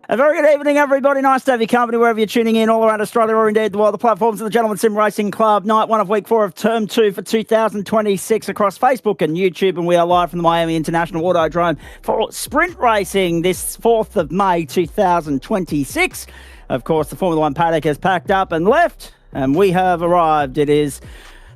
A very good evening, everybody. Nice to have your company wherever you're tuning in, all around Australia or indeed the world. The platforms of the Gentleman Sim Racing Club, night one of week 4 of term 2 for 2026 across Facebook and YouTube. And we are live from the Miami International Autodrome for sprint racing this 4th of May 2026. Of course, the Formula One paddock has packed up and left, and we have arrived. It is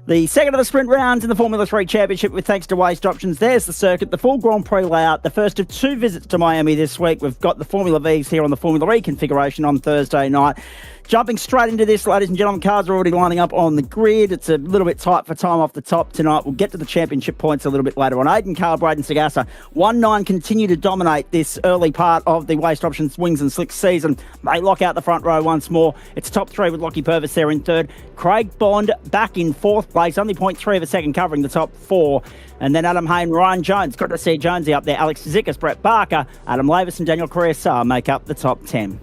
the second of the sprint rounds in the Formula 3 Championship with thanks to Waste Options. There's the circuit, the full Grand Prix layout, the first of 2 visits to Miami this week. We've got the Formula Vs here on the Formula E configuration on Thursday night. Jumping straight into this, ladies and gentlemen, cars are already lining up on the grid. It's a little bit tight for time off the top tonight. We'll get to the championship points a little bit later on. Aiden Carl, Braden Sagassa, 1-9 continue to dominate this early part of the Waste Options Wings and Slicks season. They lock out the front row once more. It's top 3 with Lockie Purvis there in 3rd. Craig Bond back in 4th place, only 0.3 of a second covering the top 4. And then Adam Hayne, Ryan Jones, good to see Jonesy up there. Alex Zikas, Brett Barker, Adam Lavis and Daniel Correa make up the top 10.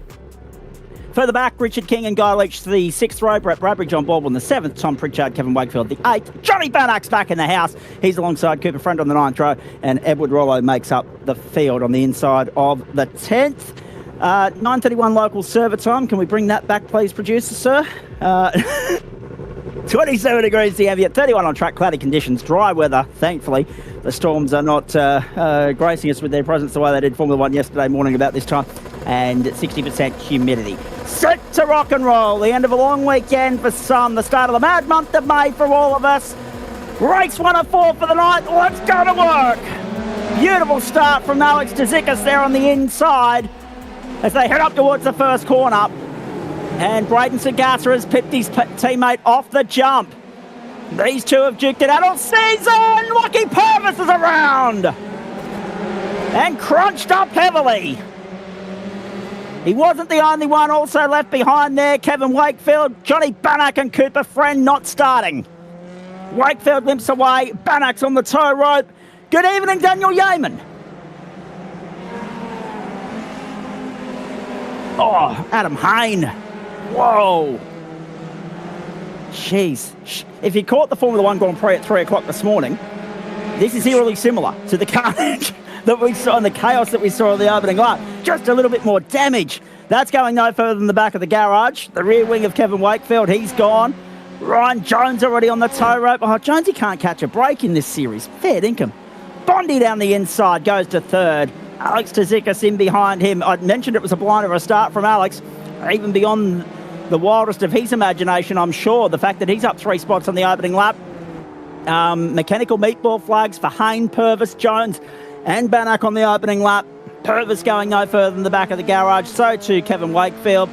Further back, Richard King and Guy Leach to the 6th row, Brett Bradbury, John Baldwin the 7th, Tom Pritchard, Kevin Wakefield the 8th, Johnny Bannock's back in the house. He's alongside Cooper Friend on the 9th row, and Edward Rollo makes up the field on the inside of the 10th. 9:31 local server time. Can we bring that back, please, producer, sir? 27 degrees the ambient, 31 on track, cloudy conditions, dry weather, thankfully. The storms are not gracing us with their presence the way they did Formula 1 yesterday morning about this time, and 60% humidity. Set to rock and roll. The end of a long weekend for some, the start of the mad month of May for all of us. Race 1 of 4 for the night. Let's go to work. Beautiful start from Alex Zikas there on the inside as they head up towards the first corner. And Braden Sagassa has pipped his teammate off the jump. These two have duked it out all season. Lockie Purvis is around and crunched up heavily. He wasn't the only one also left behind there. Kevin Wakefield, Johnny Bannock and Cooper Friend not starting. Wakefield limps away. Bannock's on the tow rope. Good evening, Daniel Yeaman. Oh, Adam Hayne. Whoa. Jeez. If you caught the Formula 1 Grand Prix at 3 o'clock this morning, this is eerily similar to the carnage that we saw and the chaos that we saw in the opening lap. Just a little bit more damage. That's going no further than the back of the garage. The rear wing of Kevin Wakefield, he's gone. Ryan Jones already on the tow rope. Oh, Jonesy can't catch a break in this series. Fair dinkum. Bondi down the inside, goes to 3rd. Alex Zikas in behind him. I mentioned it was a blinder of a start from Alex, even beyond the wildest of his imagination, I'm sure. The fact that he's up 3 spots on the opening lap. Mechanical meatball flags for Hayne, Purvis, Jones and Bannock on the opening lap. Purvis going no further than the back of the garage. So too Kevin Wakefield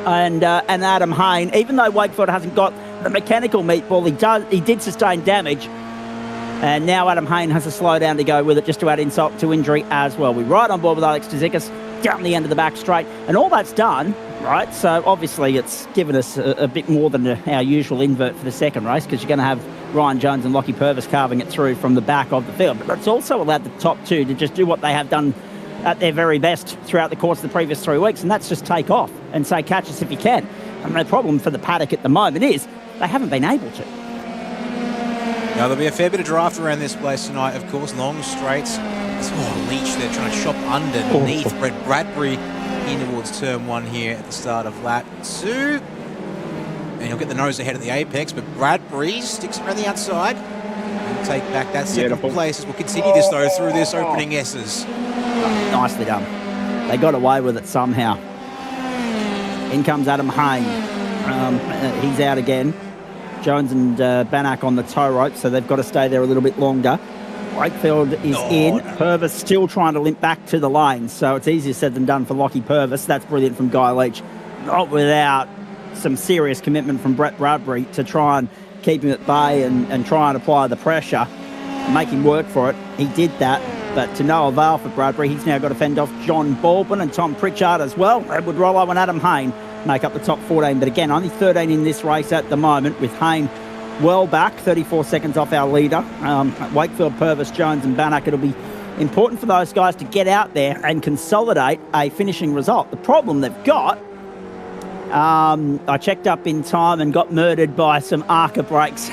and Adam Hayne. Even though Wakefield hasn't got the mechanical meatball, he did sustain damage. And now Adam Hayne has a slowdown to go with it just to add insult to injury as well. We're right on board with Alex Zikas down the end of the back straight. And all that's done, right? So obviously it's given us a bit more than our usual invert for the second race, because you're going to have Ryan Jones and Lockie Purvis carving it through from the back of the field. But it's also allowed the top 2 to just do what they have done at their very best throughout the course of the previous 3 weeks, and that's just take off and say, catch us if you can. And the problem for the paddock at the moment is they haven't been able to. Now, there'll be a fair bit of draft around this place tonight, of course. Long straights. Oh, Leach there trying to shop underneath. Brett Bradbury in towards turn 1 here at the start of lap 2. And he'll get the nose ahead of the apex, but Bradbury sticks around the outside and take back that second place as we'll continue this, though, through this opening S's. Nicely done. They got away with it somehow. In comes Adam Hayne. He's out again. Jones and Bannock on the tow rope, so they've got to stay there a little bit longer. Wakefield is in. No. Purvis still trying to limp back to the lane, so it's easier said than done for Lockie Purvis. That's brilliant from Guy Leach. Not without some serious commitment from Brett Bradbury to try and keep him at bay and try and apply the pressure and make him work for it. He did that, but to no avail for Bradbury. He's now got to fend off John Baldwin and Tom Pritchard as well. Edward Rollo and Adam Hayne make up the top 14, but again, only 13 in this race at the moment, with Hayne well back, 34 seconds off our leader. Wakefield, Purvis, Jones and Bannock, it'll be important for those guys to get out there and consolidate a finishing result. The problem they've got, I checked up in time and got murdered by some Arca brakes.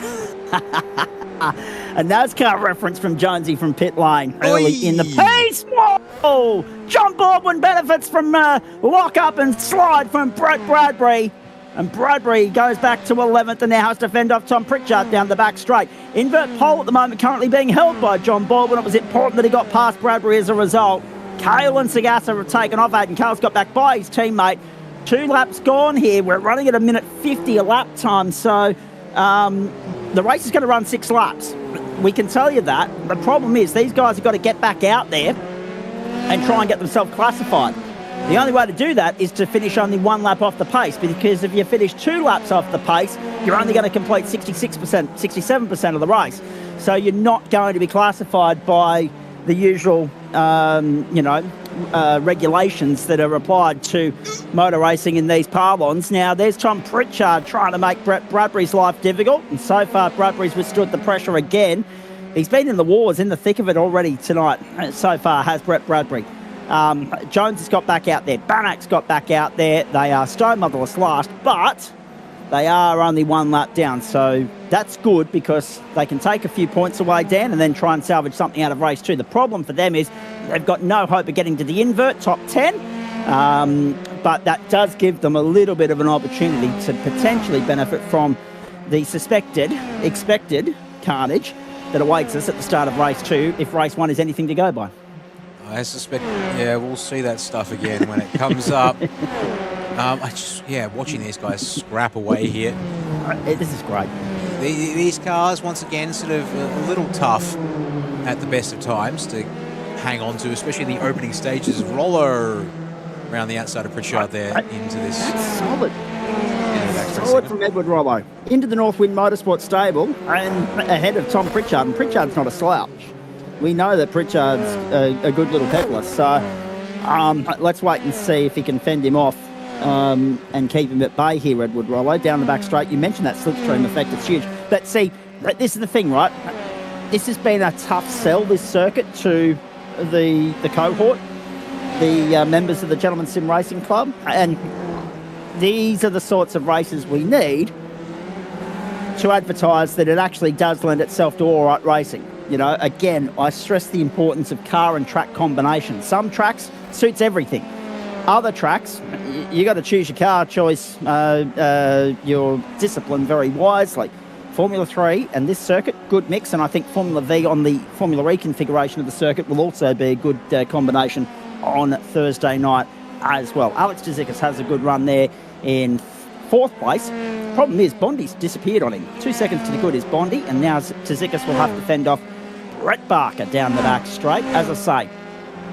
A NASCAR reference from Jonesy from pit lane early in the piece. Whoa! Oh, John Baldwin benefits from lock up and slide from Brett Bradbury. And Bradbury goes back to 11th and now has to fend off Tom Pritchard down the back straight. Invert pole at the moment currently being held by John Baldwin. It was important that he got past Bradbury as a result. Cale and Sagassa have taken off. Aiden Cale's got back by his teammate. 2 laps gone here. We're running at a minute 50 a lap time, so the race is going to run 6 laps. We can tell you that. The problem is these guys have got to get back out there and try and get themselves classified. The only way to do that is to finish only 1 lap off the pace, because if you finish 2 laps off the pace, you're only going to complete 66%, 67% of the race. So you're not going to be classified by the usual, regulations that are applied to motor racing in these pylons. Now, there's Tom Pritchard trying to make Brett Bradbury's life difficult, and so far Bradbury's withstood the pressure again. He's been in the wars, in the thick of it already tonight, so far has Brett Bradbury. Jones has got back out there. Bannock's got back out there. They are stone motherless last, but they are only 1 lap down. So that's good because they can take a few points away, Dan, and then try and salvage something out of race 2. The problem for them is they've got no hope of getting to the invert top 10. But that does give them a little bit of an opportunity to potentially benefit from the expected carnage that awaits us at the start of race 2 if race 1 is anything to go by. I suspect, we'll see that stuff again when it comes up. Watching these guys scrap away here. This is great. These cars, once again, sort of a little tough at the best of times to hang on to, especially the opening stages. Roller around the outside of Pritchard there into this. That's solid. Solid from Edward Rollo. Into the Northwind Motorsport stable and ahead of Tom Pritchard. And Pritchard's not a slouch. We know that Pritchard's a good little peddler, so let's wait and see if he can fend him off and keep him at bay here, Edward Rollo. Down the back straight, you mentioned that slipstream effect, it's huge. But see, this is the thing, right? This has been a tough sell, this circuit, to the cohort, the members of the Gentleman Sim Racing Club, and these are the sorts of races we need to advertise that it actually does lend itself to all right racing. You know, again, I stress the importance of car and track combination. Some tracks suits everything. Other tracks, you got to choose your car choice, your discipline very wisely. Formula 3 and this circuit, good mix, and I think Formula V on the Formula E configuration of the circuit will also be a good combination on Thursday night as well. Alex Tzikis has a good run there in 4th place. Problem is, Bondi's disappeared on him. 2 seconds to the good is Bondi, and now Tzikis will have to fend off Brett Barker down the back straight. As I say,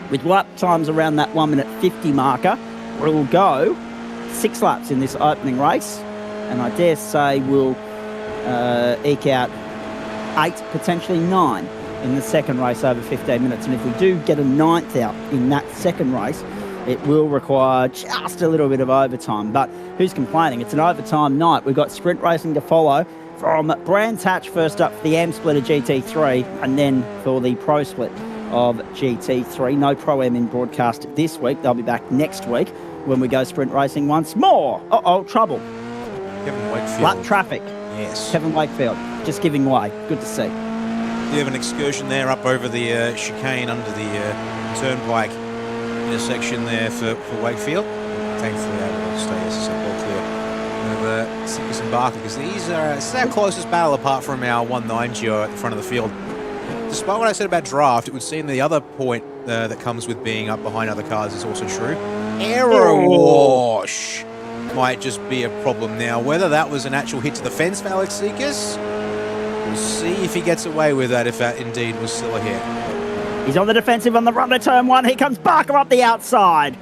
with lap times around that 1 minute 50 marker, we'll go 6 laps in this opening race, and I dare say we'll eke out 8, potentially 9 in the second race over 15 minutes. And if we do get a 9th out in that second race, it will require just a little bit of overtime. But who's complaining? It's an overtime night. We've got sprint racing to follow from Brands Hatch first up for the M split of GT3, and then for the Pro split of GT3. No Pro M in broadcast this week. They'll be back next week when we go sprint racing once more. Trouble. Kevin Wakefield. Lap traffic. Yes. Kevin Wakefield just giving way. Good to see. You have an excursion there up over the chicane under the turnpike intersection there for Wakefield. Thankfully, able to stay SSL clear of Tzikis and Barker, because this is our closest battle apart from our 1.9 Geo at the front of the field. Despite what I said about draft, it would seem the other point that comes with being up behind other cars is also true. Aero wash might just be a problem now. Whether that was an actual hit to the fence for Alex Tzikis, we'll see if he gets away with that, if that indeed was still a hit. He's on the defensive on the run to turn 1. Here comes Barker up the outside.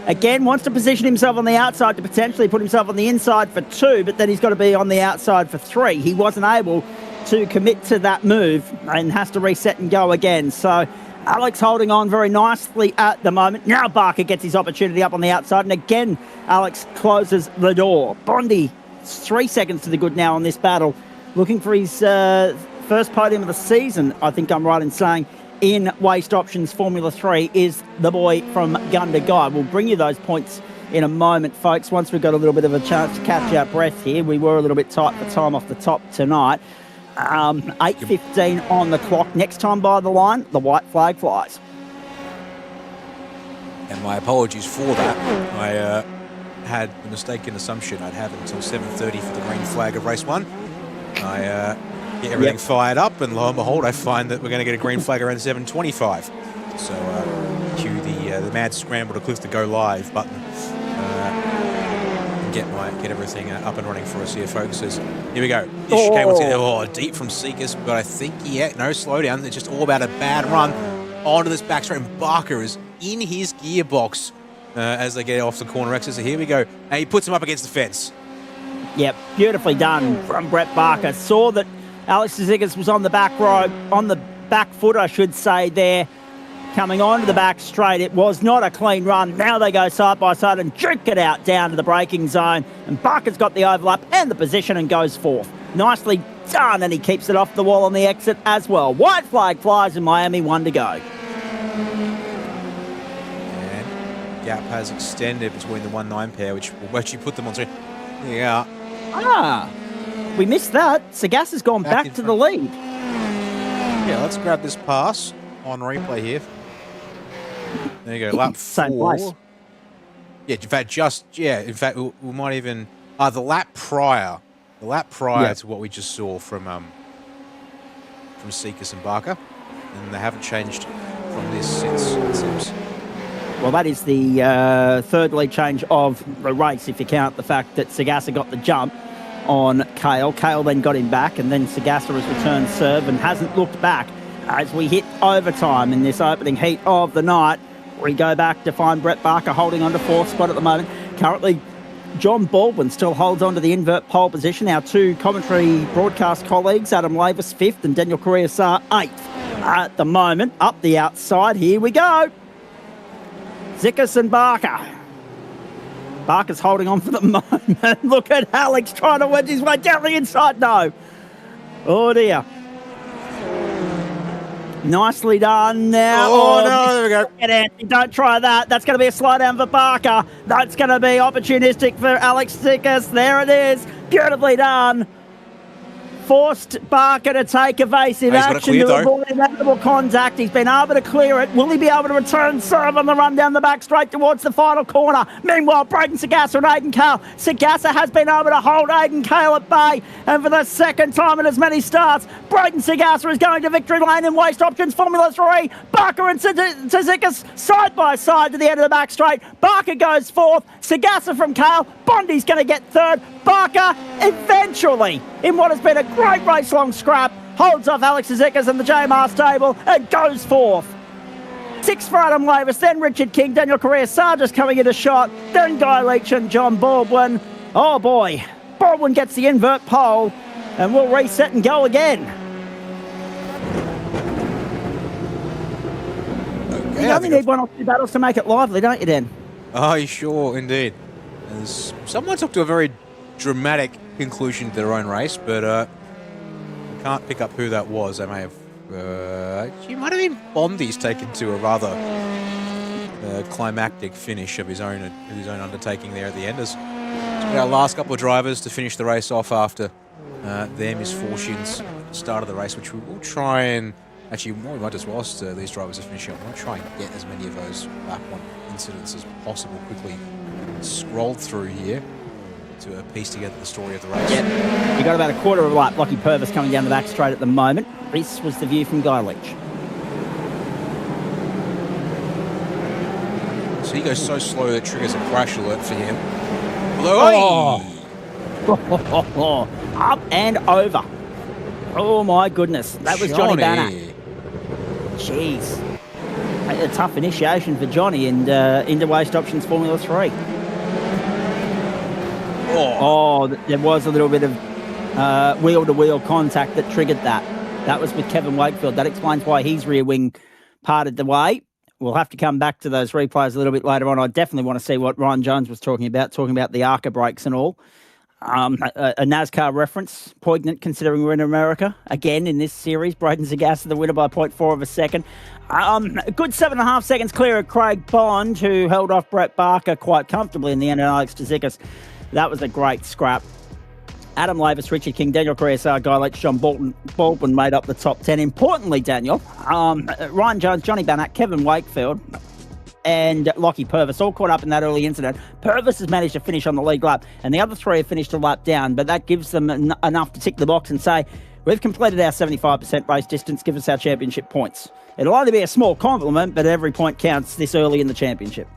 Again, wants to position himself on the outside to potentially put himself on the inside for 2, but then he's got to be on the outside for 3. He wasn't able to commit to that move and has to reset and go again. So Alex holding on very nicely at the moment. Now Barker gets his opportunity up on the outside, and again Alex closes the door. Bondi, 3 seconds to the good now on this battle, looking for his first podium of the season, I think I'm right in saying, in Waste Options Formula 3 is the boy from Gun to Guy. We'll bring you those points in a moment, folks, once we've got a little bit of a chance to catch our breath here. We were a little bit tight for time off the top tonight. 8:15 on the clock. Next time by the line, the white flag flies. And my apologies for that. I had the mistaken assumption I'd have until 7:30 for the green flag of race 1. I get everything fired up, and lo and behold, I find that we're going to get a green flag around 7:25. So cue the mad scramble to click the go live button. Get everything up and running for us here, folks. Here we go. Deep from Seekers, but I think no slowdown. It's just all about a bad run onto this back straight, and Barker is in his gearbox as they get off the corner exit. So here we go. And he puts him up against the fence. Yep, beautifully done from Brett Barker. Saw that Alex Ziggers was on the back row, on the back foot, I should say, there, coming onto the back straight. It was not a clean run. Now they go side by side and juke it out down to the braking zone. And Barker's got the overlap and the position and goes fourth. Nicely done, and he keeps it off the wall on the exit as well. White flag flies in Miami, 1 to go. And gap has extended between the 1-9 pair, which will actually put them on. Yeah. We missed that. Sagas has gone back to the lead. Yeah, let's grab this pass on replay here. There you go, lap 4. Same place. Yeah, in fact, we might even the lap prior to what we just saw from Seekers and Barker, and they haven't changed from this since, it seems. Well, that is the third lead change of the race, if you count the fact that Sagasa got the jump on Kale. Kale then got him back, and then Sagasa has returned serve and hasn't looked back as we hit overtime in this opening heat of the night. We go back to find Brett Barker holding on to 4th spot at the moment. Currently, John Baldwin still holds on to the invert pole position. Our 2 commentary broadcast colleagues, Adam Lavis 5th and Daniel Correa-Sar 8th at the moment. Up the outside, here we go. Zickers and Barker. Barker's holding on for the moment. Look at Alex trying to wedge his way down the inside. No. Oh, dear. Nicely done now. Oh, no, there we go. Anthony, don't try that. That's going to be a slowdown for Barker. That's going to be opportunistic for Alex Zickers. There it is. Beautifully done. Forced Barker to take evasive action to avoid inevitable contact. He's been able to clear it. Will he be able to return serve on the run down the back straight towards the final corner? Meanwhile, Braden Sagasa and Aidan Kale. Sagasa has been able to hold Aidan Kale at bay. And for the second time in as many starts, Braden Sagasa is going to victory lane in Waste Options Formula 3. Barker and Zickers side by side to the end of the back straight. Barker goes 4th. Sagasa from Kale. Bondi's going to get 3rd. Barker eventually, in what has been a great race-long scrap, holds off Alex Zickers and the JMR stable and goes 4th. 6th for Adam Lavis, then Richard King, Daniel Correa-Sar just coming into shot, then Guy Leach and John Baldwin. Oh boy, Baldwin gets the invert pole and we'll reset and go again. Okay, you only need 1 or 2 battles to make it lively, don't you, Dan? Oh, sure, indeed. Someone took to a very dramatic conclusion to their own race, but I can't pick up who that was. They may have... She might have been Bondi's taken to a rather climactic finish of his own undertaking there at the end. As our last couple of drivers to finish the race off after their misfortunes at the start of the race, which we will try and... Actually, we might just whilst these drivers are finishing up, we'll try and get as many of those lap 1 incidents as possible quickly scrolled through here to piece together the story of the race. Yep. You got about a quarter of a lap. Lockie Purvis coming down the back straight at the moment. This was the view from Guy Leach. So he goes so slow that it triggers a crash alert for him. Oh. Up and over. Oh my goodness. That was Johnny Banner. Jeez. A tough initiation for Johnny and into Waste Options Formula 3. Oh, there was a little bit of wheel-to-wheel contact that triggered that. That was with Kevin Wakefield. That explains why his rear wing parted the way. We'll have to come back to those replays a little bit later on. I definitely want to see what Ryan Jones was talking about the ARCA brakes and all. A NASCAR reference, poignant considering we're in America. Again, in this series, Braden Sagasa, the winner by 0.4 of a second. A good 7.5 seconds clear of Craig Bond, who held off Brett Barker quite comfortably in the end, and Alex Zickers. That was a great scrap. Adam Lavis, Richard King, Daniel Correa-Sar, Guy Leach, John Baldwin made up the top 10. Importantly, Daniel, Ryan Jones, Johnny Bannack, Kevin Wakefield, and Lockie Purvis all caught up in that early incident. Purvis has managed to finish on the lead lap, and the other three have finished a lap down, but that gives them enough to tick the box and say, we've completed our 75% race distance, give us our championship points. It'll only be a small compliment, but every point counts this early in the championship.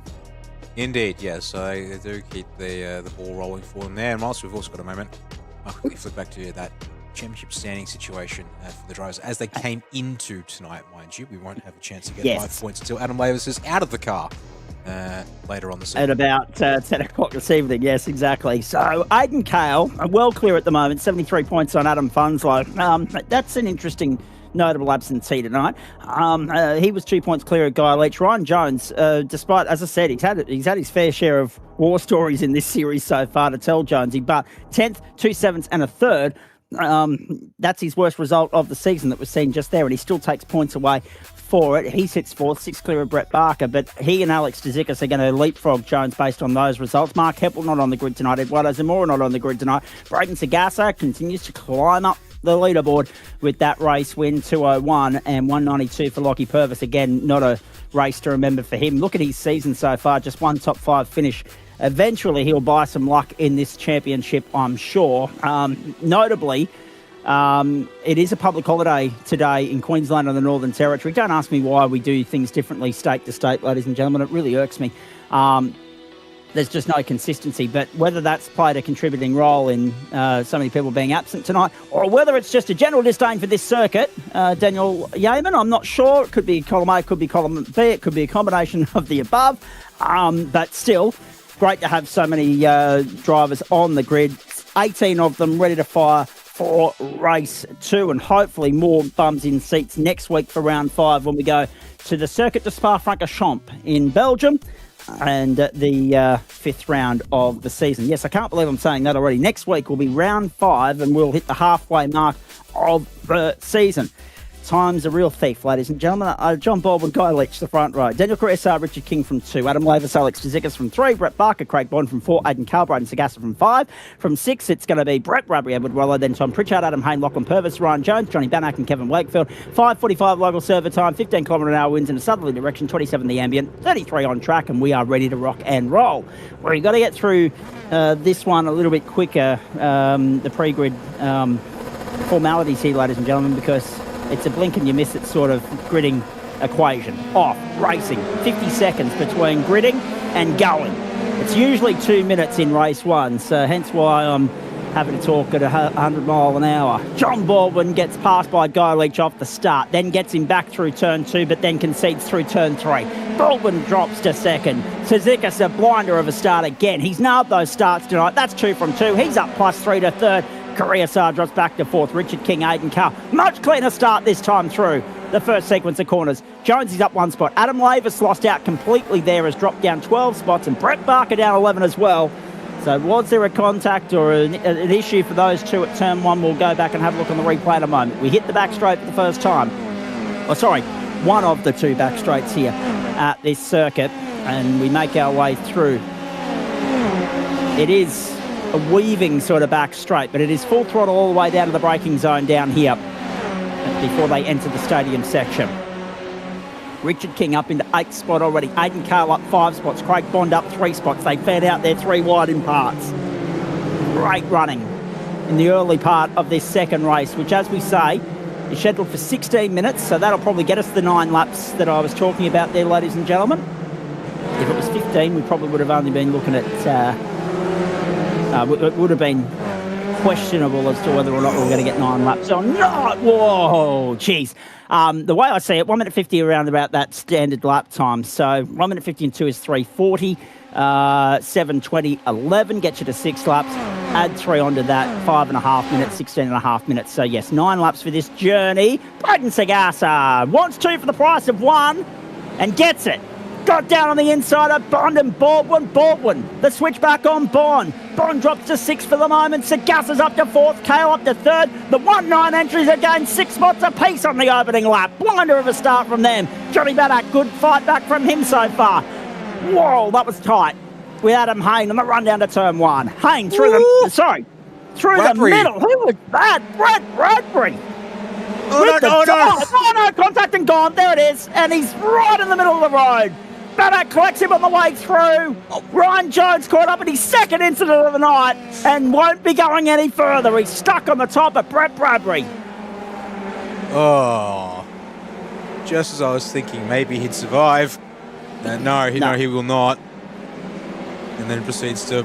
Indeed, yes. So they do keep the ball rolling for them there. And whilst we've also got a moment, I'll quickly flip back to that championship standing situation for the drivers as they came into tonight, mind you. We won't have a chance to get 5 points until Adam Lavis is out of the car later on this evening. At about 10 o'clock this evening, yes, exactly. So Aidan Cale, well clear at the moment, 73 points on Adam Funslow. That's an interesting notable absentee tonight. He was 2 points clear of Guy Leach. Ryan Jones, despite, as I said, he's had his fair share of war stories in this series so far to tell, Jonesy, but 10th, 2 7ths and a third. That's his worst result of the season that we've seen just there, and he still takes points away for it. He sits fourth, 6 clear of Brett Barker, but he and Alex Tzikis are going to leapfrog Jones based on those results. Mark Heppel not on the grid tonight. Eduardo Zamora not on the grid tonight. Braden Sagasa continues to climb up the leaderboard with that race win, 201 and 192 for Lockie Purvis. Again, not a race to remember for him. Look at his season so far, just one top 5 finish. Eventually, he'll buy some luck in this championship, I'm sure. Notably, it is a public holiday today in Queensland and the Northern Territory. Don't ask me why we do things differently state to state, ladies and gentlemen. It really irks me. There's just no consistency. But whether that's played a contributing role in so many people being absent tonight, or whether it's just a general disdain for this circuit, Daniel Yeaman, I'm not sure. It could be column A, it could be column B, it could be a combination of the above. But still, great to have so many drivers on the grid, 18 of them ready to fire for race 2, and hopefully more bums in seats next week for round 5 when we go to the Circuit de Spa-Francorchamps in Belgium and the 5th round of the season. Yes, I can't believe I'm saying that already. Next week will be round 5 and we'll hit the halfway mark of the season. Time's a real thief, ladies and gentlemen. John Baldwin, Guy Leach, the front row. Daniel Caressa, Richard King from 2. Adam Lavis, Alex Tzikis from 3. Brett Barker, Craig Bond from 4. Aidan Cale, Braden Sagasa from 5. From 6, it's going to be Brett Bradbury, Edward Weller, then Tom Pritchard, Adam Hayne, Lachlan Purvis, Ryan Jones, Johnny Bannack and Kevin Wakefield. 5:45 local server time, 15 km/h winds in a southerly direction, 27 the ambient, 33 on track, and we are ready to rock and roll. We've got to get through this one a little bit quicker, the pre-grid formalities here, ladies and gentlemen, because it's a blink and you miss it sort of gridding equation. Off, racing, 50 seconds between gridding and going. It's usually 2 minutes in race 1, so hence why I'm having to talk at 100 mile an hour. John Baldwin gets passed by Guy Leach off the start, then gets him back through turn 2, but then concedes through turn 3. Baldwin drops to second. Tzikis a blinder of a start again. He's nailed those starts tonight. That's 2 from 2. He's up +3 to third. Caressa drops back to 4th. Richard King, Aidan Cale. Much cleaner start this time through the first sequence of corners. Jones is up 1 spot. Adam Lavis lost out completely there, has dropped down 12 spots, and Brett Barker down 11 as well. So was there a contact or an issue for those two at turn 1? We'll go back and have a look on the replay in a moment. We hit the back straight for the first time. Oh, sorry, one of the 2 back straights here at this circuit, and we make our way through. It is a weaving sort of back straight, but it is full throttle all the way down to the braking zone down here before they enter the stadium section. Richard King up into 8th spot already. Aidan Cale up 5 spots. Craig Bond up 3 spots. They fed out their 3 wide in parts. Great running in the early part of this second race, which, as we say, is scheduled for 16 minutes, so that'll probably get us the 9 laps that I was talking about there, ladies and gentlemen. If it was 15, we probably would have only been looking at it would have been questionable as to whether or not we were going to get 9 laps or not. Whoa, geez. The way I see it, 1 minute 50 around about that standard lap time. So 1 minute 50 and 2 is 3:40. 7:20, 11 gets you to 6 laps. Add 3 onto that, 5.5 minutes, 16.5 minutes. So yes, 9 laps for this journey. Braden Sagasa wants 2 for the price of 1 and gets it. Got down on the inside of Bond and Baldwin. Baldwin, the switch back on Bond. Bond drops to 6 for the moment. Sagasa's up to 4th. Cale up to 3rd. The 1-9 entries again, 6 spots apiece on the opening lap. Blinder of a start from them. Johnny Bannack, good fight back from him so far. Whoa, that was tight. With Adam Hayne on the run down to turn 1. Hayne through Bradbury. the middle. Who was that? Brett Bradbury. Oh, no, contact and gone. There it is. And he's right in the middle of the road. Bannock collects him on the way through. Ryan Jones caught up in his second incident of the night and won't be going any further. He's stuck on the top of Brett Bradbury. Oh, just as I was thinking maybe he'd survive. No, he will not. And then proceeds to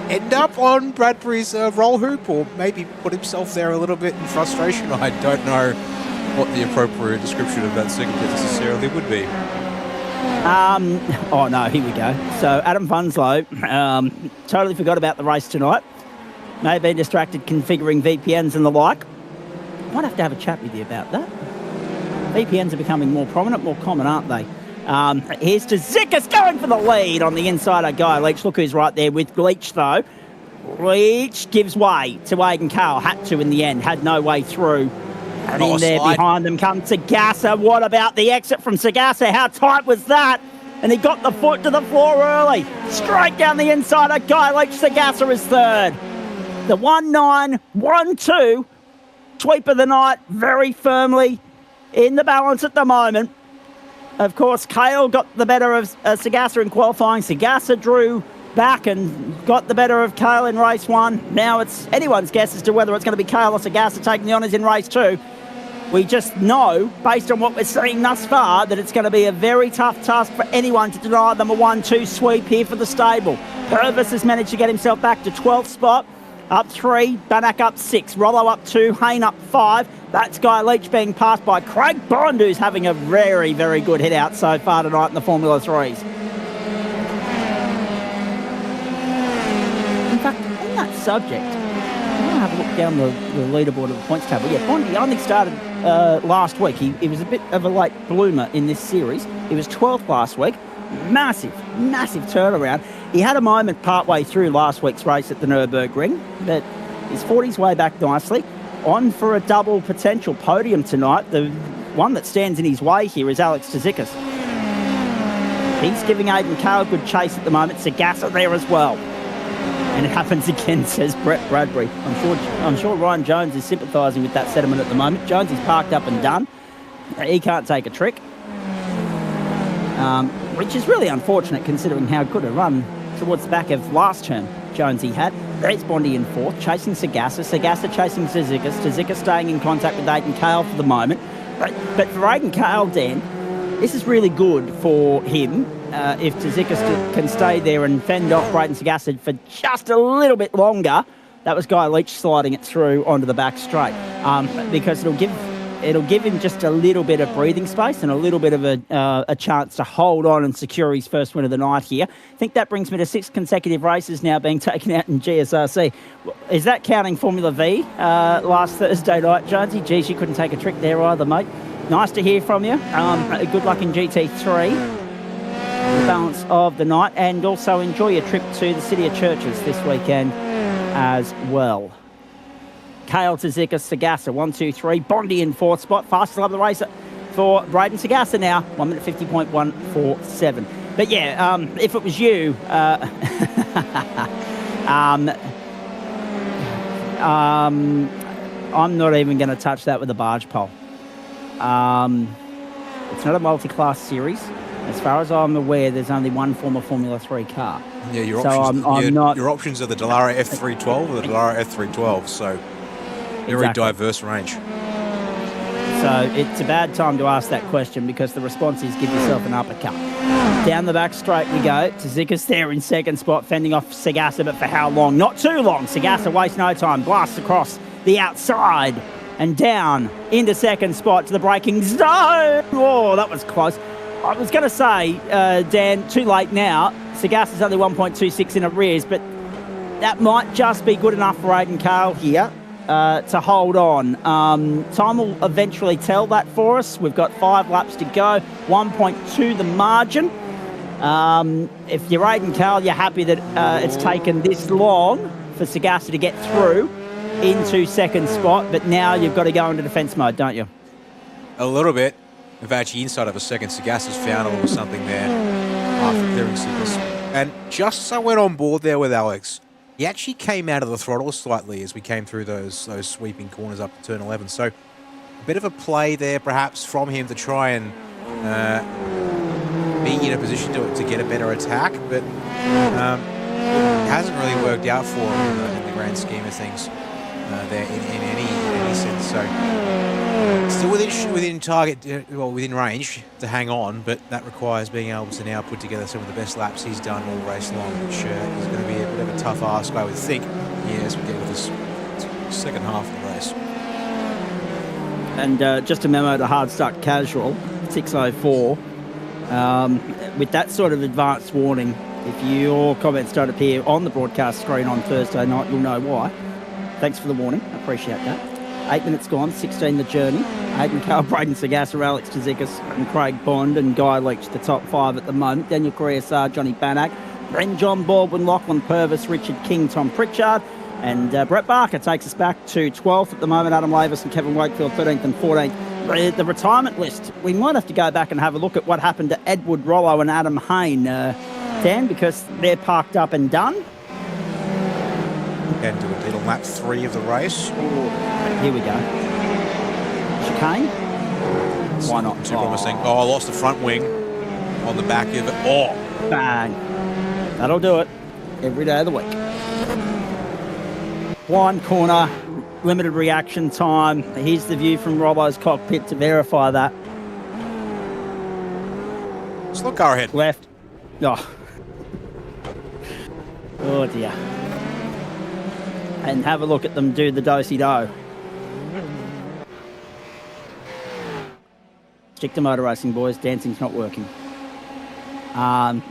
end up on Bradbury's roll hoop, or maybe put himself there a little bit in frustration. I don't know what the appropriate description of that circumstance necessarily would be. Oh no, here we go. So Adam Funslow totally forgot about the race tonight. May have been distracted configuring VPNs and the like. Might have to have a chat with you about that. VPNs are becoming more prominent, more common, aren't they? Here's to Zikas going for the lead on the inside of Guy Leach. Look who's right there with Leach, though. Leach gives way to Aidan Cale. Had to in the end. Had no way through. And in there behind them comes Sagasa. What about the exit from Sagasa? How tight was that? And he got the foot to the floor early. Straight down the inside of Guy Leach. Sagasa is third. The 1-9, 1-2 sweep of the night. Very firmly in the balance at the moment. Of course, Cale got the better of Sagasa in qualifying. Sagasa drew back and got the better of Cale in race 1. Now it's anyone's guess as to whether it's going to be Cale or Sagasa taking the honours in race 2. We just know, based on what we're seeing thus far, that it's going to be a very tough task for anyone to deny them a 1-2 sweep here for the stable. Purvis has managed to get himself back to 12th spot. Up 3, Bannock up 6, Rollo up 2, Hayne up 5. That's Guy Leach being passed by Craig Bond, who's having a very, very good hit out so far tonight in the Formula 3s. In fact, on that subject, I'm going to have a look down the leaderboard of the points table. Yeah, Bondi only started last week. He was a bit of a late bloomer in this series. He was 12th last week. Massive, massive turnaround. He had a moment partway through last week's race at the Nürburgring, but he's fought his way back nicely. On for a double potential podium tonight. The one that stands in his way here is Alex Tsitsikas. He's giving Aidan Cale a good chase at the moment. Sagasa there as well. And it happens again, says Brett Bradbury. I'm sure Ryan Jones is sympathising with that sentiment at the moment. Jones is parked up and done. He can't take a trick. Which is really unfortunate considering how good a run towards the back of last term Jonesy had. There's Bondi in 4th, chasing Sagasa. Sagasa chasing Tsitsikas. Tsitsikas staying in contact with Aidan Cale for the moment. But for Aidan Cale, Dan, this is really good for him if Tsitsikas can stay there and fend off Brayden Sagasa for just a little bit longer. That was Guy Leach sliding it through onto the back straight because it'll give him just a little bit of breathing space and a little bit of a chance to hold on and secure his first win of the night here. I think that brings me to 6 consecutive races now being taken out in GSRC. Is that counting Formula V last Thursday night, Jonesy? Geez, you couldn't take a trick there either, mate. Nice to hear from you. Good luck in GT3, the balance of the night, and also enjoy your trip to the City of Churches this weekend as well. Cale to Zikas, Sagasa, 1, 2, 3. Bondi in 4th spot. Fastest lap of the race for Brayden Sagasa now, 1 minute 50.147. But yeah, if it was you, I'm not even going to touch that with a barge pole. It's not a multi-class series. As far as I'm aware, there's only one form of Formula 3 car. Yeah, your so options. Your options are the Dallara F312 or the Dallara F312. So. Very exactly. Diverse range. So it's a bad time to ask that question because the response is give yourself an uppercut. Down the back straight we go. Tsitsikas there in 2nd spot, fending off Sagasa, but for how long? Not too long. Sagasa wastes no time, blasts across the outside and down into 2nd spot to the braking zone. Oh, that was close. I was going to say, Dan, too late now. Sagasa's only 1.26 in arrears, but that might just be good enough for Aidan Cale here. To hold on. Time will eventually tell that for us. We've got 5 laps to go, 1.2 the margin. If you're Aidan Cale, you're happy that it's taken this long for Sagasa to get through into 2nd spot, but now you've got to go into defence mode, don't you? A little bit. In fact, inside of a second, Sagasa's found a little something there after clearing Zikas. And just so I went on board there with Alex, he actually came out of the throttle slightly as we came through those sweeping corners up to turn 11. So a bit of a play there perhaps from him to try and in a position to get a better attack, but it hasn't really worked out for him in the grand scheme of things there in any sense. So still within target, within range to hang on, but that requires being able to now put together some of the best laps he's done all race long, which is going to be a bit of a tough ask, I would think, as we get with this second half of the race. And just a memo to Hard Start Casual, 6:04. With that sort of advanced warning, if your comments don't appear on the broadcast screen on Thursday night, you'll know why. Thanks for the warning. I appreciate that. 8 minutes gone, 16 the journey. Aidan Cale, Braden Sagasa, Alex Tzidakis and Craig Bond and Guy Leach, the top 5 at the moment. Daniel Correa, Johnny Bannack, Bren John Baldwin, Lachlan Purvis, Richard King, Tom Pritchard, and Brett Barker takes us back to 12th at the moment. Adam Lavis and Kevin Wakefield, 13th and 14th. The retirement list, we might have to go back and have a look at what happened to Edward Rollo and Adam Hayne, Dan, because they're parked up and done. And do a little lap 3 of the race. Here we go. Chicane? Why not? Too promising. Oh, I lost the front wing on the back of it. Oh! Bang. That'll do it. Every day of the week. Blind corner, limited reaction time. Here's the view from Robbo's cockpit to verify that. Slot car ahead. Left. Oh. Oh dear. And have a look at them do the do-si-do. Stick to motor racing, boys. Dancing's not working. Back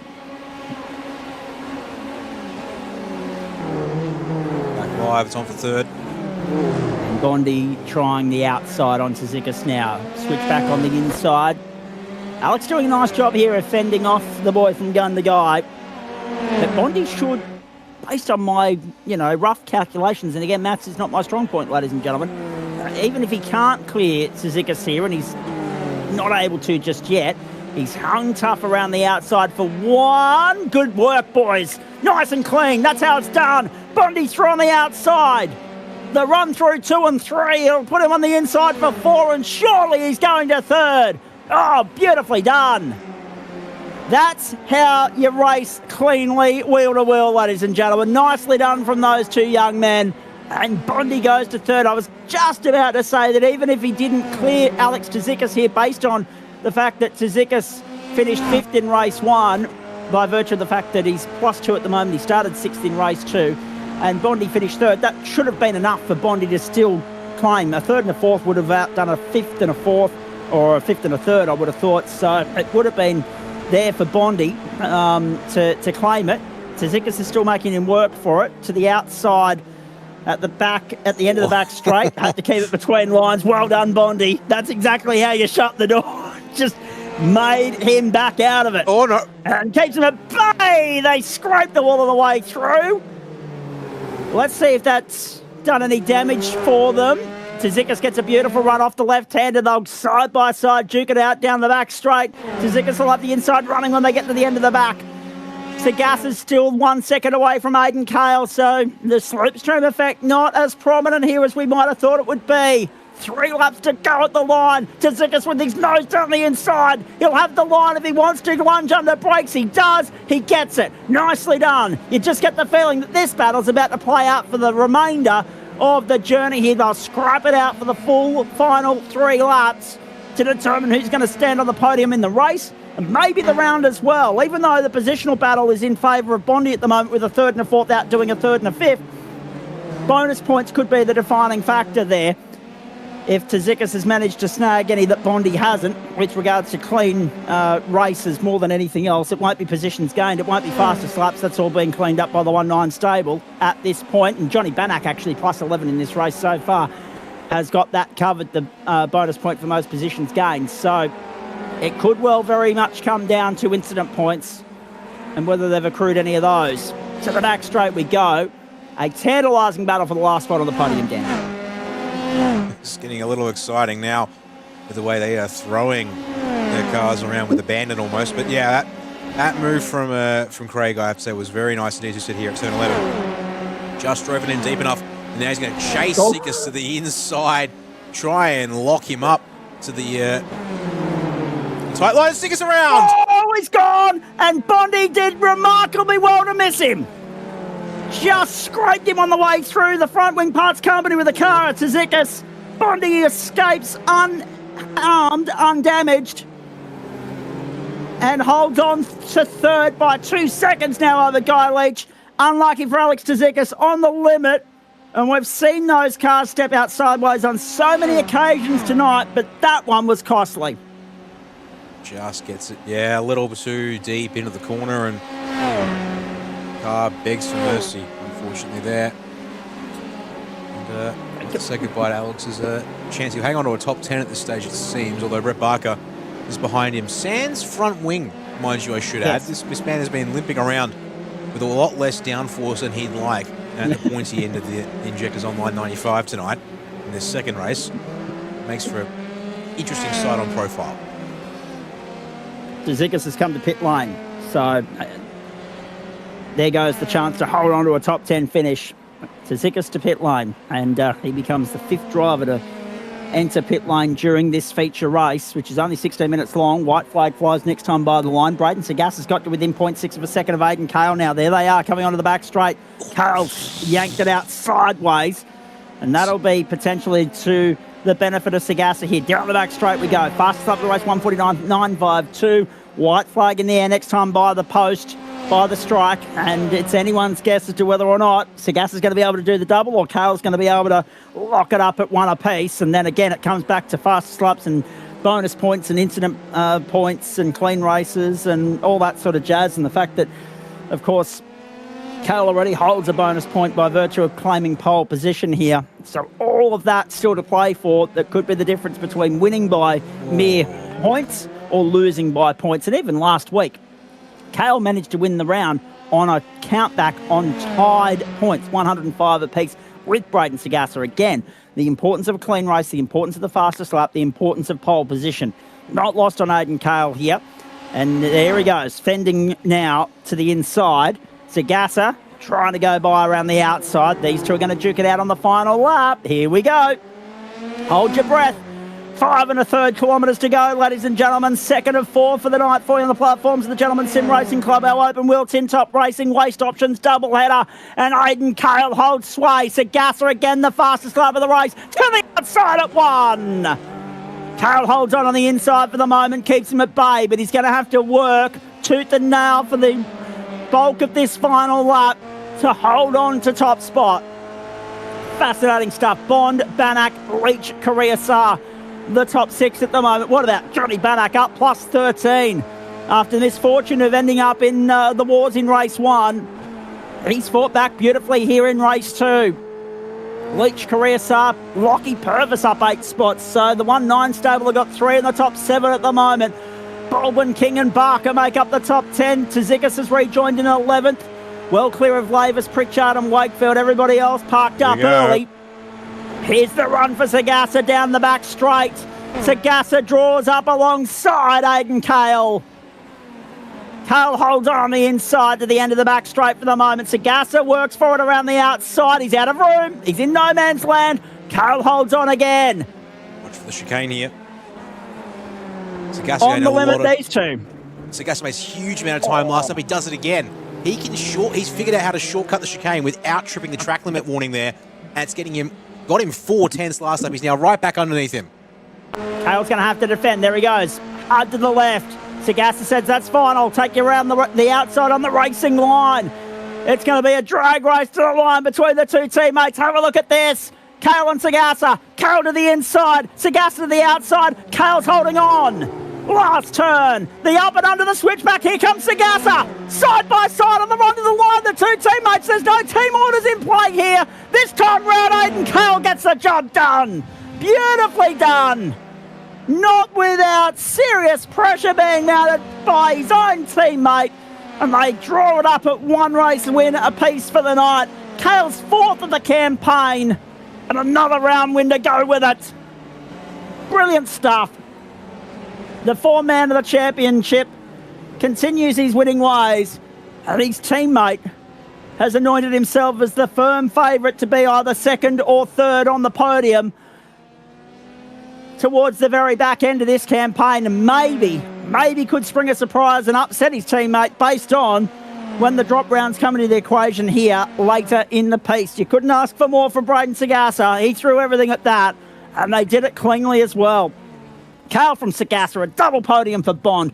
live, it's on for third. And Bondi trying the outside on Tzidakis now. Switch back on the inside. Alex doing a nice job here of fending off the boy from gun to guy. But Bondi should, based on my, rough calculations, and again, maths is not my strong point, ladies and gentlemen, even if he can't clear Tzidakis here, and he's not able to just yet, he's hung tough around the outside for one. Good work, boys. Nice and clean. That's how it's done. Bondi through on the outside. The run through 2 and 3. It'll put him on the inside for 4, and surely he's going to third. Oh, beautifully done. That's how you race cleanly, wheel to wheel, ladies and gentlemen. Nicely done from those two young men. And Bondi goes to third. I was just about to say that even if he didn't clear Alex Tzidakis here, based on the fact that Tzidakis finished 5th in race 1, by virtue of the fact that he's +2 at the moment, he started 6th in race 2, and Bondi finished 3rd, that should have been enough for Bondi to still claim. A 3rd and a 4th would have outdone a 5th and a 4th, or a 5th and a 3rd, I would have thought. So it would have been there for Bondi to claim it. Tzidakis is still making him work for it. To the outside, at the back, at the end of the back straight, had to keep it between lines. Well done, Bondi. That's exactly how you shut the door. Just made him back out of it. Oh, no. And keeps him at bay. They scraped the wall of the way through. Let's see if that's done any damage for them. Tzidakis gets a beautiful run off the left-hand, and they'll side by side duke it out down the back straight. Tzidakis will have the inside running when they get to the end of the back. Sagas is still 1 second away from Aidan Cale, so the slipstream effect not as prominent here as we might have thought it would be. 3 laps to go at the line. Tzidakis with his nose down the inside. He'll have the line if he wants to lunge under brakes. He does. He gets it. Nicely done. You just get the feeling that this battle's about to play out for the remainder of the journey here. They'll scrap it out for the full final 3 laps to determine who's going to stand on the podium in the race, and maybe the round as well. Even though the positional battle is in favour of Bondi at the moment, with a 3rd and a 4th out doing a 3rd and a 5th, bonus points could be the defining factor there. If Tzidakis has managed to snag any that Bondi hasn't, with regards to clean races more than anything else, it won't be positions gained, it won't be fastest laps. That's all being cleaned up by the 1-9 stable at this point. And Johnny Bannack, actually +11 in this race so far, has got that covered, the bonus point for most positions gained. So it could well very much come down to incident points and whether they've accrued any of those. To the back straight we go. A tantalising battle for the last spot on the podium, Dan. It's getting a little exciting now with the way they are throwing their cars around with abandon almost. But yeah, that move from Craig, I have to say, was very nice indeed to sit here at turn 11. Just drove it in deep enough. And now he's going to chase Tzidakis to the inside, try and lock him up to the tight line. Tzidakis around. Oh, he's gone, and Bondi did remarkably well to miss him. Just scraped him on the way through the front wing parts company with the car at Tzikis. Bondi escapes unarmed, undamaged, and holds on to third by 2 seconds now over Guy Leach. Unlucky for Alex Tzikis on the limit. And we've seen those cars step out sideways on so many occasions tonight, but that one was costly. Just gets it, yeah, a little too deep into the corner, and car begs for mercy, unfortunately, there. And say goodbye to Alex's chance. He'll hang on to a top 10 at this stage, it seems, although Brett Barker is behind him. Sans front wing, mind you, I should add. This man has been limping around with a lot less downforce than he'd like at the pointy end of the Injectors Online 95 tonight in this second race. Makes for an interesting sight on profile. Tzikis has come to pit lane, so there goes the chance to hold on to a top 10 finish. Tzikis to pit lane, and he becomes the 5th driver to enter pit lane during this feature race, which is only 16 minutes long. White flag flies next time by the line. Braden Sagas has got to within 0.6 of a second of Aiden Cale now. There they are, coming onto the back straight. Cale's yanked it out sideways, and that'll be potentially to the benefit of Sagasa here. Down the back straight we go. Fastest up the race, 149.952. White flag in the air next time by the post, by the strike, and it's anyone's guess as to whether or not Sagasa's going to be able to do the double or Cale's going to be able to lock it up at one apiece. And then again, it comes back to fastest laps and bonus points and incident points and clean races and all that sort of jazz. And the fact that, of course, Cale already holds a bonus point by virtue of claiming pole position here. So all of that still to play for. That could be the difference between winning by mere points or losing by points. And even last week, Cale managed to win the round on a countback on tied points, 105 apiece with Braden Sagasa. Again, the importance of a clean race, the importance of the fastest lap, the importance of pole position. Not lost on Aiden Cale here. And there he goes, fending now to the inside. Sagasa trying to go by around the outside. These two are going to duke it out on the final lap. Here we go. Hold your breath. 5 1/3 kilometres to go, ladies and gentlemen. 2nd of 4 for the night for you on the platforms of the Gentleman Sim Racing Club. Our open wheel tin top racing waste options double header, and Aiden Cale holds sway. Sagasa again the fastest lap of the race to the outside at 1. Cale holds on the inside for the moment, keeps him at bay, but he's going to have to work tooth and nail for the bulk of this final lap to hold on to top spot. Fascinating stuff. Bond, Banach, Leach, Koreasar, the top 6 at the moment. What about Johnny Banach up plus 13 after the misfortune of ending up in the wars in race 1. He's fought back beautifully here in race 2. Leach, Koreasar, Lockie Purvis up 8 spots. So the 1-9 stable have got 3 in the top 7 at the moment. Baldwin, King and Barker make up the top 10. Tzikis has rejoined in 11th. Well clear of Lavis, Pritchard and Wakefield. Everybody else parked up early. Here's the run for Sagasa down the back straight. Sagasa draws up alongside Aiden Cale. Cale holds on the inside to the end of the back straight for the moment. Sagasa works for it around the outside. He's out of room. He's in no man's land. Cale holds on again. Watch for the chicane here. Sagasa on the limit, these two. Sagasa makes a huge amount of time last time. He does it again. He's figured out how to shortcut the chicane without tripping the track limit warning there. And it's got him 4 tenths last time. He's now right back underneath him. Cale's going to have to defend. There he goes. Hard to the left. Sagasa says, that's fine. I'll take you around the outside on the racing line. It's going to be a drag race to the line between the two teammates. Have a look at this. Cale and Sagasa. Cale to the inside. Sagasa to the outside. Cale's holding on. Last turn. The up and under the switchback. Here comes Sagasa. Side by side on the run to the line. The two teammates. There's no team orders in play here. This time round, Aiden Cale gets the job done. Beautifully done. Not without serious pressure being mounted by his own teammate. And they draw it up at 1 race win apiece for the night. Cale's 4th of the campaign. And another round win to go with it. Brilliant stuff. The 4-man of the championship continues his winning ways, and his teammate has anointed himself as the firm favourite to be either 2nd or 3rd on the podium towards the very back end of this campaign, and maybe maybe could spring a surprise and upset his teammate based on when the drop rounds come into the equation here later in the piece. You couldn't ask for more from Braden Sagasa. He threw everything at that, and they did it cleanly as well. Kale from Sagasa, a double podium for Bond.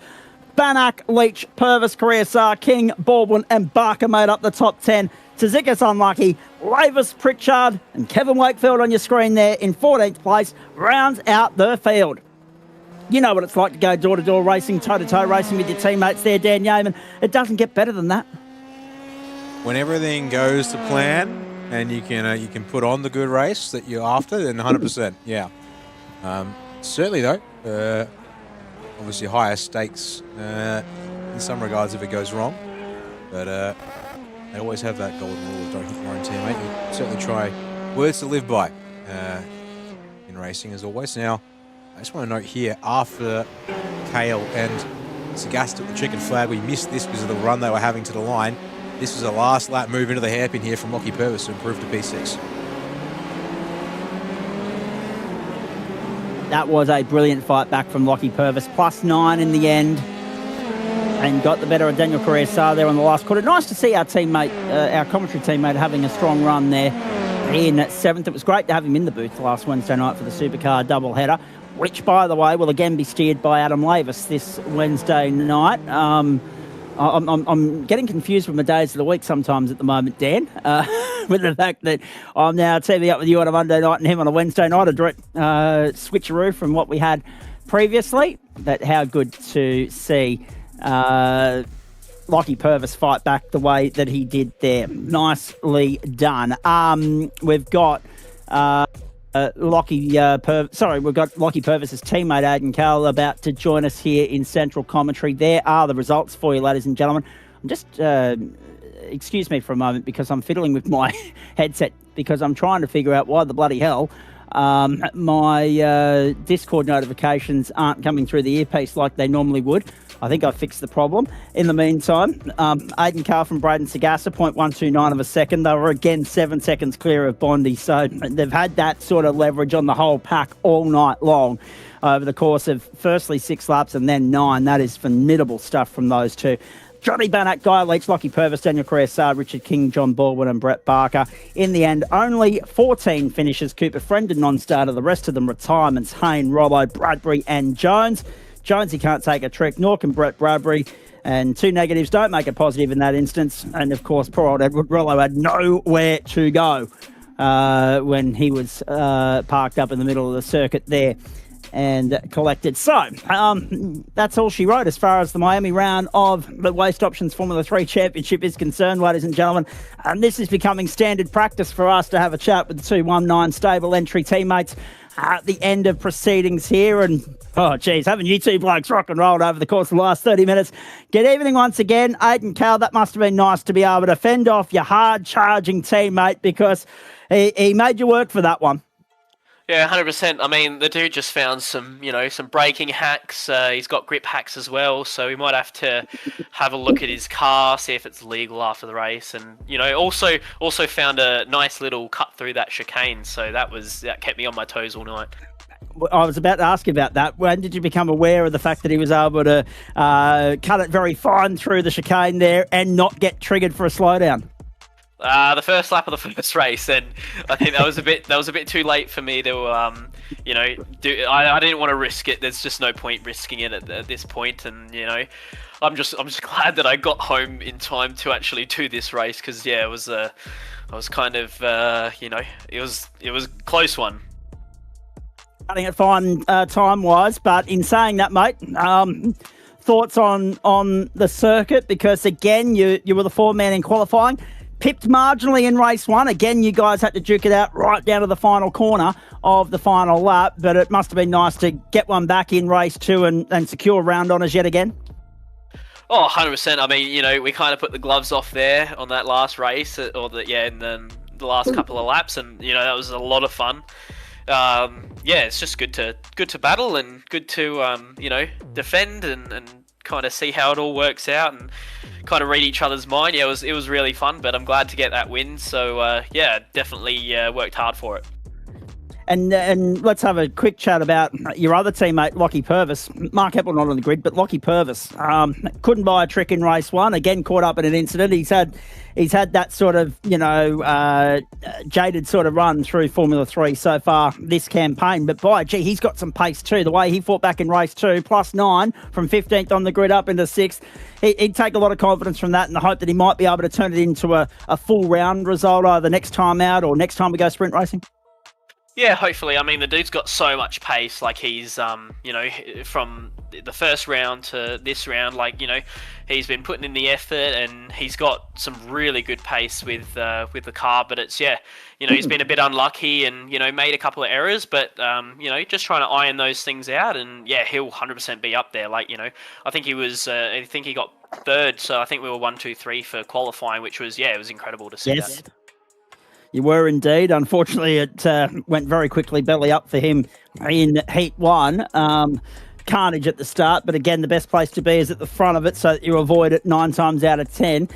Banak, Leach, Purvis, Koreasar, King, Baldwin and Barker made up the top 10. Tazika's unlucky. Lavis, Pritchard and Kevin Wakefield on your screen there in 14th place rounds out the field. You know what it's like to go door-to-door racing, toe-to-toe racing with your teammates there, Dan Yeaman. It doesn't get better than that. When everything goes to plan and you can put on the good race that you're after, then 100%, yeah. Certainly though, obviously higher stakes in some regards if it goes wrong, but they always have that golden rule of don't hit your own teammate. You certainly try words to live by in racing as always. Now, I just want to note here, after Kale and Sagasta took the chicken flag, we missed this because of the run they were having to the line. This was a last lap move into the hairpin here from Lockie Purvis to improve to P6. That was a brilliant fight back from Lockie Purvis, +9 in the end, and got the better of Daniel Koreasar there on the last quarter. Nice to see our teammate, our commentary teammate, having a strong run there in 7th. It was great to have him in the booth last Wednesday night for the Supercar doubleheader, which, by the way, will again be steered by Adam Lavis this Wednesday night. I'm getting confused with my days of the week sometimes at the moment, Dan, with the fact that I'm now teaming up with you on a Monday night and him on a Wednesday night, a direct switcheroo from what we had previously. But how good to see Lockie Purvis fight back the way that he did there. Nicely done. We've got... Lockie Purvis's teammate Aidan Cowell about to join us here in Central Commentary. There are the results for you, ladies and gentlemen. I'm just excuse me for a moment because I'm fiddling with my headset because I'm trying to figure out why the bloody hell my Discord notifications aren't coming through the earpiece like they normally would. I think I fixed the problem. In the meantime, Aidan Carr from Braden Sagasa, 0.129 of a second. They were again 7 seconds clear of Bondi, so they've had that sort of leverage on the whole pack all night long over the course of firstly 6 laps and then 9. That is formidable stuff from those two. Johnny Banak, Guy Leach, Lockie Purvis, Daniel Koreasar, Richard King, John Baldwin and Brett Barker. In the end, only 14 finishes. Cooper Friend, non-starter. The rest of them retirements. Hayne, Rollo, Bradbury and Jones. Jonesy can't take a trick, nor can Brett Bradbury. And 2 negatives don't make a positive in that instance. And, of course, poor old Edward Rollo had nowhere to go when he was parked up in the middle of the circuit there and collected. So, that's all she wrote as far as the Miami round of the Waste Options Formula 3 Championship is concerned, ladies and gentlemen. And this is becoming standard practice for us to have a chat with the 219 stable entry teammates at the end of proceedings here. And, oh, geez, haven't you two blokes rock and rolled over the course of the last 30 minutes? Good evening once again. Aidan Cowell, that must have been nice to be able to fend off your hard-charging teammate because he made you work for that one. Yeah, 100%. I mean, the dude just found some braking hacks. He's got grip hacks as well, so we might have to have a look at his car, see if it's legal after the race, and also found a nice little cut through that chicane. So that kept me on my toes all night. I was about to ask you about that. When did you become aware of the fact that he was able to cut it very fine through the chicane there and not get triggered for a slowdown? The first lap of the first race, and I think that was a bit too late for me to I didn't want to risk it. There's just no point risking it at this point, and I'm just glad that I got home in time to actually do this race because it was I was kind of it was a close one. Cutting it fine time wise, but in saying that, mate, thoughts on the circuit because again you were the 4-man in qualifying. Pipped marginally in race 1. Again, you guys had to duke it out right down to the final corner of the final lap, but it must have been nice to get one back in race 2 and secure round honours yet again. Oh, 100%. I mean, we kind of put the gloves off there on that last race, and then the last couple of laps, and that was a lot of fun. It's just good to battle and good to defend and kind of see how it all works out and kind of read each other's mind. It was really fun, but I'm glad to get that win. So definitely worked hard for it. And let's have a quick chat about your other teammate, Lockie Purvis. Mark Heppel not on the grid, but Lockie Purvis couldn't buy a trick in race one. Again, caught up in an incident. He's had that sort of, jaded sort of run through Formula 3 so far this campaign. But he's got some pace too. The way he fought back in race 2, +9 from 15th on the grid up into 6th. He'd take a lot of confidence from that and the hope that he might be able to turn it into a full round result either next time out or next time we go sprint racing. Yeah, hopefully. I mean, the dude's got so much pace. Like, he's, from the first round to this round, he's been putting in the effort and he's got some really good pace with the car. But it's, he's been a bit unlucky and, made a couple of errors. But, just trying to iron those things out. And, he'll 100% be up there. I think he was, I think he got third. So I think we were 1, 2, 3 for qualifying, which was, it was incredible to see that. You were indeed. Unfortunately, it went very quickly belly up for him in Heat 1. Carnage at the start, but again, the best place to be is at the front of it so that you avoid it 9 times out of 10.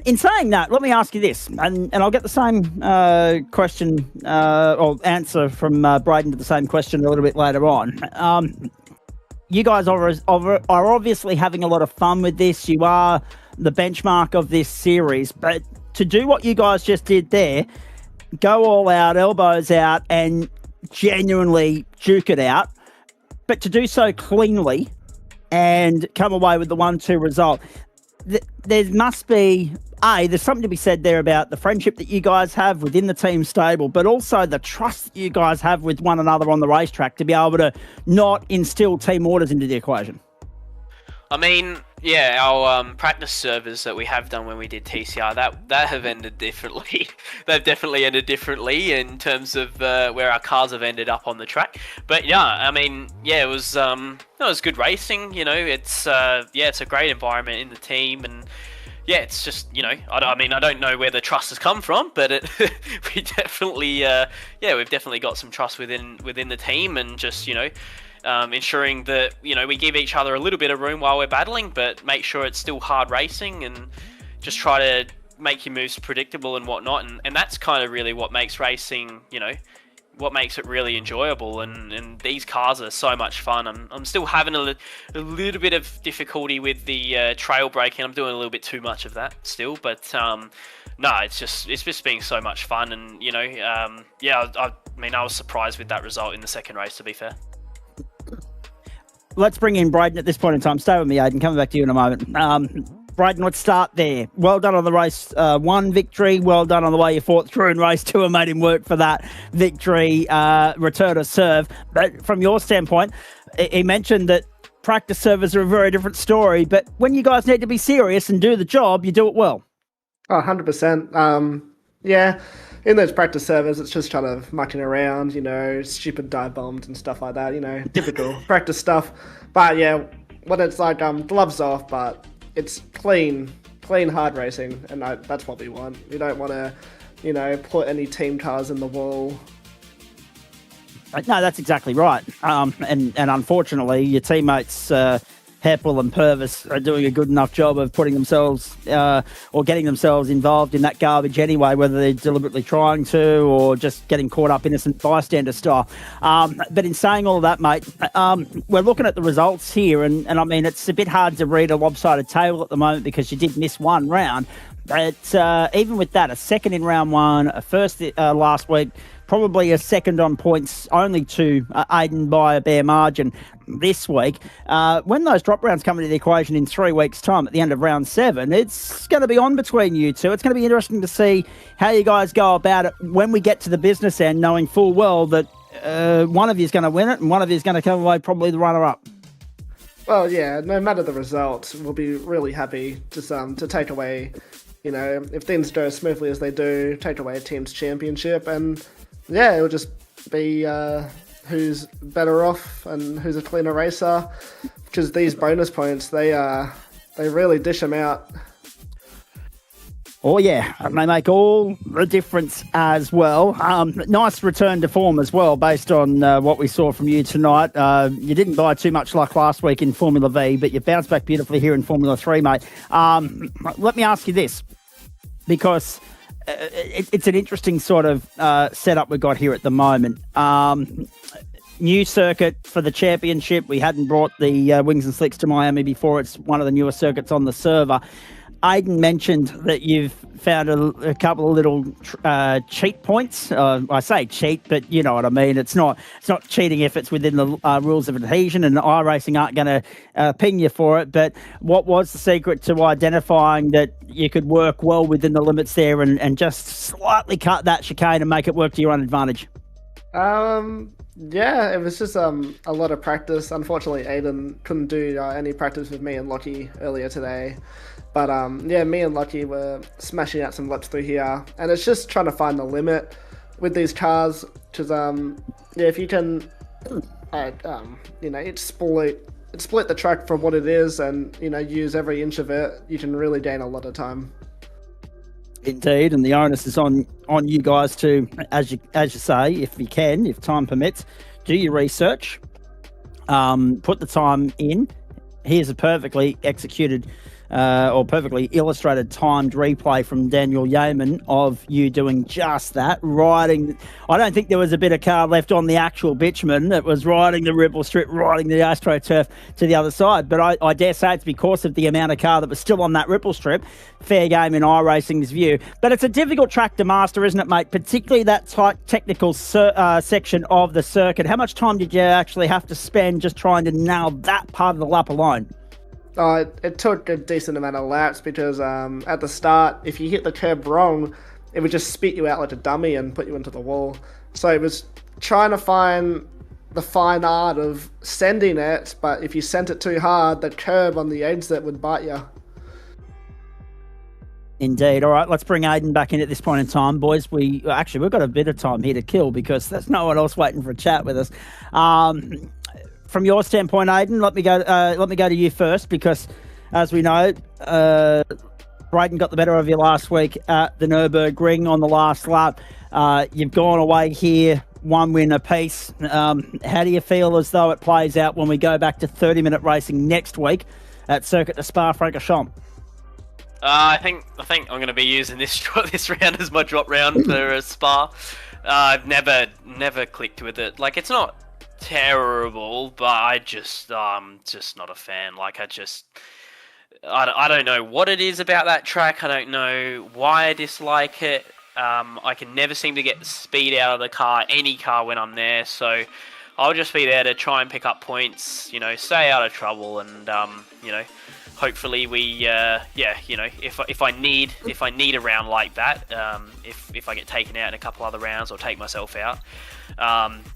In saying that, let me ask you this, and I'll get the same question or answer from Braden to the same question a little bit later on. You guys are obviously having a lot of fun with this. You are the benchmark of this series, but to do what you guys just did there, go all out, elbows out, and genuinely duke it out, but to do so cleanly and come away with the 1-2 result, there must be, there's something to be said there about the friendship that you guys have within the team stable, but also the trust that you guys have with one another on the racetrack to be able to not instill team orders into the equation. I mean, our practice servers that we have done when we did TCR, that have ended differently. They've definitely ended differently in terms of where our cars have ended up on the track. But it was good racing. It's it's a great environment in the team, and it's just I don't know where the trust has come from, but we definitely we've definitely got some trust within the team, and just ensuring that we give each other a little bit of room while we're battling, but make sure it's still hard racing and just try to make your moves predictable and whatnot. And that's kind of really what makes racing, what makes it really enjoyable. And these cars are so much fun. I'm still having a little bit of difficulty with the trail braking. I'm doing a little bit too much of that still, but no, it's just being so much fun. And I was surprised with that result in the second race, to be fair. Let's bring in Braden at this point in time. Stay with me, Aidan. Coming back to you in a moment. Braden, let's start there. Well done on the race 1 victory. Well done on the way you fought through in race 2 and made him work for that victory, return to serve. But from your standpoint, he mentioned that practice servers are a very different story. But when you guys need to be serious and do the job, you do it well. Oh, 100%. In those practice servers, it's just kind of mucking around, stupid dive bombs and stuff like that, typical practice stuff. But when it's like gloves off, but it's clean hard racing, and that's what we want. We don't want to, put any team cars in the wall. No, that's exactly right. And unfortunately, your teammates Heppel and Purvis are doing a good enough job of putting themselves or getting themselves involved in that garbage anyway, whether they're deliberately trying to or just getting caught up innocent bystander style. But in saying all of that, mate, we're looking at the results here, and I mean, it's a bit hard to read a lopsided table at the moment because you did miss one round. But even with that, a second in round 1, a first last week, probably a second on points only to Aidan by a bare margin this week. When those drop rounds come into the equation in 3 weeks' time at the end of round 7, it's going to be on between you two. It's going to be interesting to see how you guys go about it when we get to the business end, knowing full well that one of you is going to win it and one of you is going to come away probably the runner-up. Well, no matter the result, we'll be really happy to take away, if things go as smoothly as they do, take away a team's championship, and it'll just be who's better off and who's a cleaner racer, because these bonus points, they really dish them out. Oh, yeah, and they make all the difference as well. Nice return to form as well, based on what we saw from you tonight. You didn't buy too much luck last week in Formula V, but you bounced back beautifully here in Formula 3, mate. Let me ask you this, because it's an interesting sort of setup we've got here at the moment. New circuit for the championship. We hadn't brought the Wings and Slicks to Miami before. It's one of the newer circuits on the server. Aiden mentioned that you've found a couple of little cheat points. I say cheat, but you know what I mean. It's not cheating if it's within the rules of adhesion, and iRacing aren't going to ping you for it. But what was the secret to identifying that you could work well within the limits there and just slightly cut that chicane and make it work to your own advantage? Yeah, it was just a lot of practice. Unfortunately, Aiden couldn't do any practice with me and Lockie earlier today. But yeah, me and Lockie were smashing out some laps through here. And it's just trying to find the limit with these cars. Because, yeah, if you can, it's split the track from what it is and, use every inch of it, you can really gain a lot of time. Indeed, and the onus is on you guys to, as you say, if time permits, do your research, put the time in. Here's a perfectly executed or perfectly illustrated timed replay from Daniel Yeaman of you doing just that, riding. I don't think there was a bit of car left on the actual bitumen. It was riding the ripple strip, riding the AstroTurf to the other side. But I dare say it's because of the amount of car that was still on that ripple strip. Fair game in iRacing's view. But it's a difficult track to master, isn't it, mate? Particularly that tight technical section of the circuit. How much time did you actually have to spend just trying to nail that part of the lap alone? It took a decent amount of laps because at the start, if you hit the curb wrong, it would just spit you out like a dummy and put you into the wall. So it was trying to find the fine art of sending it, but if you sent it too hard, the curb on the exit would bite you. Indeed. All right, let's bring Aiden back in at this point in time, boys. We've got a bit of time here to kill because there's no one else waiting for a chat with us. From your standpoint, Aiden, let me go to you first because, as we know, Brayden got the better of you last week at the Nürburgring on the last lap. You've gone away here, one win apiece. How do you feel as though it plays out when we go back to 30-minute racing next week at Circuit de Spa-Francorchamps? I think I'm going to be using this round as my drop round for Spa. I've never clicked with it. Like, it's not terrible, but I'm just not a fan. Like, I don't know what it is about that track. I don't know why I dislike it. I can never seem to get speed out of the car, any car, when I'm there. So I'll just be there to try and pick up points, stay out of trouble, and hopefully we, if I need a round like that, if I get taken out in a couple other rounds or take myself out,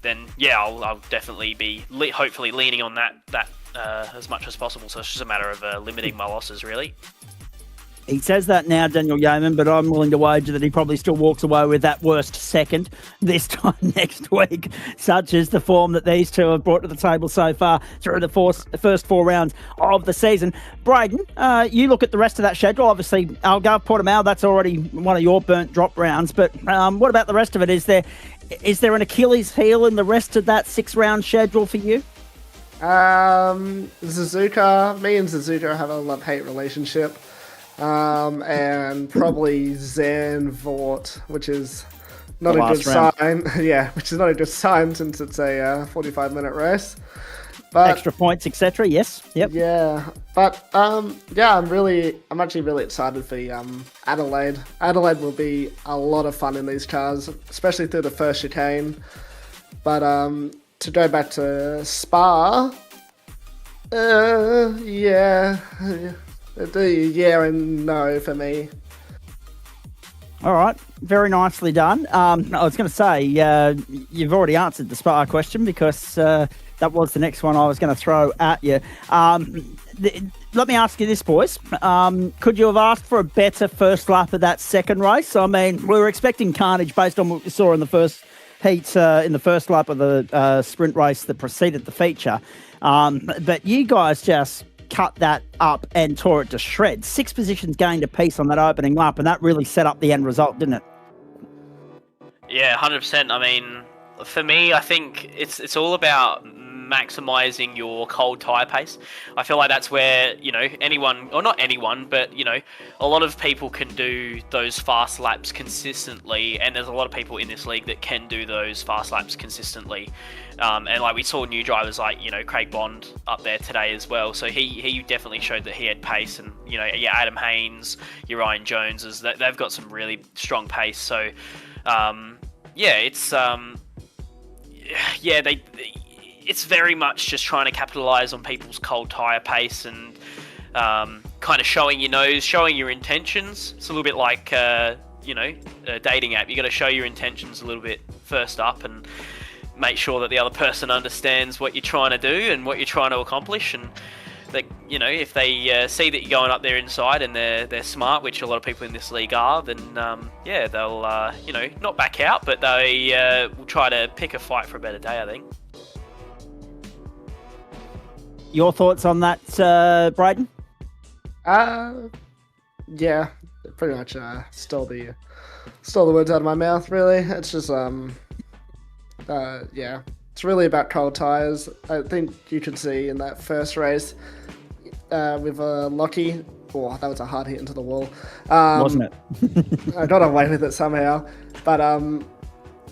then yeah, I'll definitely be hopefully leaning on that as much as possible. So it's just a matter of limiting my losses, really. He says that now, Daniel Yeaman, but I'm willing to wager that he probably still walks away with that worst second this time next week, such is the form that these two have brought to the table so far through the first 4 rounds of the season. Brayden, you look at the rest of that schedule. Obviously, Algarve, Portimao, that's already one of your burnt drop rounds, but what about the rest of it? Is there an Achilles heel in the rest of that 6-round schedule for you? Suzuka, me and Suzuka have a love-hate relationship. And probably Zandvoort, which is not a good sign. Yeah, which is not a good sign since it's a 45-minute race. But extra points, etc. Yes. Yep. Yeah, but yeah, I'm actually really excited for Adelaide. Adelaide will be a lot of fun in these cars, especially through the first chicane. But to go back to Spa, yeah. Yeah and no for me. All right, very nicely done. I was going to say, you've already answered the Spa question because that was the next one I was going to throw at you. Let me ask you this, boys. Could you have asked for a better first lap of that second race? I mean, we were expecting carnage based on what we saw in the first heat, in the first lap of the sprint race that preceded the feature. But you guys just cut that up and tore it to shreds. 6 positions gained apiece on that opening lap, and that really set up the end result, didn't it? Yeah, 100%. I mean, for me, I think it's all about maximizing your cold tire pace. I feel like that's where, you know, anyone, or not anyone, but, you know, a lot of people can do those fast laps consistently, and there's a lot of people in this league that can do those fast laps consistently. And like we saw new drivers like, you know, Craig Bond up there today as well. So he definitely showed that he had pace, and, you know, yeah, Adam Haynes, your Ryan Joneses, they've got some really strong pace. So yeah, it's it's very much just trying to capitalize on people's cold tire pace and kind of showing your nose, showing your intentions. It's a little bit like you know, a dating app. You got to show your intentions a little bit first up and make sure that the other person understands what you're trying to do and what you're trying to accomplish. And that, you know, if they see that you're going up there inside and they're smart, which a lot of people in this league are, then yeah, they'll you know, not back out, but they will try to pick a fight for a better day, I think. Your thoughts on that, Braden? Yeah, pretty much stole the words out of my mouth, really. It's just yeah, it's really about cold tires. I think you could see in that first race with Lockie, oh, that was a hard hit into the wall. Wasn't it? I got away with it somehow. But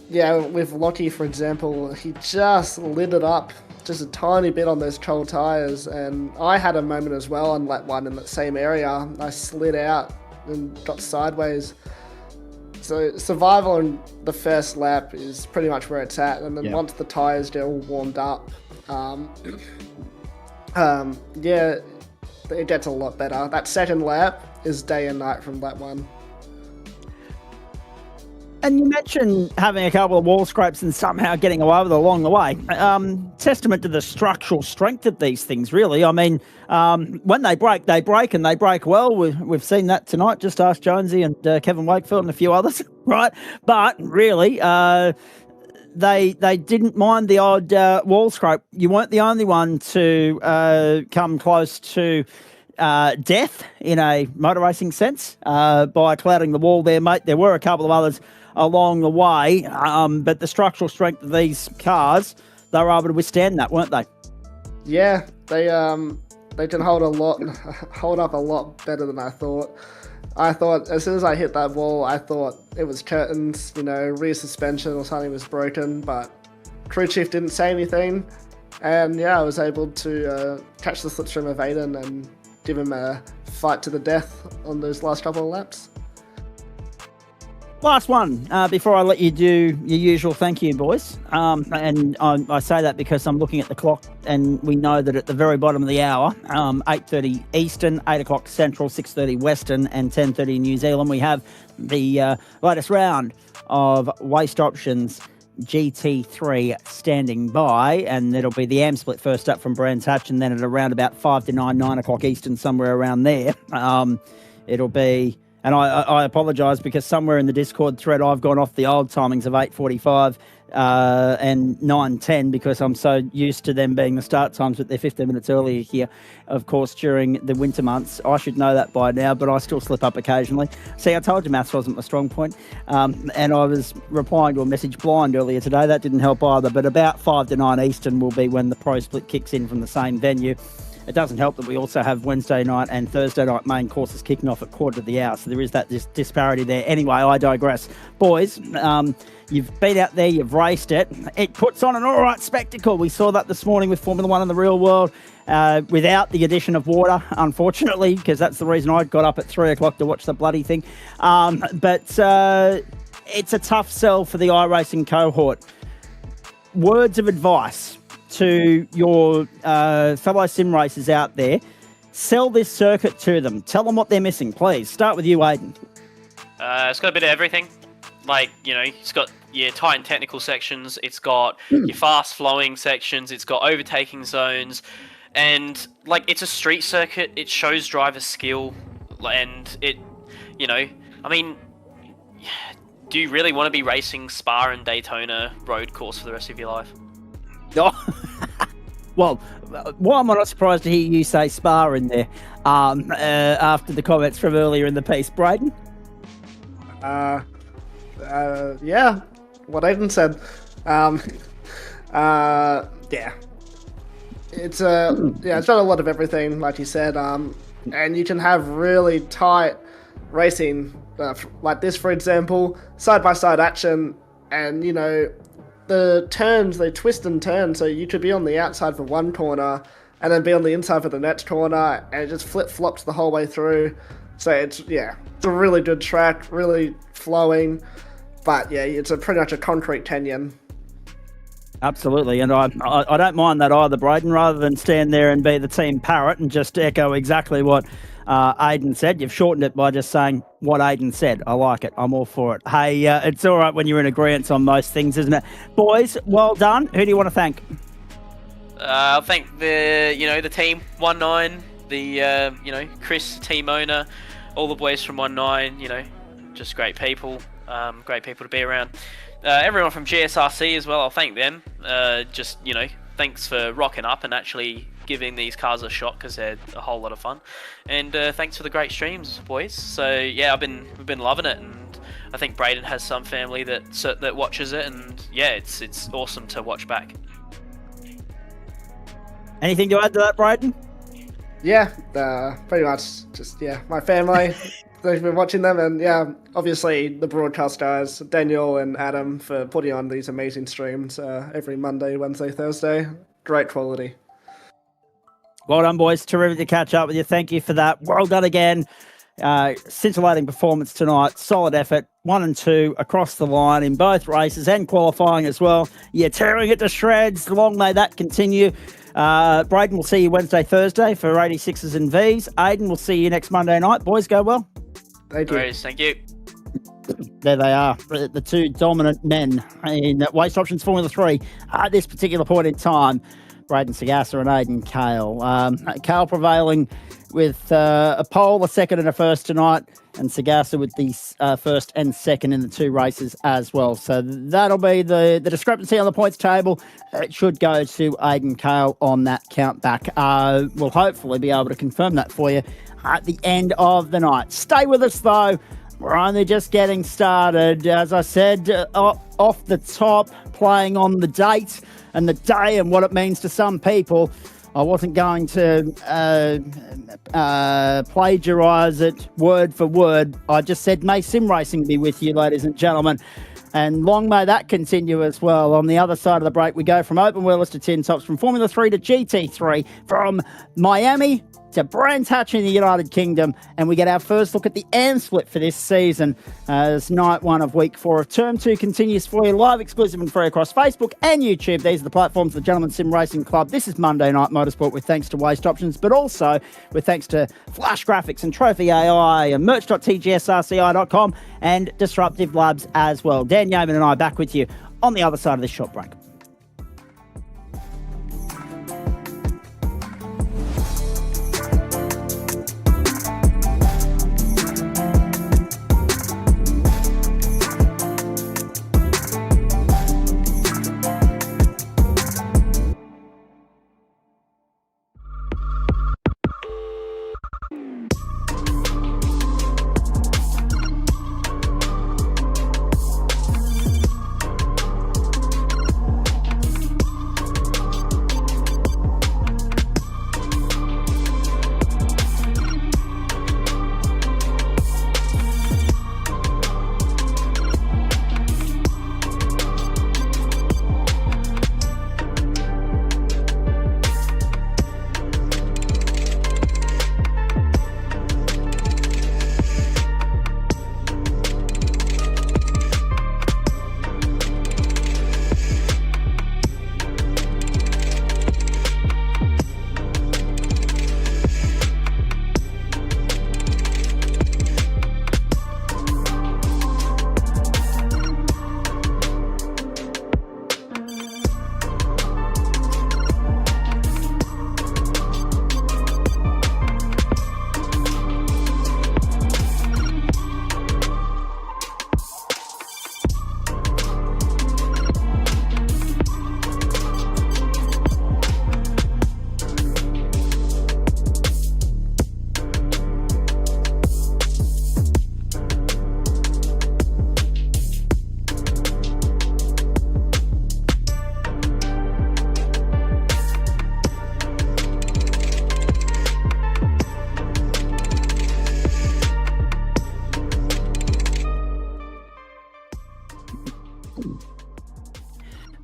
yeah, with Lockie, for example, he just lit it up just a tiny bit on those cold tires, and I had a moment as well on lap 1 in that same area. I slid out and got sideways. So survival on the first lap is pretty much where it's at, and then once the tires get all warmed up, yeah, it gets a lot better. That second lap is day and night from lap 1. And you mentioned having a couple of wall scrapes and somehow getting away with it along the way. Testament to the structural strength of these things, really. I mean, when they break, and they break well. We've seen that tonight. Just ask Jonesy and Kevin Wakefield and a few others, right? But really, they didn't mind the odd wall scrape. You weren't the only one to come close to death in a motor racing sense by clouding the wall there, mate. There were a couple of others along the way, but the structural strength of these cars, they were able to withstand that, weren't they? Yeah, they can hold up a lot better than I thought. I thought as soon as I hit that wall, I thought it was curtains, you know, rear suspension or something was broken, but crew chief didn't say anything, and yeah, I was able to catch the slipstream of Aiden and give him a fight to the death on those last couple of laps. Last one, before I let you do your usual thank you, boys. And I say that because I'm looking at the clock and we know that at the very bottom of the hour, 8:30 Eastern, 8 o'clock Central, 6:30 Western and 10:30 New Zealand, we have the latest round of Waste Options GT3 standing by, and it'll be the AM split first up from Brands Hatch, and then at around about 5 to 9 o'clock Eastern, somewhere around there. It'll be... And I apologise because somewhere in the Discord thread I've gone off the old timings of 8:45 and 9:10 because I'm so used to them being the start times, but they're 15 minutes earlier here, of course, during the winter months. I should know that by now, but I still slip up occasionally. See, I told you maths wasn't my strong point. And I was replying to a message blind earlier today. That didn't help either, but about 5 to 9 Eastern will be when the pro split kicks in from the same venue. It doesn't help that we also have Wednesday night and Thursday night main courses kicking off at quarter to the hour. So there is that disparity there. Anyway, I digress. Boys, you've been out there, you've raced it. It puts on an all right spectacle. We saw that this morning with Formula One in the real world without the addition of water, unfortunately, because that's the reason I got up at 3 o'clock to watch the bloody thing. But it's a tough sell for the iRacing cohort. Words of advice to your fellow sim racers out there. Sell this circuit to them. Tell them what they're missing, please. Start with you, Aiden. It's got a bit of everything. Like, you know, it's got your tight and technical sections. It's got your fast flowing sections. It's got overtaking zones. And, like, it's a street circuit. It shows driver skill. And it, you know, I mean, do you really want to be racing Spa and Daytona road course for the rest of your life? Oh. Well, why am I not surprised to hear you say Spa in there after the comments from earlier in the piece, Braden? Yeah, what Aiden said. Yeah, it's it's done a lot of everything, like you said. And you can have really tight racing, like this, for example, side by side action, and the turns, they twist and turn, so you could be on the outside for one corner and then be on the inside for the next corner, and it just flip-flops the whole way through. So it's a really good track, really flowing, but it's pretty much a concrete canyon. Absolutely, and I don't mind that either, Braden. Rather than stand there and be the team parrot and just echo exactly what Aiden said, you've shortened it by just saying what Aiden said. I like it. I'm all for it. Hey, it's all right when you're in agreement on most things, isn't it? Boys, well done. Who do you want to thank? I'll thank the team 19, the Chris, team owner, all the boys from 19. Just great people to be around. Everyone from GSRC as well, I'll thank them. Thanks for rocking up and actually giving these cars a shot, because they're a whole lot of fun. And thanks for the great streams, boys. So we've been loving it, and I think Braden has some family that watches it, and it's awesome to watch back. Anything to add to that, Braden? Yeah, pretty much just my family. They've been watching them, and obviously the broadcast guys, Daniel and Adam, for putting on these amazing streams every Monday, Wednesday, Thursday. Great quality. Well done, boys. Terrific to catch up with you. Thank you for that. Well done again. Scintillating performance tonight. Solid effort. 1 and 2 across the line in both races and qualifying as well. You're tearing it to shreds. Long may that continue. Braden, we'll see you Wednesday, Thursday for 86s and Vs. Aiden, we'll see you next Monday night. Boys, go well. Thank you. Grace, thank you. There they are, the two dominant men in Waste Options Formula 3 at this particular point in time. Braden Sagassa and Aiden Cale. Cale prevailing with a pole, a second and a first tonight, and Sagassa with the first and second in the two races as well. So that'll be the discrepancy on the points table. It should go to Aiden Cale on that count back. We'll hopefully be able to confirm that for you at the end of the night. Stay with us though. We're only just getting started. As I said, off the top, playing on the date and the day and what it means to some people. I wasn't going to plagiarise it word for word. I just said, may sim racing be with you, ladies and gentlemen. And long may that continue as well. On the other side of the break, we go from open wheelers to tin tops, from Formula 3 to GT3, from Miami to Brands Hatch in the United Kingdom, and we get our first look at the AM split for this season as night 1 of week 4 of term 2 continues for you, live, exclusive and free across Facebook and YouTube. These are the platforms of the Gentleman Sim Racing Club. This is Monday Night Motorsport with thanks to Waste Options, but also with thanks to Flash Graphics and Trophy AI and merch.tgsrci.com and Disruptive Labs as well. Dan Yeoman and I back with you on the other side of this short break.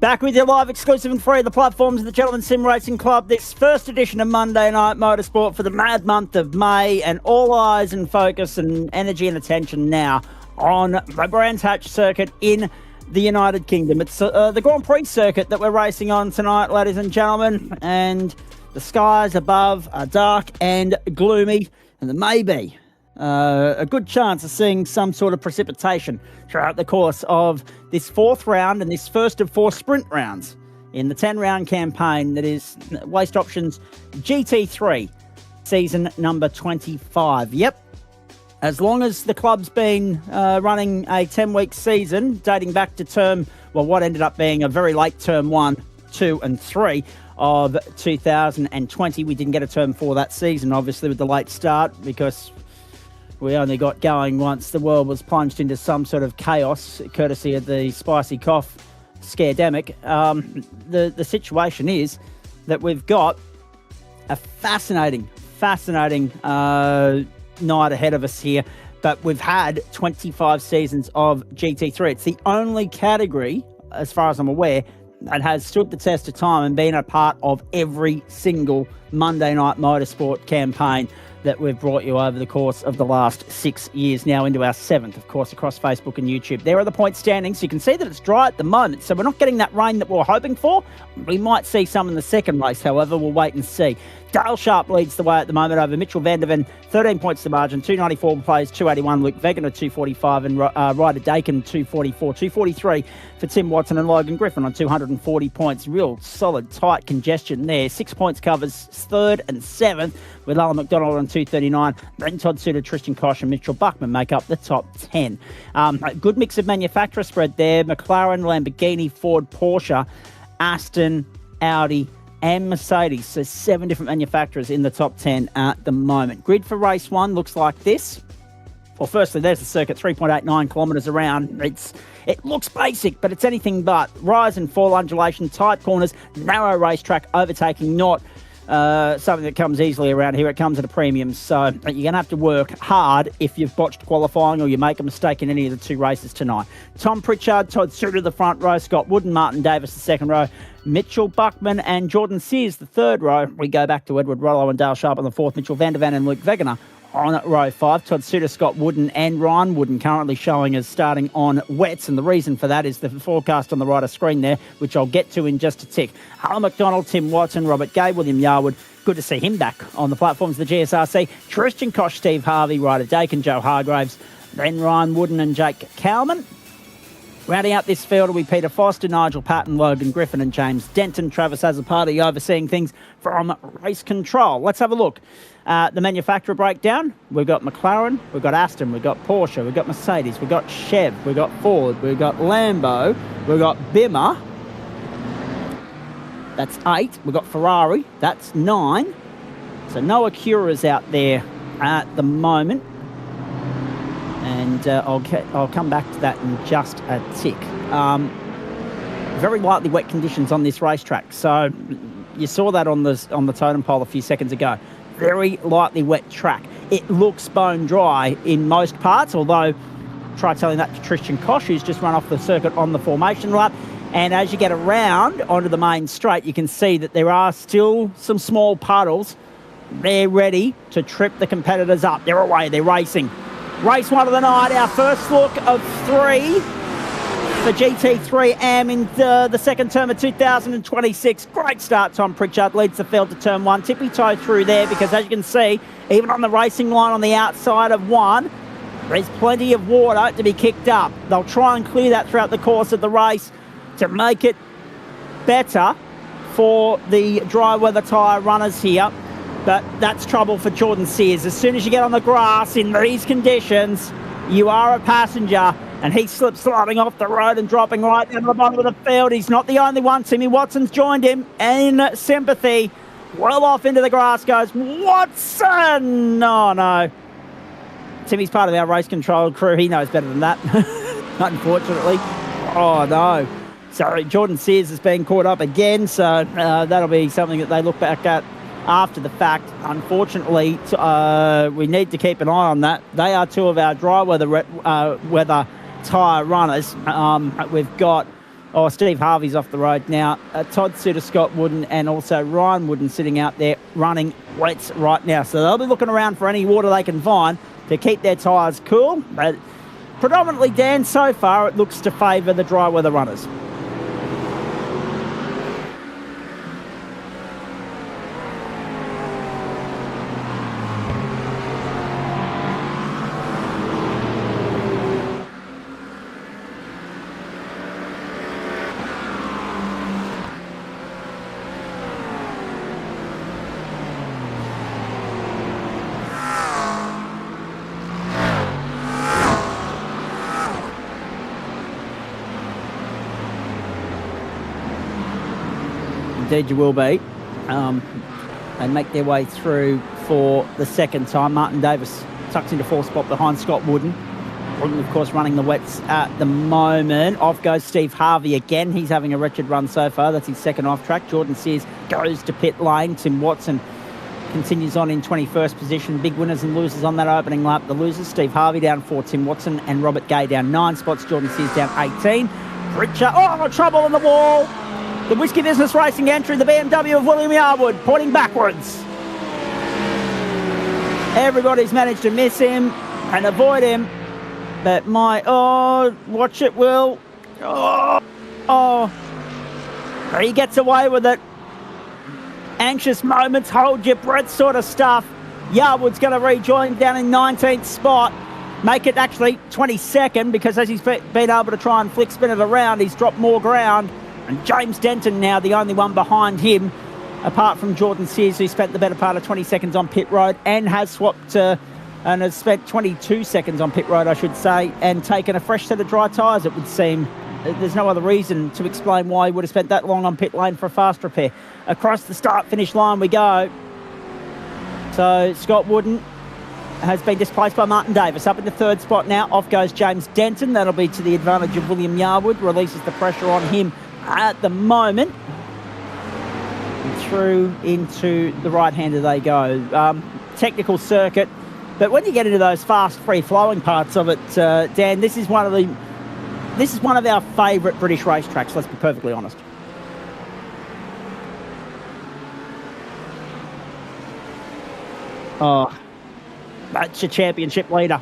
Back with you live, exclusive and free, the platforms of the Gentleman Sim Racing Club. This first edition of Monday Night Motorsport for the mad month of May, and all eyes and focus and energy and attention now on the Brands Hatch circuit in the United Kingdom. It's the Grand Prix circuit that we're racing on tonight, ladies and gentlemen, and the skies above are dark and gloomy, and there may be a good chance of seeing some sort of precipitation throughout the course of this fourth round and this first of 4 sprint rounds in the 10-round campaign that is Waste Options GT3 season number 25. Yep. As long as the club's been running a 10-week season dating back to what ended up being a very late term 1, 2 and 3 of 2020. We didn't get a term 4 that season, obviously, with the late start, because we only got going once the world was plunged into some sort of chaos, courtesy of the spicy cough scaredemic. The situation is that we've got a fascinating night ahead of us here, but we've had 25 seasons of GT3. It's the only category, as far as I'm aware, that has stood the test of time and been a part of every single Monday Night Motorsport campaign that we've brought you over the course of the last 6 years, now into our 7th, of course, across Facebook and YouTube. There are the point standings. You can see that it's dry at the moment, so we're not getting that rain that we were hoping for. We might see some in the second race, however. We'll wait and see. Dale Sharp leads the way at the moment over Mitchell van der Ven, 13 points to margin, 294 plays, 281. Luke Wegener, 245, and Ryder Dakin, 244, 243 for Tim Watson and Logan Griffin on 240 points. Real solid, tight congestion there. 6 points covers 3rd and 7th, with Alan McDonald on 239. Then Todd Suter, Tristan Koch and Mitchell Buckman make up the top 10. A good mix of manufacturer spread there. McLaren, Lamborghini, Ford, Porsche, Aston, Audi and Mercedes. So 7 different manufacturers in the top 10 at the moment. Grid for race 1 looks like this. Well, firstly, there's the circuit, 3.89 kilometres around. It looks basic, but it's anything but. Rise and fall, undulation, tight corners, narrow racetrack, overtaking, not something that comes easily around here. It comes at a premium, so you're going to have to work hard if you've botched qualifying or you make a mistake in any of the 2 races tonight. Tom Pritchard, Todd Suter the front row, Scott Wooden, Martin Davis the second row, Mitchell Buckman and Jordan Sears the third row. We go back to Edward Rollo and Dale Sharp on the fourth, Mitchell van der Ven and Luke Wegener on row 5. Todd Suter, Scott Wooden and Ryan Wooden currently showing as starting on wets, and the reason for that is the forecast on the right of screen there, which I'll get to in just a tick. Alan McDonald, Tim Watson, Robert Gay, William Yarwood. Good to see him back on the platforms of the GSRC. Tristan Koch, Steve Harvey, Ryder Dakin, Joe Hargraves, then Ryan Wooden and Jake Cowman. Rounding out this field will be Peter Foster, Nigel Patton, Logan Griffin and James Denton. Travis Azzopardi overseeing things from race control. Let's have a look. The manufacturer breakdown. We've got McLaren, we've got Aston, we've got Porsche, we've got Mercedes, we've got Chev, we've got Ford, we've got Lambo, we've got Bimmer. That's 8. We've got Ferrari. That's 9. So no Acuras out there at the moment. And I'll come back to that in just a tick. Very lightly wet conditions on this racetrack. So you saw that on the totem pole a few seconds ago. Very lightly wet track. It looks bone dry in most parts, although try telling that to Tristan Koch, who's just run off the circuit on the formation lap. And as you get around onto the main straight, you can see that there are still some small puddles. They're ready to trip the competitors up. They're away. They're racing. Race 1 of the night, our first look of 3 for GT3 AM in the second term of 2026. Great start, Tom Pritchard leads the field to turn 1. Tippy-toe through there because, as you can see, even on the racing line on the outside of 1, there's plenty of water to be kicked up. They'll try and clear that throughout the course of the race to make it better for the dry weather tyre runners here. But that's trouble for Jordan Sears. As soon as you get on the grass in these conditions, you are a passenger, and he slips sliding off the road and dropping right down to the bottom of the field. He's not the only one. Timmy Watson's joined him in sympathy. Well off into the grass goes Watson. Oh, no. Timmy's part of our race control crew. He knows better than that, unfortunately. Oh, no. So Jordan Sears has been caught up again, so that'll be something that they look back at after the fact. Unfortunately, we need to keep an eye on that. They are 2 of our dry weather tyre runners. We've got Oh, Steve Harvey's off the road now. Todd Suter, Scott Wooden, and also Ryan Wooden sitting out there running wets right now. So they'll be looking around for any water they can find to keep their tyres cool. But predominantly, Dan, so far it looks to favour the dry weather runners. Indeed you will be. They make their way through for the second time. Martin Davis tucks into fourth spot behind Scott Wooden. Wooden, of course, running the wets at the moment. Off goes Steve Harvey again. He's having a wretched run so far. That's his second off track. Jordan Sears goes to pit lane. Tim Watson continues on in 21st position. Big winners and losers on that opening lap. The losers, Steve Harvey down 4, Tim Watson and Robert Gay down 9 spots. Jordan Sears down 18. Richard, trouble on the wall. The Whiskey Business Racing entry, the BMW of William Yarwood, pointing backwards. Everybody's managed to miss him and avoid him. But watch it, Will. He gets away with it. Anxious moments, hold your breath sort of stuff. Yarwood's going to rejoin down in 19th spot. Make it actually 22nd because as he's been able to try and flick spin it around, he's dropped more ground. And James Denton now the only one behind him, apart from Jordan Sears, who spent the better part of 20 seconds on pit road and has swapped and has spent 22 seconds on pit road, I should say, and taken a fresh set of dry tyres, it would seem. There's no other reason to explain why he would have spent that long on pit lane for a fast repair. Across the start-finish line we go. So Scott Wooden has been displaced by Martin Davis. Up in the third spot now. Off goes James Denton. That'll be to the advantage of William Yarwood. Releases the pressure on him at the moment. And through into the right-hander they go. Technical circuit. But when you get into those fast, free-flowing parts of it, Dan, this is one of our favourite British racetracks, let's be perfectly honest. Oh, that's your championship leader.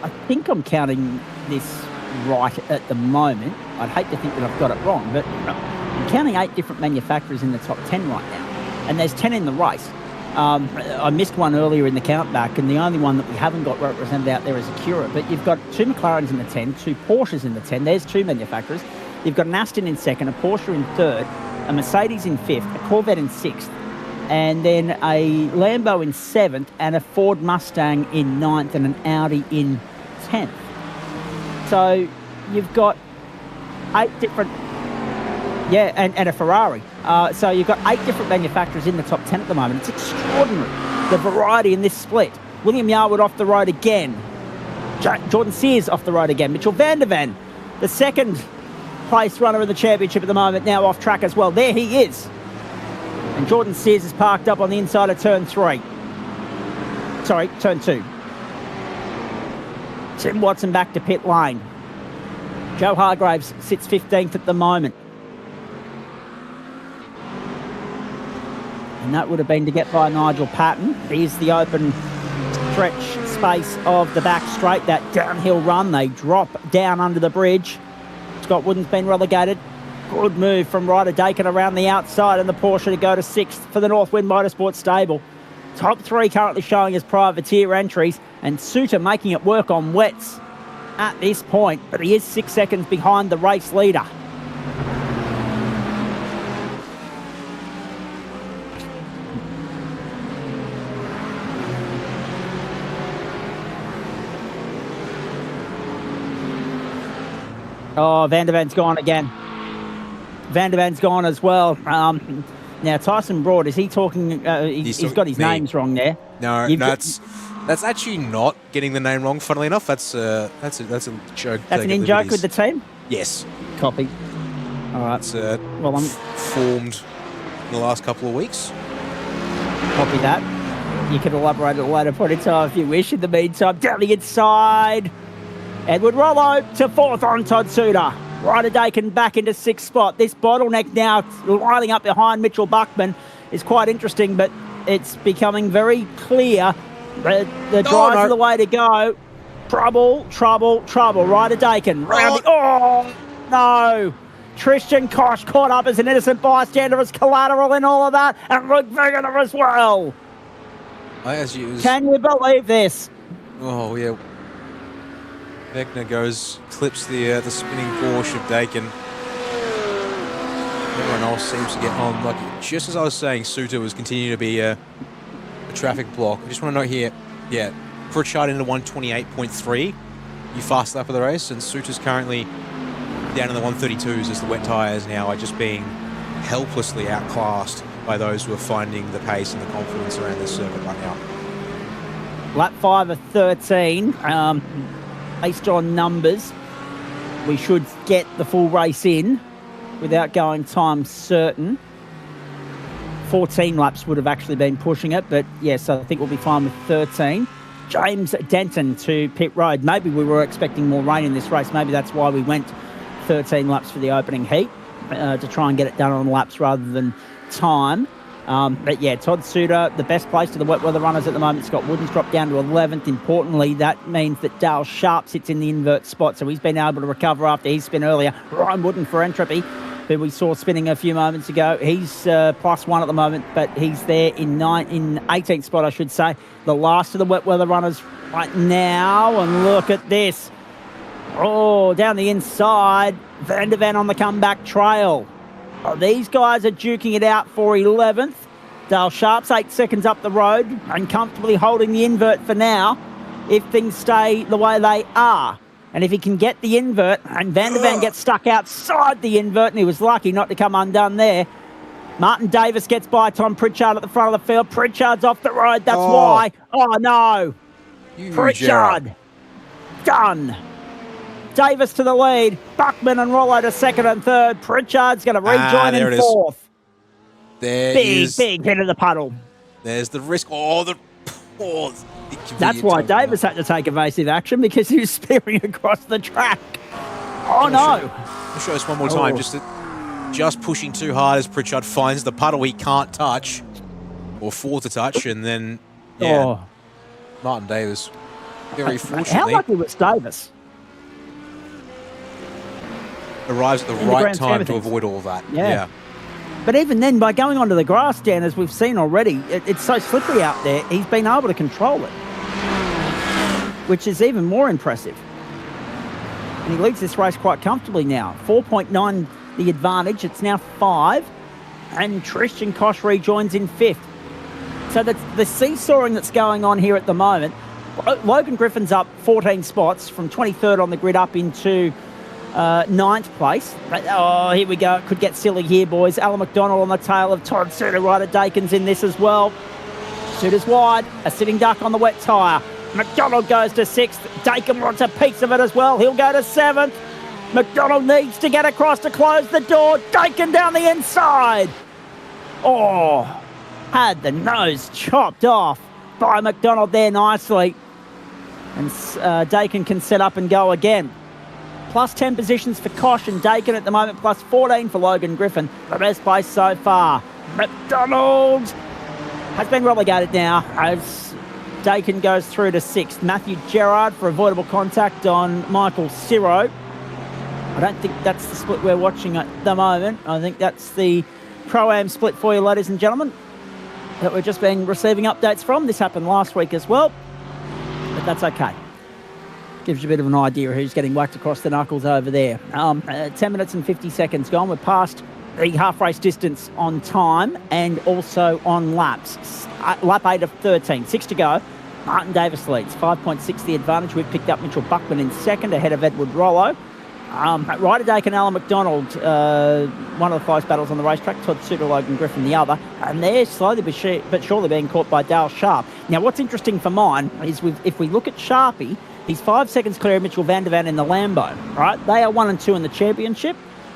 I think I'm counting this right at the moment. I'd hate to think that I've got it wrong, but I'm counting 8 different manufacturers in the top 10 right now. And there's 10 in the race. I missed one earlier in the countback, and the only one that we haven't got represented out there is Acura. But you've got 2 McLarens in the 10, 2 Porsches in the 10. There's 2 manufacturers. You've got an Aston in second, a Porsche in third, a Mercedes in fifth, a Corvette in sixth, and then a Lambo in 7th, and a Ford Mustang in 9th, and an Audi in 10th. So you've got 8 different... Yeah, and a Ferrari. So you've got 8 different manufacturers in the top 10 at the moment. It's extraordinary, the variety in this split. William Yarwood off the road again. Jordan Sears off the road again. Mitchell van der Ven, the second place runner in the championship at the moment, now off track as well. There he is. And Jordan Sears is parked up on the inside of turn 3. Sorry, turn 2. Tim Watson back to pit lane. Joe Hargraves sits 15th at the moment. And that would have been to get by Nigel Patton. Here's the open stretch space of the back straight, that downhill run. They drop down under the bridge. Scott Wooden's been relegated. Good move from Ryder Dakin around the outside, and the Porsche to go to 6th for the Northwind Motorsport stable. Top 3 currently showing as privateer entries, and Suter making it work on wets at this point, but he is 6 seconds behind the race leader. Oh, Van der Ven's gone again. Van der Ven's gone as well. Now, Tyson Broad, is he talking? He's got his names wrong there. No, that's actually not getting the name wrong. Funnily enough, that's a joke. That's an in-joke with the team? Yes. Copy. All right. It's formed in the last couple of weeks. Copy that. You can elaborate at a later point in time if you wish. In the meantime, down the inside, Edward Rollo to 4th on Todd Suter. Ryder Dakin back into 6th spot. This bottleneck now lining up behind Mitchell Buckman is quite interesting, but it's becoming very clear that the drives are the way to go. Trouble. Ryder Dakin. Oh, no. Tristan Koch caught up as an innocent bystander as collateral in all of that, and Luke Wegener as well. Can you believe this? Oh, yeah. Wegener clips the spinning Porsche of Dakin. Everyone else seems to get on. Like, just as I was saying, Suter was continuing to be a traffic block. I just want to note here, yeah, Pritchard into 128.3, you fast lap of the race, and Suter's currently down in the 132s as the wet tyres now are just being helplessly outclassed by those who are finding the pace and the confidence around this circuit right now. Lap 5 of 13. Based on numbers, we should get the full race in without going time certain. 14 laps would have actually been pushing it, but yes, I think we'll be fine with 13. James Denton to pit road. Maybe we were expecting more rain in this race. Maybe that's why we went 13 laps for the opening heat, to try and get it done on laps rather than time. But yeah, Todd Suter, the best place to the wet weather runners at the moment. Scott Wooden's dropped down to 11th. Importantly, that means that Dale Sharp sits in the invert spot, so he's been able to recover after his spin earlier. Ryan Wooden for Entropy, who we saw spinning a few moments ago. He's +1 at the moment, but he's there in 18th spot, I should say. The last of the wet weather runners right now, and look at this. Oh, down the inside, Van der Ven on the comeback trail. Oh, these guys are duking it out for 11th. Dale Sharp's 8 seconds up the road and comfortably holding the invert for now if things stay the way they are. And if he can get the invert and Van der Ven gets stuck outside the invert, and he was lucky not to come undone there, Martin Davis gets by Tom Pritchard at the front of the field. Pritchard's off the road, that's why. Oh, no. Pritchard. Done. Davis to the lead. Buckman and Rollo to 2nd and 3rd. Pritchard's going to rejoin in 4th. Big hit of the puddle. There's the risk. That's why Davis had to take evasive action, because he was spearing across the track. Oh, no. I'll show us one more time. Just pushing too hard as Pritchard finds the puddle he can't touch or afford to touch, and then, Martin Davis, very fortunately. How lucky was Davis? Arrives at the right time to avoid all that. Yeah. But even then, by going onto the grass, Dan, as we've seen already, it's so slippery out there, he's been able to control it, which is even more impressive. And he leads this race quite comfortably now. 4.9 the advantage. It's now 5. And Tristan Koch rejoins in 5th. So that's the seesawing that's going on here at the moment. Logan Griffin's up 14 spots from 23rd on the grid up into 9th place. Oh, here we go. It could get silly here, boys. Alan McDonald on the tail of Todd Suter. Ryder Dakin's in this as well. Suter's wide. A sitting duck on the wet tyre. McDonald goes to 6th. Dakin wants a piece of it as well. He'll go to 7th. McDonald needs to get across to close the door. Dakin down the inside. Oh, had the nose chopped off by McDonald there nicely. And Dakin can set up and go again. Plus 10 positions for Koch and Dakin at the moment, plus 14 for Logan Griffin. The best place so far. McDonald has been relegated now as Dakin goes through to 6th. Matthew Gerard for avoidable contact on Michael Ciro. I don't think that's the split we're watching at the moment. I think that's the Pro-Am split for you, ladies and gentlemen, that we've just been receiving updates from. This happened last week as well, but that's okay. Gives you a bit of an idea of who's getting whacked across the knuckles over there. 10 minutes and 50 seconds gone. We're past the half-race distance on time and also on laps. Lap 8 of 13, 6 to go. Martin Davis leads, 5.6 the advantage. We've picked up Mitchell Buckman in 2nd ahead of Edward Rollo. Ryder Dake and Alan McDonald, one of the close battles on the racetrack, Todd Suter, Logan Griffin the other, and they're slowly but surely being caught by Dale Sharp. Now, what's interesting for mine is if we look at Sharpie, he's 5 seconds clear of Mitchell van der Van in the Lambo, right? They are 1 and 2 in the championship.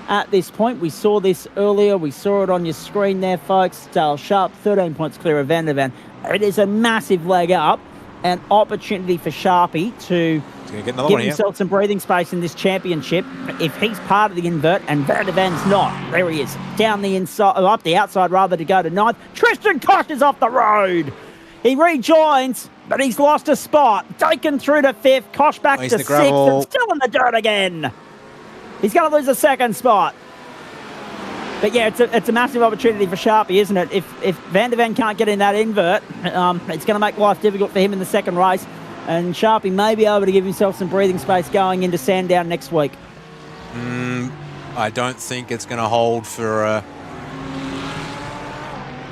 At this point, we saw this earlier. We saw it on your screen there, folks. Dale Sharp, 13 points clear of van der Van. It is a massive leg up, an opportunity for Sharpie to give himself some breathing space in this championship. If he's part of the invert and van der Van's not, there he is, down the inside, up the outside rather, to go to 9th. Tristan Koch is off the road. He rejoins, but he's lost a spot. Taken through to 5th, Koch back to 6th, and still in the dirt again. He's going to lose a 2nd spot. But yeah, it's a massive opportunity for Sharpie, isn't it? If van der Van can't get in that invert, it's going to make life difficult for him in the second race. And Sharpie may be able to give himself some breathing space going into Sandown next week. I don't think it's going to hold for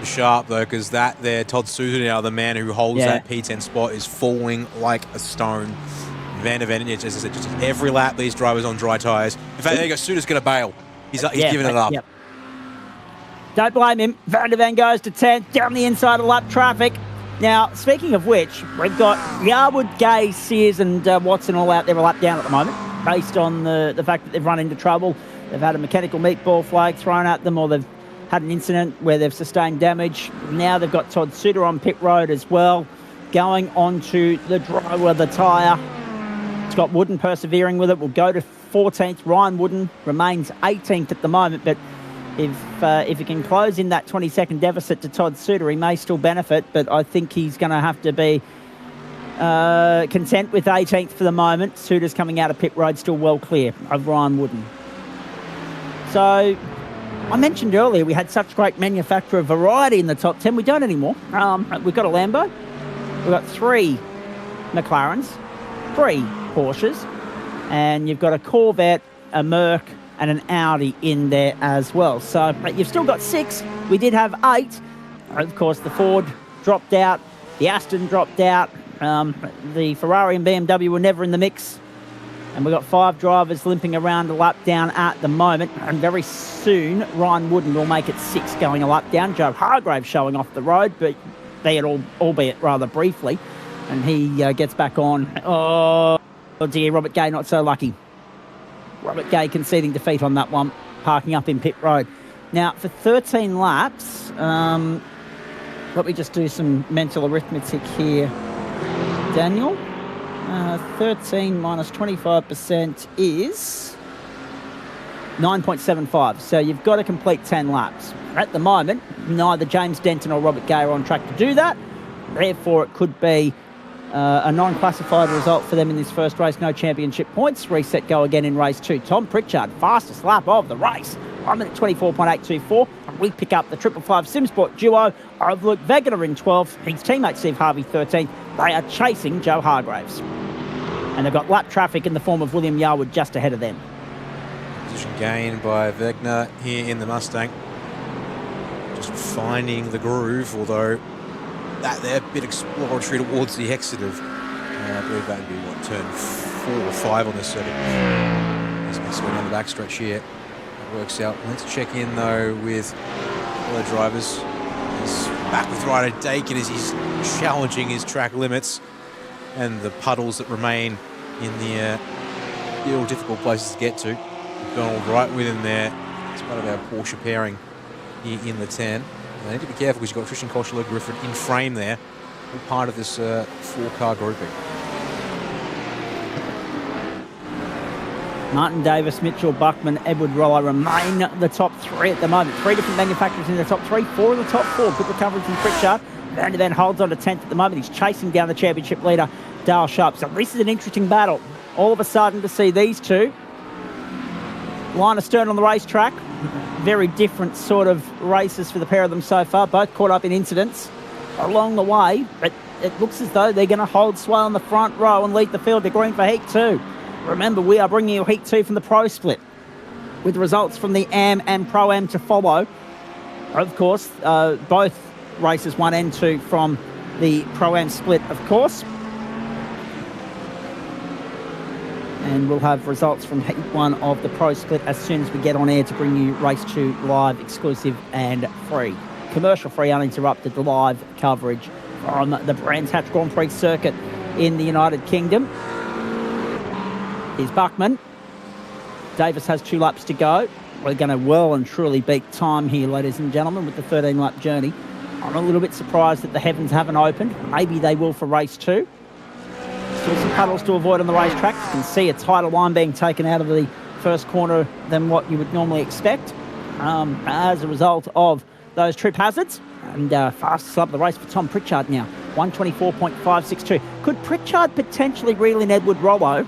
Sharp, though, because that there, Todd Suter now, the man who holds that P10 spot, is falling like a stone. Van der Van, as I said, just every lap, these drivers on dry tyres. In fact, there you go, Suter's going to bail. He's giving it up. Yep. Don't blame him. Van der Van goes to 10th, down the inside of lap traffic. Now, speaking of which, we've got Yarwood, Gay, Sears and Watson all out there a lap down at the moment, based on the fact that they've run into trouble. They've had a mechanical meatball flag thrown at them, or they've had an incident where they've sustained damage. Now they've got Todd Suter on pit road as well, going onto the dry the tyre. Scott Wooden persevering with it, will go to 14th. Ryan Wooden remains 18th at the moment, but if he can close in that 20-second deficit to Todd Suter, he may still benefit, but I think he's going to have to be content with 18th for the moment. Suter's coming out of pit road still well clear of Ryan Wooden. So I mentioned earlier we had such great manufacturer variety in the top 10. We don't anymore. We've got a Lambo. We've got 3 McLarens, 3 Porsches, and you've got a Corvette, a Merc, and an Audi in there as well. So you've still got 6. We did have 8. Of course, the Ford dropped out, the Aston dropped out, the Ferrari and BMW were never in the mix, and we've got 5 drivers limping around a lap down at the moment, and very soon Ryan Wooden will make it 6 going a lap down. Joe Hargraves showing off the road, but albeit rather briefly, and he gets back on. Oh dear, Robert Gay not so lucky. Robert Gay conceding defeat on that one, parking up in pit road. Now, for 13 laps, let me just do some mental arithmetic here. Daniel, 13 minus 25% is 9.75. So you've got to complete 10 laps. At the moment, neither James Denton or Robert Gay are on track to do that. Therefore, it could be a non-classified result for them in this first race. No championship points. Reset, go again in race 2. Tom Pritchard, fastest lap of the race. 1 minute 24.824. We pick up the 555 SimSport duo of Luke Wegener in 12th. His teammate Steve Harvey 13th. They are chasing Joe Hargraves. And they've got lap traffic in the form of William Yarwood just ahead of them. Position gain by Wegener here in the Mustang. Just finding the groove, although that they're a bit exploratory towards the exit of, I believe that would be turn 4 or 5 on this circuit. He's been swinging on the backstretch here. It works out. Let's check in though with other drivers. He's back with Ryder Dake as he's challenging his track limits and the puddles that remain in the real difficult places to get to. McDonald right with him there. It's part of our Porsche pairing here in the 10. They need to be careful because you've got Tristan Koch, Luke Griffin in frame there. All part of this 4-car grouping. Martin Davis, Mitchell Buckman, Edward Rollo remain the top 3 at the moment. 3 different manufacturers in the top 3, 4 in the top 4. Good recovery from Pritchard. Van der Van holds on to 10th at the moment. He's chasing down the championship leader, Dale Sharp. So this is an interesting battle. All of a sudden to see these two line astern on the racetrack. Very different sort of races for the pair of them so far. Both caught up in incidents along the way, but it looks as though they're going to hold sway on the front row and lead the field to green for Heat 2. Remember, we are bringing you Heat 2 from the Pro Split, with results from the AM and Pro-Am to follow. Of course, both races 1 and 2 from the Pro-Am split, of course. and we'll have results from Heat 1 of the Pro Split as soon as we get on air to bring you Race 2 live, exclusive and free. Commercial-free, uninterrupted live coverage from the Brands Hatch Grand Prix circuit in the United Kingdom. Here's Buckman. Davis has 2 laps to go. We're going to well and truly beat time here, ladies and gentlemen, with the 13-lap journey. I'm a little bit surprised that the heavens haven't opened. Maybe they will for race 2. Still some puddles to avoid on the racetrack. You can see a tighter line being taken out of the first corner than what you would normally expect as a result of those trip hazards. And fastest lap of the race for Tom Pritchard now, 124.562. Could Pritchard potentially reel in Edward Rollo?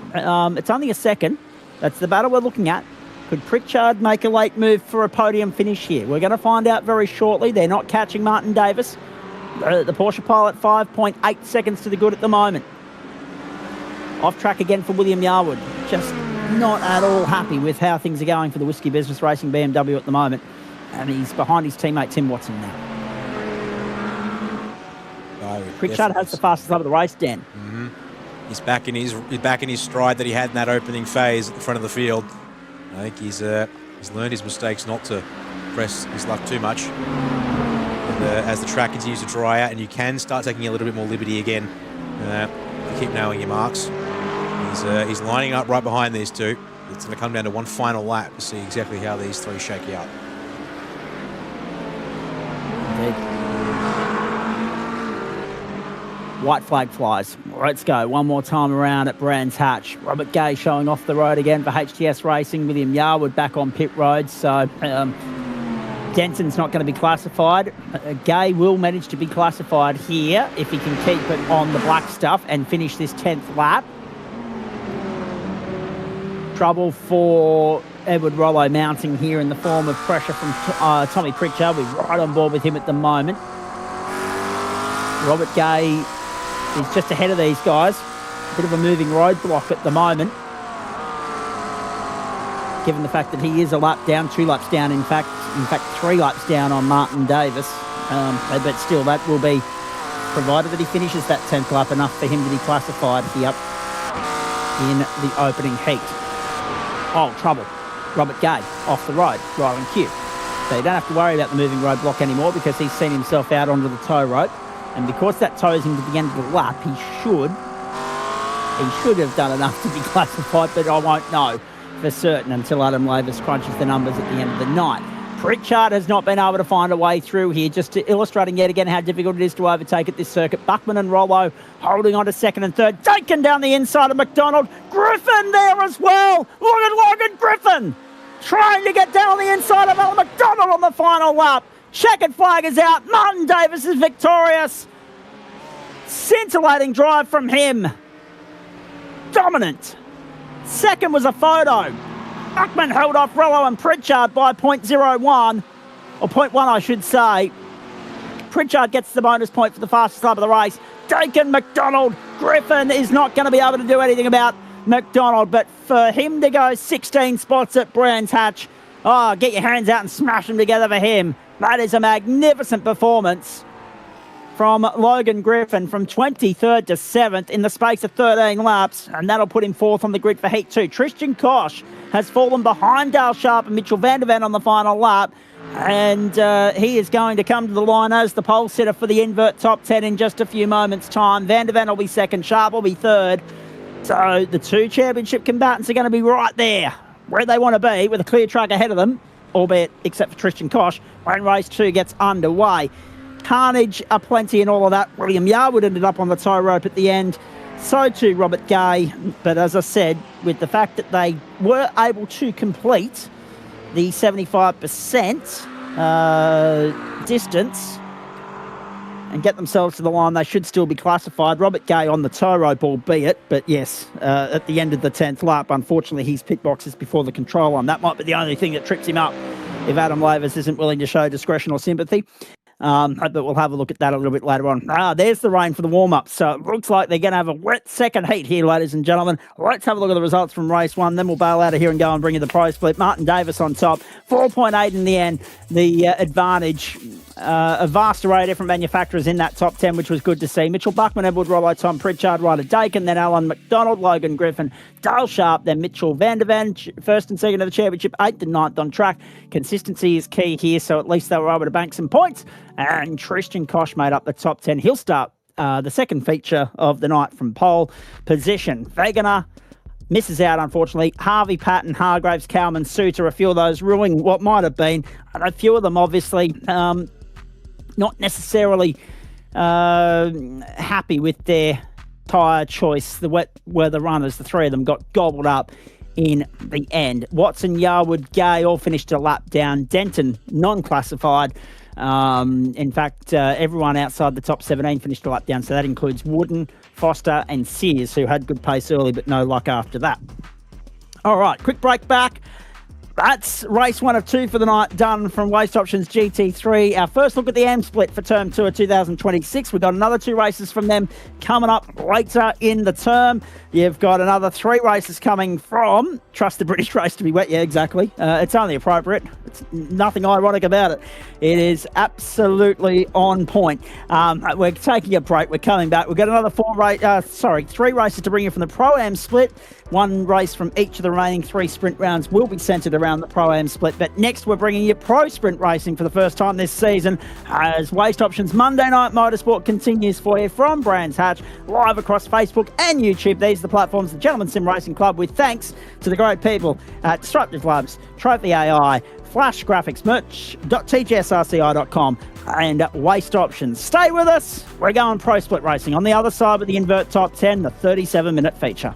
It's only a second. That's the battle we're looking at. Could Pritchard make a late move for a podium finish here? We're going to find out very shortly. They're not catching Martin Davis. The Porsche pilot, 5.8 seconds to the good at the moment. Off track again for William Yarwood. Just not at all happy with how things are going for the Whiskey Business Racing BMW at the moment. And he's behind his teammate Tim Watson now. Pritchard has the fastest lap of the race, Dan. Mm-hmm. He's back in his stride that he had in that opening phase at the front of the field. I think he's learned his mistakes not to press his luck too much. And, as the track continues to dry out and you can start taking a little bit more liberty again, you keep nailing your marks. He's lining up right behind these two. It's going to come down to one final lap to see exactly how these three shake out. Indeed. White flag flies. Let's go. One more time around at Brands Hatch. Robert Gay showing off the road again for HTS Racing. William Yarwood back on pit road. So Denton's not going to be classified. Gay will manage to be classified here if he can keep it on the black stuff and finish this 10th lap. Trouble for Edward Rollo mounting here in the form of pressure from Tommy Pritchard. We're right on board with him at the moment. Robert Gay is just ahead of these guys. A bit of a moving roadblock at the moment, given the fact that he is a lap down, 2 laps down, in fact 3 laps down on Martin Davis. But still, that will be, provided that he finishes that 10th lap, enough for him to be classified here in the opening heat. Oh, trouble. Robert Gay off the road, right on cue. So you don't have to worry about the moving roadblock anymore because he's seen himself out onto the tow rope. And because that tows him to the end of the lap, he should have done enough to be classified, but I won't know for certain until Adam Lavis crunches the numbers at the end of the night. Pritchard has not been able to find a way through here, just illustrating yet again how difficult it is to overtake at this circuit. Buckman and Rollo holding on to second and third. Taken down the inside of McDonald. Griffin there as well. Look at Logan Griffin trying to get down the inside of Alan McDonald on the final lap. Checkered flag is out. Martin Davis is victorious. Scintillating drive from him. Dominant. Second was a photo. Buckman held off Rollo and Pritchard by 0.01, or 0.1 I should say. Pritchard gets the bonus point for the fastest lap of the race. Dakin, McDonald, Griffin is not going to be able to do anything about McDonald, but for him to go 16 spots at Brands Hatch, get your hands out and smash them together for him. That is a magnificent performance from Logan Griffin from 23rd to 7th in the space of 13 laps, and that'll put him 4th on the grid for Heat 2. Tristan Koch has fallen behind Dale Sharp and Mitchell van der Ven on the final lap, and he is going to come to the line as the pole sitter for the invert top 10 in just a few moments' time. Van der Ven will be second, Sharp will be third. So the 2 championship combatants are going to be right there where they want to be, with a clear track ahead of them, albeit except for Tristan Koch, when race 2 gets underway. Carnage aplenty and all of that. William Yarwood ended up on the tow rope at the end. So too Robert Gay. But as I said, with the fact that they were able to complete the 75% distance and get themselves to the line, they should still be classified. Robert Gay on the tow rope, albeit, but yes, at the end of the 10th lap, unfortunately, his pit box is before the control line. That might be the only thing that trips him up if Adam Lavis isn't willing to show discretion or sympathy. But we'll have a look at that a little bit later on. There's the rain for the warm-up. So it looks like they're going to have a wet second heat here, ladies and gentlemen. Let's have a look at the results from race 1. Then we'll bail out of here and go and bring you the pro split. Martin Davis on top, 4.8 in the end. The advantage. A vast array of different manufacturers in that top 10, which was good to see. Mitchell Buckman, Edward Rollo, Tom Pritchard, Ryder Dakin, then Alan McDonald, Logan Griffin, Dale Sharp, then Mitchell Vandervan, first and second of the championship, 8th and 9th on track. Consistency is key here, so at least they were able to bank some points. And Tristan Koch made up the top 10. He'll start the second feature of the night from pole position. Wegener misses out, unfortunately. Harvey, Patton, Hargraves, Cowman, Suter, a few of those ruling what might have been. And a few of them, obviously, not necessarily happy with their tyre choice. The wet weather runners, the three of them, got gobbled up in the end. Watson, Yarwood, Gay all finished a lap down. Denton, non-classified. In fact, everyone outside the top 17 finished a lap down, so that includes Wooden, Foster and Sears, who had good pace early but no luck after that. All right, quick break back. That's race 1 of 2 for the night done from Waste Options GT3. Our first look at the AM split for Term 2 of 2026. We've got another 2 races from them coming up later in the term. You've got another 3 races coming from Trust the British Race to be wet. Yeah, exactly. It's only appropriate. It's nothing ironic about it. It is absolutely on point. We're taking a break. We're coming back. We've got another 3 races to bring you from the Pro-Am split. 1 race from each of the remaining 3 sprint rounds will be centred around the Pro-Am split. But next, we're bringing you Pro Sprint racing for the first time this season as Waste Options Monday Night Motorsport continues for you from Brands Hatch, live across Facebook and YouTube. These are the platforms of the Gentleman Sim Racing Club, with thanks to the great people at Disruptive Labs, Trophy AI, Flash Graphics, merch.tgsrci.com and Waste Options. Stay with us. We're going Pro Split racing. On the other side with the Invert Top 10, the 37-minute feature.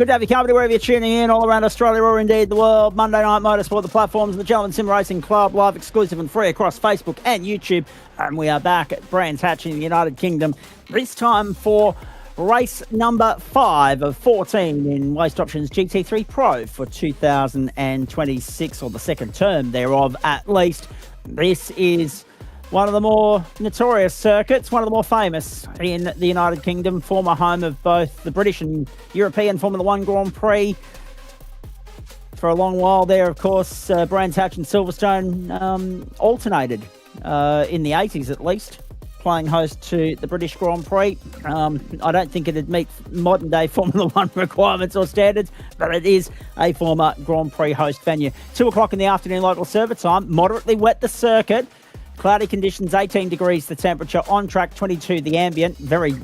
Good to have you company wherever you're tuning in, all around Australia or indeed the world. Monday Night Motorsport, the platforms of the Gentleman Sim Racing Club, live, exclusive and free across Facebook and YouTube. And we are back at Brands Hatch in the United Kingdom, this time for race number 5 of 14 in Waste Options GT3 Pro for 2026, or the second term thereof at least. This is one of the more notorious circuits, one of the more famous in the United Kingdom, former home of both the British and European Formula One Grand Prix. For a long while there, of course, Brands Hatch and Silverstone alternated in the 80s at least, playing host to the British Grand Prix. I don't think it'd meet modern day Formula One requirements or standards, but it is a former Grand Prix host venue. 2 o'clock in the afternoon local server time, moderately wet the circuit. Cloudy conditions, 18 degrees the temperature, on track 22 the ambient. Very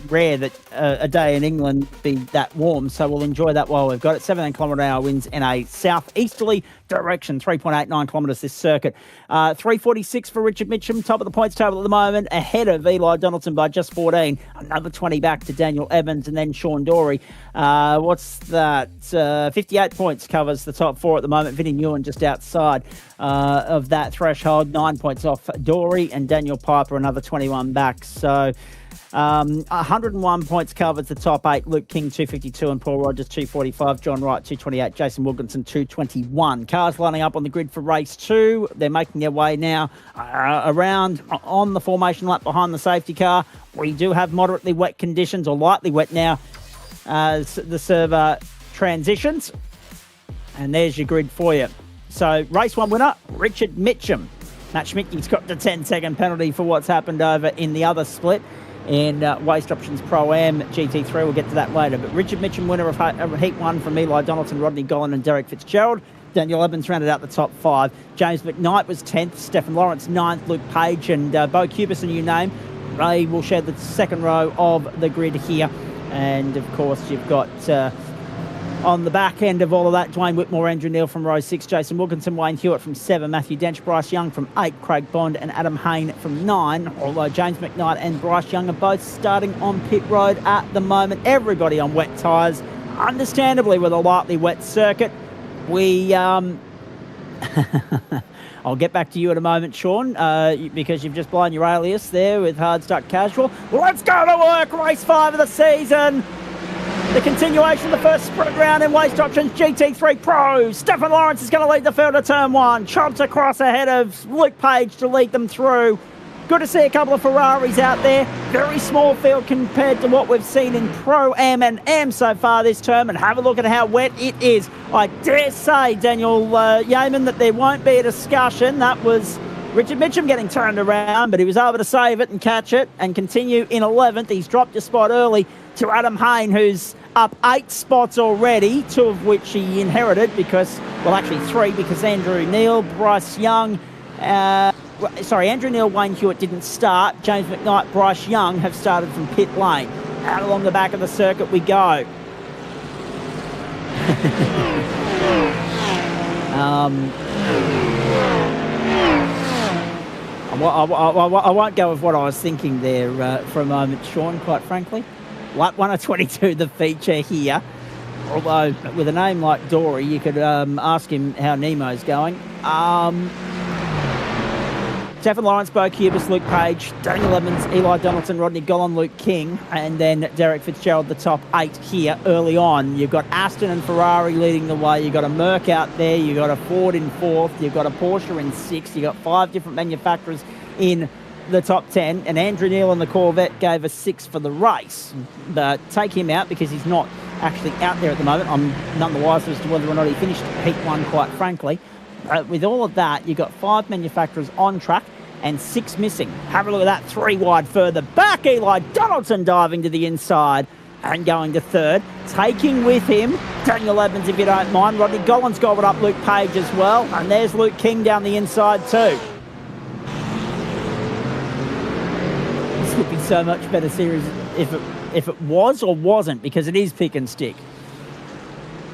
rare that a day in England be that warm, so we'll enjoy that while we've got it. 17 km/h winds in a southeasterly direction, 3.89 kilometres this circuit. 346 for Richard Mitchum, top of the points table at the moment, ahead of Eli Donaldson by just 14. Another 20 back to Daniel Evans and then Sean Dorey. What's that? 58 points covers the top 4 at the moment. Vinnie Nguyen just outside of that threshold, 9 points off Dorey, and Daniel Piper another 21 back. So 101 points covers the top 8. Luke King 252 and Paul Rogers 245. John Wright 228. Jason Wilkinson 221. Cars lining up on the grid for race 2. They're making their way now around on the formation lap behind the safety car. We do have moderately wet conditions, or lightly wet now, as the server transitions. And there's your grid for you. So race 1 winner, Richard Mitchum. Matt Schmidtke's got the 10-second penalty for what's happened over in the other split in Waste Options Pro-Am GT3. We'll get to that later. But Richard Mitchum, winner of Heat 1 from Eli Donaldson, Rodney Gollan and Derek Fitzgerald. Daniel Evans rounded out the top 5. James McKnight was 10th. Stephen Lawrence 9th. Luke Page and Bo Cubison, you name. They will share the second row of the grid here. And, of course, you've got on the back end of all of that, Dwayne Whitmore, Andrew Neil from row 6, Jason Wilkinson, Wayne Hewitt from 7, Matthew Dench, Bryce Young from 8, Craig Bond and Adam Hayne from 9, although James McKnight and Bryce Young are both starting on pit road at the moment. Everybody on wet tyres, understandably with a lightly wet circuit. We I'll get back to you in a moment, Sean, because you've just blown your alias there with Hard Stuck Casual. Let's go to work, race 5 of the season. The continuation of the first sprint round in Waste Options GT3 Pro. Stephen Lawrence is going to lead the field to turn 1. Chomps across ahead of Luke Page to lead them through. Good to see a couple of Ferraris out there. Very small field compared to what we've seen in Pro-Am and Am so far this term. And have a look at how wet it is. I dare say, Daniel Yeaman, that there won't be a discussion. That was Richard Mitchum getting turned around, but he was able to save it and catch it and continue in 11th. He's dropped a spot early to Adam Hayne, who's up 8 spots already, 2 of which he inherited because, well, actually 3, because Andrew Neil, Bryce Young, Andrew Neil, Wayne Hewitt didn't start. James McKnight, Bryce Young have started from pit lane. Out along the back of the circuit we go. I won't go with what I was thinking there for a moment, Sean, quite frankly. Lap 1 of 22, the feature here. Although, with a name like Dory, you could ask him how Nemo's going. Stefan Lawrence, Bo Cubis, Luke Page, Daniel Edmonds, Eli Donaldson, Rodney Gollan, Luke King, and then Derek Fitzgerald, the top 8 here early on. You've got Aston and Ferrari leading the way. You've got a Merc out there. You've got a Ford in 4th. You've got a Porsche in 6th. You've got 5 different manufacturers in the top 10. And Andrew Neil and the Corvette gave us 6 for the race. But take him out because he's not actually out there at the moment. I'm none the wiser as to whether or not he finished Heat 1, quite frankly. With all of that, you've got 5 manufacturers on track and 6 missing. Have a look at that, 3 wide further back. Eli Donaldson diving to the inside and going to 3rd. Taking with him Daniel Edmonds, if you don't mind. Rodney Gollan's gobbled up Luke Page as well. And there's Luke King down the inside too. This would be so much better series if it was or wasn't, because it is pick and stick.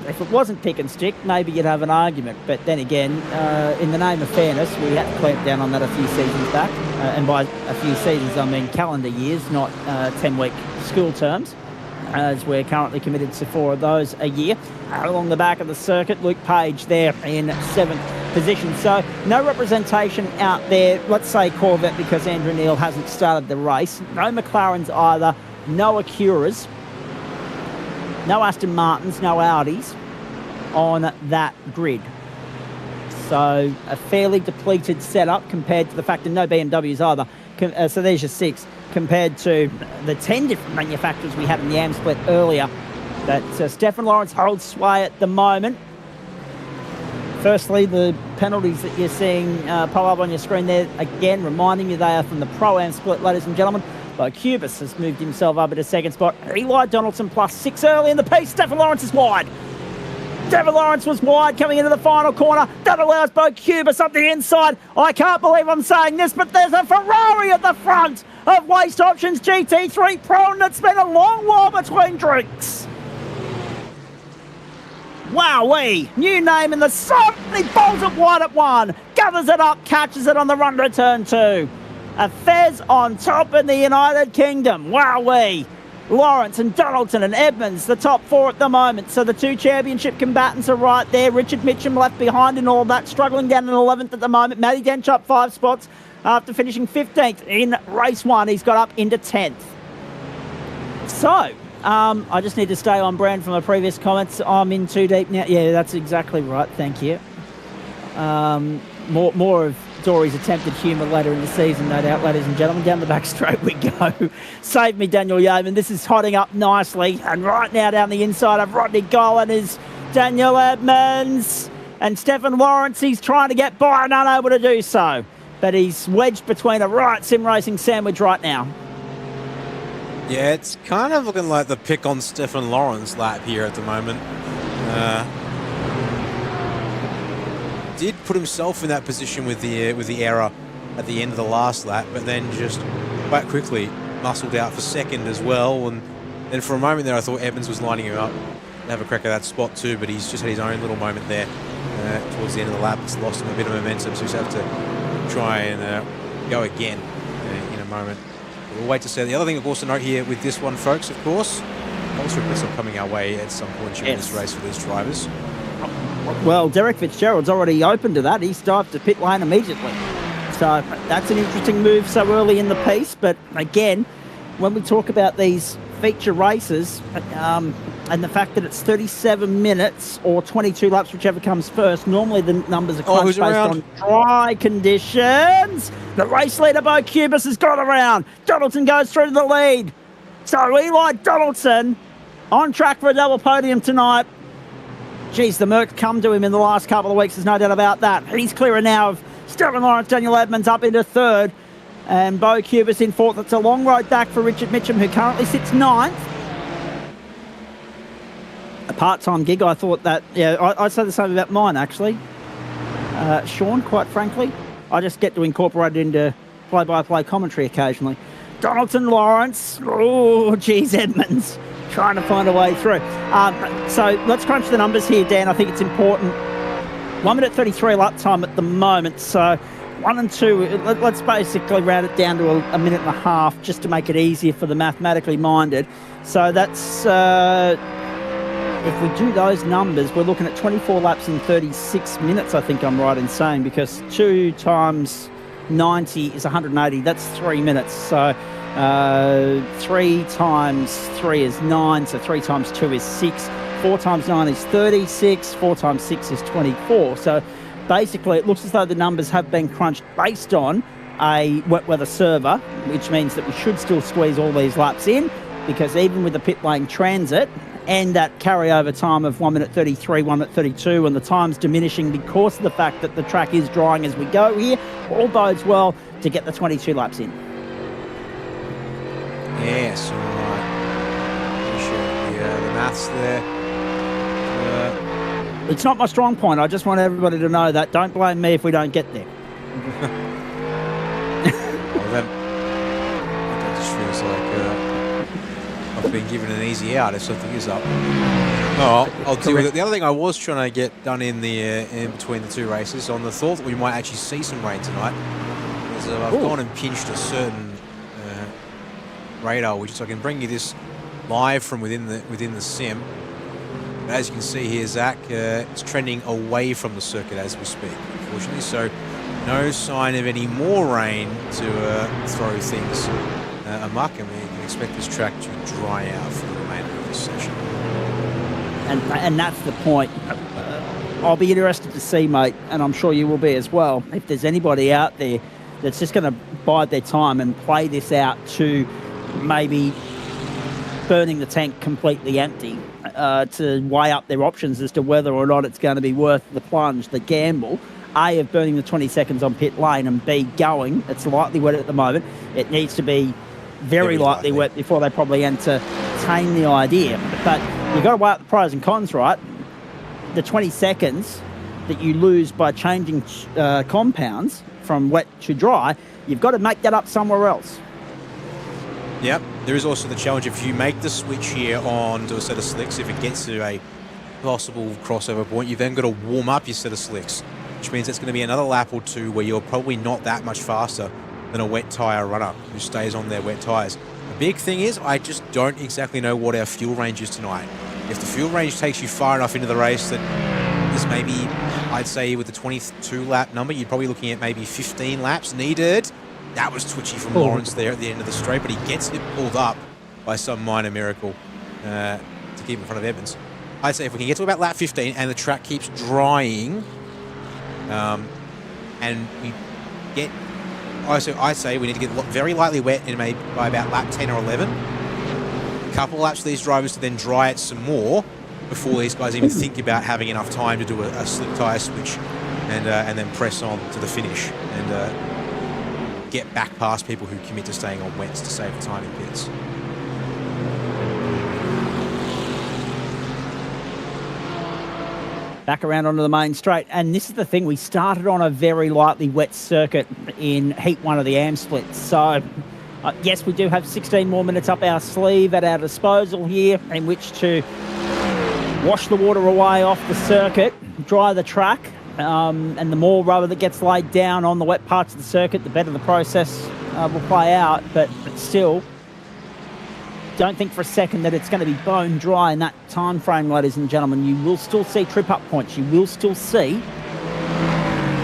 If it wasn't pick and stick, maybe you'd have an argument. But then again, in the name of fairness, we had to clamp down on that a few seasons back. And by a few seasons, I mean calendar years, not 10-week school terms, as we're currently committed to 4 of those a year. Along the back of the circuit, Luke Page there in 7th position. So no representation out there. Let's say Corvette, because Andrew Neil hasn't started the race. No McLarens either. No Acuras. No Aston Martins, no Audis on that grid. So a fairly depleted setup compared to the fact that no BMWs either. So there's your 6 compared to the 10 different manufacturers we had in the AM split earlier. That Stefan Lawrence holds sway at the moment. Firstly, the penalties that you're seeing pop up on your screen there, again, reminding you they are from the Pro-Am split, ladies and gentlemen. But Cubis has moved himself up at a 2nd spot. Eli Donaldson plus 6 early in the piece. Stefan Lawrence is wide. Stefan Lawrence was wide coming into the final corner. That allows Bo Cubis up the inside. I can't believe I'm saying this, but there's a Ferrari at the front of Waste Options GT3 Pro, and it's been a long while between drinks. Wowee! New name in the sun. He bowls it wide at 1. Gathers it up, catches it on the run to turn 2. A Fez on top in the United Kingdom. Wowee! Lawrence and Donaldson and Edmonds, the top 4 at the moment. So the 2 championship combatants are right there. Richard Mitchum left behind in all that, struggling down in 11th at the moment. Matty Dench up 5 spots after finishing 15th in race 1. He's got up into 10th. So, I just need to stay on brand from my previous comments. I'm in too deep now. Yeah, that's exactly right. Thank you. More of Dory's attempted humour later in the season, no doubt, ladies and gentlemen. Down the back straight we go. Save me, Daniel Yeoman. This is hotting up nicely. And right now down the inside of Rodney Gollan is Daniel Edmonds. And Stefan Lawrence, he's trying to get by and unable to do so. But he's wedged between a right sim racing sandwich right now. Yeah, it's kind of looking like the pick on Stefan Lawrence lap here at the moment. Did put himself in that position with the error at the end of the last lap, but then just quite quickly muscled out for 2nd as well. And then for a moment there, I thought Evans was lining him up to have a crack at that spot too, but he's just had his own little moment there towards the end of the lap. It's lost him a bit of momentum, so he's have to try and go again in a moment. We'll wait to see. The other thing, of course, to note here with this one, folks, of course, also pits are coming our way at some point during this race for these drivers. Well, Derek Fitzgerald's already open to that. He's dived to pit lane immediately. So that's an interesting move so early in the piece. But again, when we talk about these feature races and the fact that it's 37 minutes or 22 laps, whichever comes first, normally the numbers are crunched based on dry conditions. The race leader, Bo Cubis, has got around. Donaldson goes through to the lead. So Eli Donaldson on track for a double podium tonight. Geez, the Merc come to him in the last couple of weeks, there's no doubt about that. He's clearer now of Stefan Lawrence, Daniel Edmonds up into 3rd, and Bo Cubis in 4th. It's a long road back for Richard Mitchum, who currently sits 9th. A part-time gig, I thought that, yeah, I'd say the same about mine, actually. Sean, quite frankly, I just get to incorporate it into play-by-play commentary occasionally. Donaldson, Lawrence, oh, geez, Edmonds. Trying to find a way through. So let's crunch the numbers here, Dan. I think it's important. 1 minute 33 lap time at the moment. So 1 and 2, let's basically round it down to a minute and a half just to make it easier for the mathematically minded. So that's, if we do those numbers, we're looking at 24 laps in 36 minutes, I think I'm right in saying, because 2 times 90 is 180. That's 3 minutes. So 3 times 3 is 9. So 3 times 2 is 6. 4 times 9 is 36. 4 times 6 is 24. So basically, it looks as though the numbers have been crunched based on a wet weather server, which means that we should still squeeze all these laps in, because even with the pit lane transit and that carryover time of 1 minute 33, 1 minute 32, and the time's diminishing because of the fact that the track is drying as we go here, all bodes well to get the 22 laps in. Yes, all right. The maths there. It's not my strong point. I just want everybody to know that. Don't blame me if we don't get there. Well, that just feels like I've been given an easy out if something is up. No, I'll deal with it. The other thing I was trying to get done in between the two races, on the thought that we might actually see some rain tonight, is I've gone and pinched a certain radar, which is I can bring you this live from within the sim. But as you can see here, Zach, it's trending away from the circuit as we speak, unfortunately. So no sign of any more rain to throw things amok, and we can expect this track to dry out for the remainder of this session. And that's the point. I'll be interested to see, mate, and I'm sure you will be as well, if there's anybody out there that's just going to bide their time and play this out to maybe burning the tank completely empty, to weigh up their options as to whether or not it's going to be worth the plunge, the gamble, A, of burning the 20 seconds on pit lane, and B, going. It's lightly wet at the moment. It needs to be very lightly wet before they probably entertain the idea. But you've got to weigh up the pros and cons, right? The 20 seconds that you lose by changing compounds from wet to dry, you've got to make that up somewhere else. Yep, there is also the challenge if you make the switch here on to a set of slicks, if it gets to a possible crossover point, you've then got to warm up your set of slicks, which means it's going to be another lap or two where you're probably not that much faster than a wet tyre runner who stays on their wet tyres. The big thing is, I just don't exactly know what our fuel range is tonight. If the fuel range takes you far enough into the race that there's maybe, I'd say with the 22 lap number, you're probably looking at maybe 15 laps needed. That was twitchy from Lawrence there at the end of the straight, but he gets it pulled up by some minor miracle to keep in front of Evans. I'd say if we can get to about lap 15 and the track keeps drying, and we get, I'd say we need to get very lightly wet in maybe by about lap 10 or 11. A couple laps for these drivers to then dry it some more before these guys even think about having enough time to do a slick tyre switch and then press on to the finish and get back past people who commit to staying on wets to save time in pits. Back around onto the main straight, and this is the thing, we started on a very lightly wet circuit in heat 1 of the AM split, so yes, we do have 16 more minutes up our sleeve at our disposal here in which to wash the water away off the circuit, dry the track, and the more rubber that gets laid down on the wet parts of the circuit, the better the process will play out. But still, don't think for a second that it's going to be bone dry in that time frame, ladies and gentlemen. You will still see trip-up points. You will still see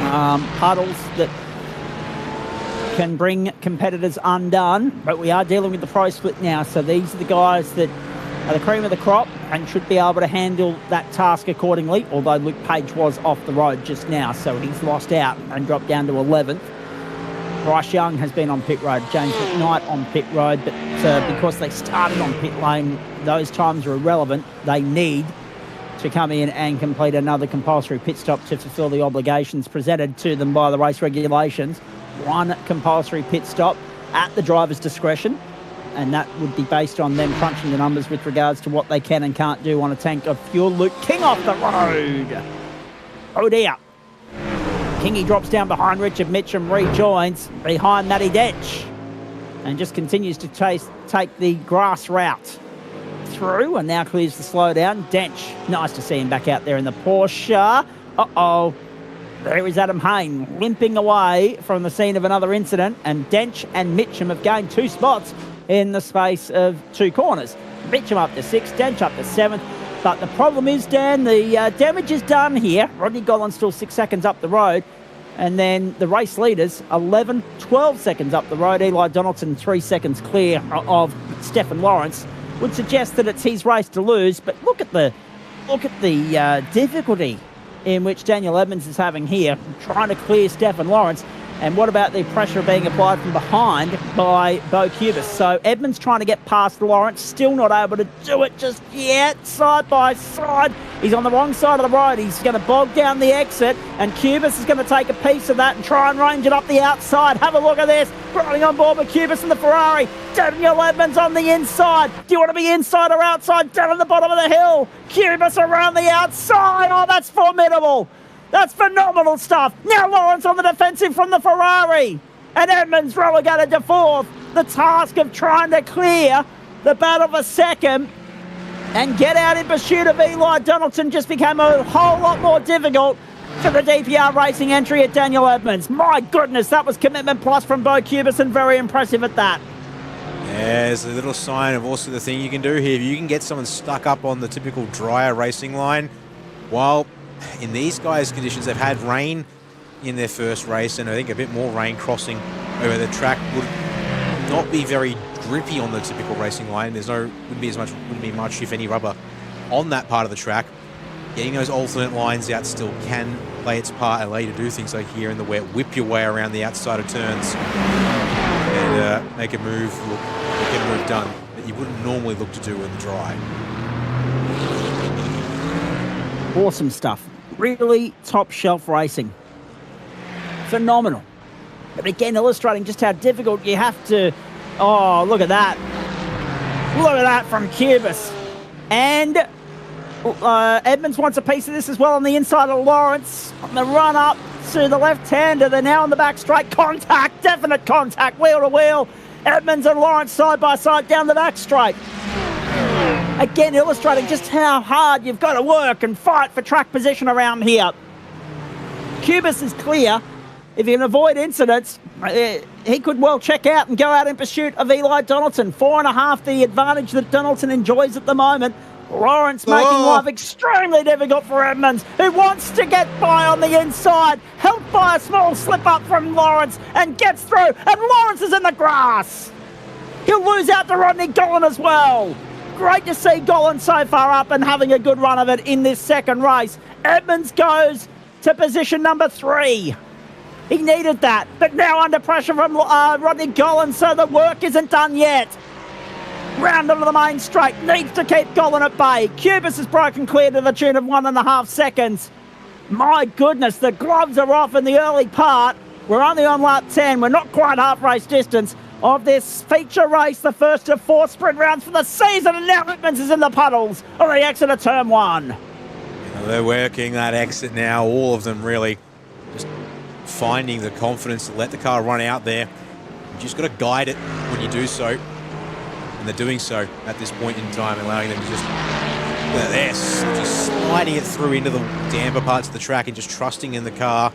puddles that can bring competitors undone. But we are dealing with the pro split now, so these are the guys that are the cream of the crop and should be able to handle that task accordingly, although Luke Page was off the road just now, so he's lost out and dropped down to 11th. Bryce Young has been on pit road, James McKnight on pit road, but because they started on pit lane, those times are irrelevant. They need to come in and complete another compulsory pit stop to fulfil the obligations presented to them by the race regulations. One compulsory pit stop at the driver's discretion, and that would be based on them crunching the numbers with regards to what they can and can't do on a tank of fuel. Luke King off the road. Oh dear. Kingy drops down behind Richard Mitchum, rejoins behind Matty Dench, and just continues to take the grass route through, and now clears the slowdown. Dench, nice to see him back out there in the Porsche. Uh-oh. There is Adam Hayne limping away from the scene of another incident, and Dench and Mitchum have gained 2 spots in the space of 2 corners. Mitchum up to 6th, Dench up to 7th. But the problem is, Dan, the damage is done here. Rodney Gollan's still 6 seconds up the road. And then the race leaders, 11, 12 seconds up the road. Eli Donaldson, 3 seconds clear of Stefan Lawrence. Would suggest that it's his race to lose, but look at the difficulty in which Daniel Edmonds is having here, trying to clear Stefan Lawrence. And what about the pressure being applied from behind by Bo Cubis? So Edmonds trying to get past Lawrence, still not able to do it just yet, side by side. He's on the wrong side of the road. He's going to bog down the exit, and Cubis is going to take a piece of that and try and range it up the outside. Have a look at this. Riding on board with Cubis in the Ferrari. Daniel Edmonds on the inside. Do you want to be inside or outside? Down at the bottom of the hill. Cubis around the outside. Oh, that's formidable. That's phenomenal stuff. Now Lawrence on the defensive from the Ferrari. And Edmonds relegated to 4th. The task of trying to clear the battle for 2nd and get out in pursuit of Eli Donaldson just became a whole lot more difficult for the DPR Racing entry at Daniel Edmonds. My goodness, that was commitment plus from Bo Cubis, and very impressive at that. Yeah, there's a little sign of also the thing you can do here. If you can get someone stuck up on the typical drier racing line, while in these guys' conditions, they've had rain in their first race, and I think a bit more rain crossing over the track would not be very grippy on the typical racing line. Wouldn't be much, if any, rubber on that part of the track. Getting those alternate lines out still can play its part and allow you to do things like here in the wet, whip your way around the outside of turns and make a move, get a move done that you wouldn't normally look to do in the dry. Awesome stuff. Really top shelf racing. Phenomenal. But again, illustrating just how difficult you have to... Oh, look at that. Look at that from Cubis. And Edmonds wants a piece of this as well on the inside of Lawrence. On the run up to the left-hander. They're now on the back straight. Contact, definite contact, wheel to wheel. Edmonds and Lawrence side by side down the back straight. Again, illustrating just how hard you've got to work and fight for track position around here. Cubis is clear. If he can avoid incidents, he could well check out and go out in pursuit of Eli Donaldson. 4.5 the advantage that Donaldson enjoys at the moment. Lawrence making life extremely difficult for Edmonds, who wants to get by on the inside, helped by a small slip up from Lawrence, and gets through, and Lawrence is in the grass. He'll lose out to Rodney Gollan as well. Great to see Gollan so far up and having a good run of it in this second race. Edmonds goes to position number 3. He needed that, but now under pressure from Rodney Gollan, so the work isn't done yet. Round onto the main straight, needs to keep Gollan at bay. Cubis is broken clear to the tune of 1.5 seconds. My goodness, the gloves are off in the early part. We're only on lap 10. We're not quite half race distance of this feature race, the first of 4 sprint rounds for the season, and now Edmonds is in the puddles on the exit of turn 1. They're working that exit now, all of them really. Just finding the confidence to let the car run out there. You just got to guide it when you do so. And they're doing so at this point in time, allowing them to just sliding it through into the damper parts of the track and just trusting in the car.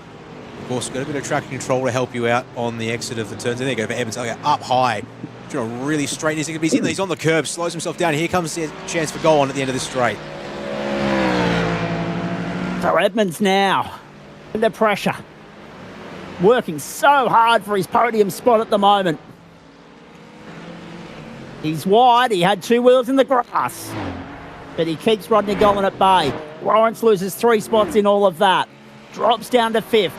Of course, got a bit of traction control to help you out on the exit of the turns. And there you go for Evans, up high. Trying to really straighten his. He's on the curb, slows himself down. Here comes the chance for goal on at the end of the straight. So Edmonds now under pressure, working so hard for his podium spot at the moment. He's wide, he had 2 wheels in the grass, but he keeps Rodney Gollan at bay. Lawrence loses 3 spots in all of that, drops down to 5th.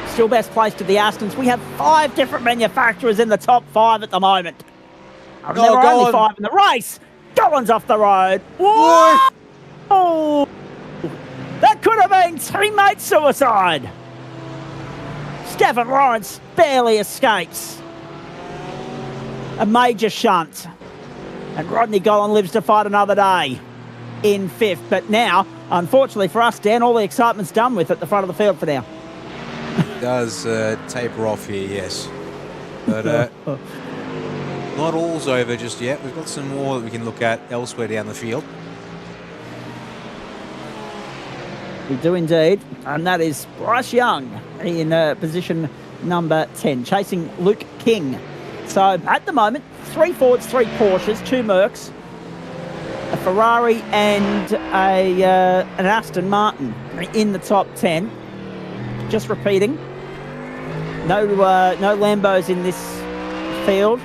Still best placed at the Astons. We have 5 different manufacturers in the top 5 at the moment. And there are only 5 in the race. Gollan's off the road. Whoa! Oh, that could have been teammate suicide. Stefan Lawrence barely escapes a major shunt. And Rodney Gollan lives to fight another day in 5th. But now, unfortunately for us, Dan, all the excitement's done with at the front of the field for now. It does taper off here, yes. But not all's over just yet. We've got some more that we can look at elsewhere down the field. We do indeed. And that is Bryce Young in position number 10, chasing Luke King. So at the moment, 3 Fords, 3 Porsches, 2 Mercs, a Ferrari and an Aston Martin in the top 10. Just repeating, No Lambos in this field.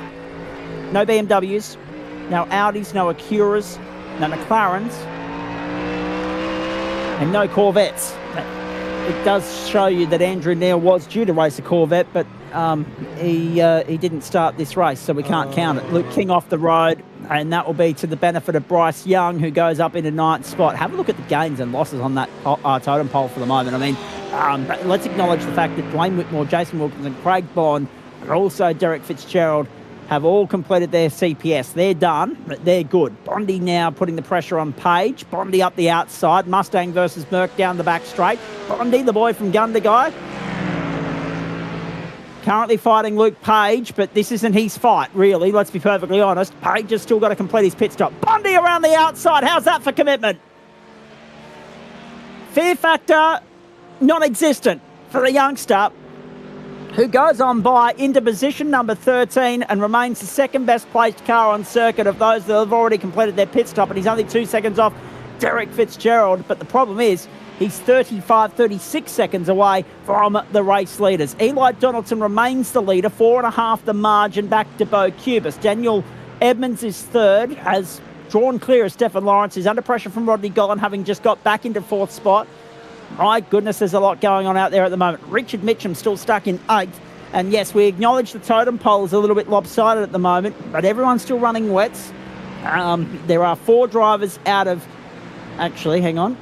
No BMWs. No Audis, no Acuras, no McLarens. And no Corvettes. It does show you that Andrew Neil was due to race a Corvette, but he didn't start this race, so we can't count it. Luke King off the road, and that will be to the benefit of Bryce Young, who goes up into ninth spot. Have a look at the gains and losses on that totem pole for the moment. I mean, let's acknowledge the fact that Dwayne Whitmore, Jason Wilkinson, Craig Bond, and also Derek Fitzgerald have all completed their CPS. They're done, but they're good. Bondi now putting the pressure on Page. Bondi up the outside. Mustang versus Merc down the back straight. Bondi, the boy from Gundagai, currently fighting Luke Page, but this isn't his fight, really. Let's be perfectly honest. Page has still got to complete his pit stop. Bondi around the outside. How's that for commitment? Fear factor non-existent for the youngster, who goes on by into position number 13 and remains the second best placed car on circuit of those that have already completed their pit stop, and he's only 2 seconds off Derek Fitzgerald. But the problem is he's 36 seconds away from the race leaders. Eli Donaldson remains the leader, 4.5 the margin back to Bo Cubis. Daniel Edmonds is third, has drawn clear of Stefan Lawrence, is under pressure from Rodney Gollan, having just got back into fourth spot. My goodness, there's a lot going on out there at the moment. Richard Mitchum still stuck in 8th. And yes, we acknowledge the totem pole is a little bit lopsided at the moment, but everyone's still running wets. There are 4 drivers out of... Actually, hang on.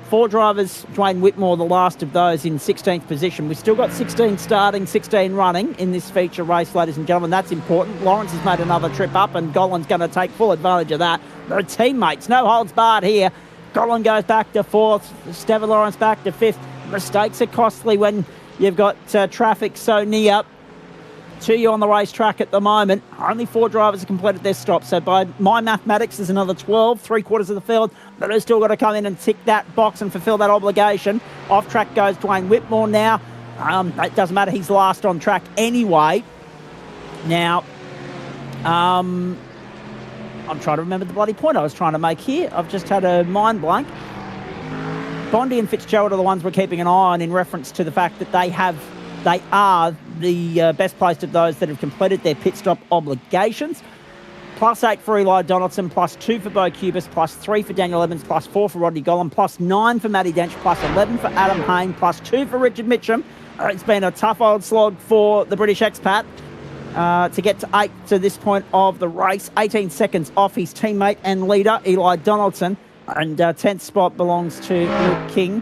4 drivers. Dwayne Whitmore, the last of those, in 16th position. We've still got 16 starting, 16 running in this feature race, ladies and gentlemen. That's important. Lawrence has made another trip up, and Gollan's going to take full advantage of that. No teammates, no holds barred here. Gollan goes back to 4th. Stefan Lawrence back to 5th. Mistakes are costly when you've got traffic so near to you on the racetrack at the moment. Only 4 drivers have completed their stop. So by my mathematics, there's another 12, 3/4 of the field that have still got to come in and tick that box and fulfill that obligation. Off track goes Dwayne Whitmore now. It doesn't matter. He's last on track anyway. Now, I'm trying to remember the bloody point I was trying to make here. I've just had a mind blank. Bondi and Fitzgerald are the ones we're keeping an eye on in reference to the fact that they are the best placed of those that have completed their pit stop obligations. +8 for Eli Donaldson, +2 for Bo Cubis, +3 for Daniel Evans, +4 for Rodney Gollan, +9 for Matty Dench, +11 for Adam Hayne, +2 for Richard Mitchum. It's been a tough old slog for the British expat to get to 8 to this point of the race. 18 seconds off his teammate and leader, Eli Donaldson. And 10th spot belongs to Luke King.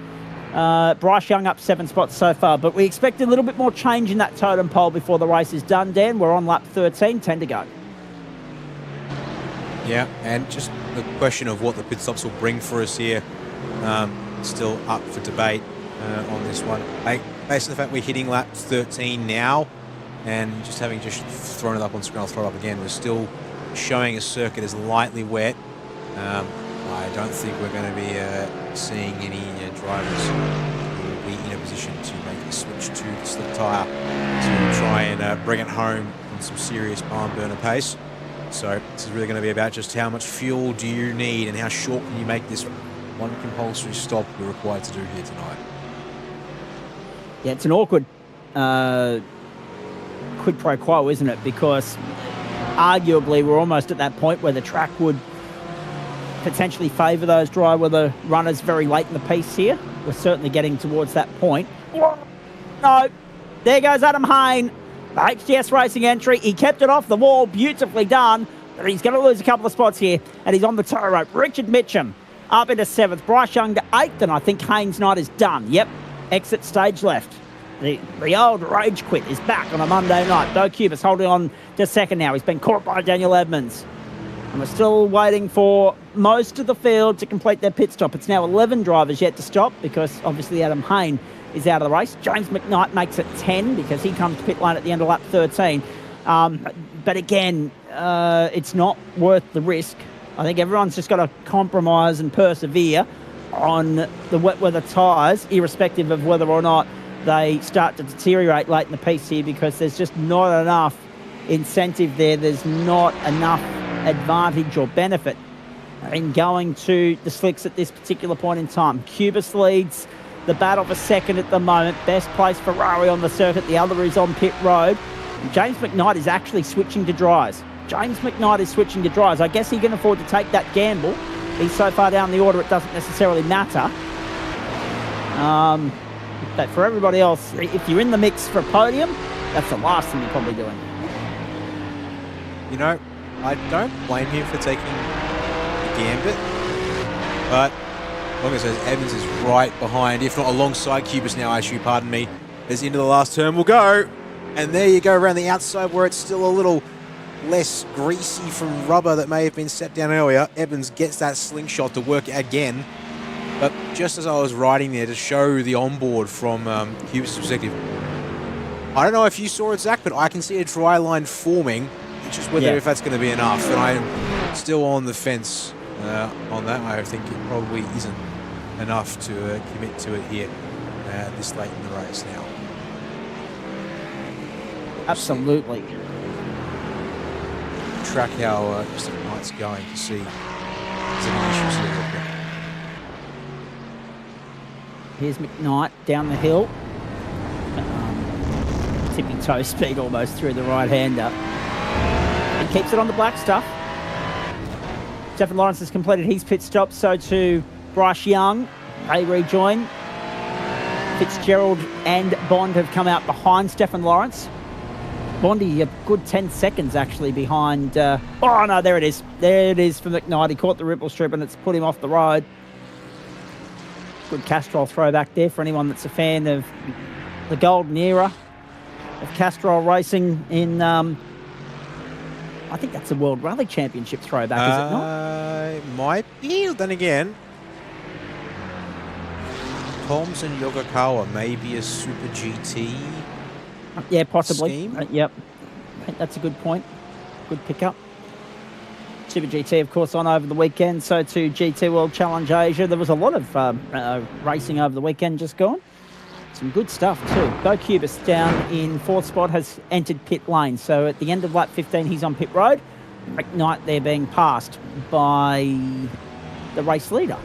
Bryce Young up 7 spots so far. But we expect a little bit more change in that totem pole before the race is done, Dan. We're on lap 13, 10 to go. Yeah, and just the question of what the pit stops will bring for us here, still up for debate on this one. Based on the fact we're hitting lap 13 now, and just having just thrown it up on screen, I'll throw it up again, we're still showing a circuit as lightly wet. I don't think we're going to be seeing any drivers who will be in a position to make a switch to the slick tyre to try and bring it home on some serious barn burner pace. So this is really going to be about just how much fuel do you need and how short can you make this one compulsory stop we're required to do here tonight. Yeah, it's an awkward quid pro quo, isn't it? Because arguably we're almost at that point where the track would potentially favour those dry weather runners very late in the piece here. We're certainly getting towards that point. No, there goes Adam Hayne. The HDS Racing entry. He kept it off the wall. Beautifully done. But he's going to lose a couple of spots here. And he's on the tow rope. Richard Mitchum up into 7th. Bryce Young to 8th. And I think Haynes' night is done. Yep. Exit stage left. The old rage quit is back on a Monday night. Bo Cubis holding on to 2nd now. He's been caught by Daniel Edmonds. And we're still waiting for most of the field to complete their pit stop. It's now 11 drivers yet to stop because obviously Adam Hayne is out of the race. James McKnight makes it 10 because he comes to pit lane at the end of lap 13. But again, it's not worth the risk. I think everyone's just got to compromise and persevere on the wet weather tyres, irrespective of whether or not they start to deteriorate late in the piece here, because there's just not enough incentive there. There's not enough advantage or benefit in going to the slicks at this particular point in time. Cubis leads the battle for second at the moment. Best place Ferrari on the circuit. The other is on pit road. And James McKnight is actually switching to dries. James McKnight is switching to dries. I guess he can afford to take that gamble. He's so far down the order it doesn't necessarily matter. But for everybody else, if you're in the mix for a podium, that's the last thing you're probably doing. You know, I don't blame him for taking the gambit, but as long as Evans is right behind, if not alongside Cubis now, pardon me, as into the last turn will go. And there you go around the outside where it's still a little less greasy from rubber that may have been set down earlier. Evans gets that slingshot to work again. But just as I was riding there to show the onboard from Cubis' perspective, I don't know if you saw it, Zach, but I can see a dry line forming. It's just whether if that's going to be enough. And I'm still on the fence on that. I think it probably isn't enough to commit to it here this late in the race now. Absolutely. Track how Mr. McKnight's going to see if there's any issues here. Here's McKnight down the hill. Tippy toe speed almost through the right-hander. And keeps it on the black stuff. Stefan Lawrence has completed his pit stop, so too Bryce Young. They rejoin. Fitzgerald and Bond have come out behind Stefan Lawrence. Bondy, a good 10 seconds actually behind... oh no, there it is. There it is for McKnight. He caught the ripple strip and it's put him off the road. Good Castrol throwback there for anyone that's a fan of the golden era of Castrol racing in... I think that's a World Rally Championship throwback, is it not? It might be. Then again, Toms and Yokokawa may be a Super GT. Yeah, possibly. Scheme? Yep. I think that's a good point. Good pickup. Super GT, of course, on over the weekend. So too GT World Challenge Asia. There was a lot of racing over the weekend just gone. Some good stuff too. Bo Cubis down in fourth spot has entered pit lane. So at the end of lap 15, he's on pit road. McKnight there being passed by the race leader.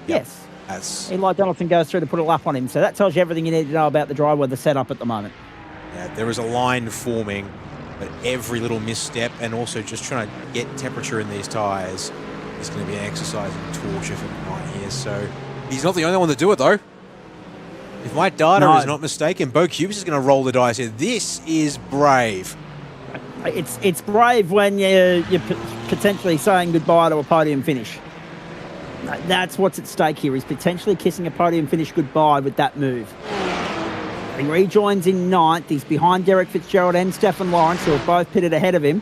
Yep. Yes. Eli Donaldson goes through to put a lap on him. So that tells you everything you need to know about the dry weather setup at the moment. Yeah, there is a line forming, but every little misstep and also just trying to get temperature in these tyres is going to be an exercise in torture for McKnight here. So he's not the only one to do it, though. If my data is not mistaken, Bo Cubis is going to roll the dice here. This is brave. It's brave when you're potentially saying goodbye to a podium finish. That's what's at stake here. He's potentially kissing a podium finish goodbye with that move. He rejoins in ninth. He's behind Derek Fitzgerald and Stefan Lawrence, who have both pitted ahead of him.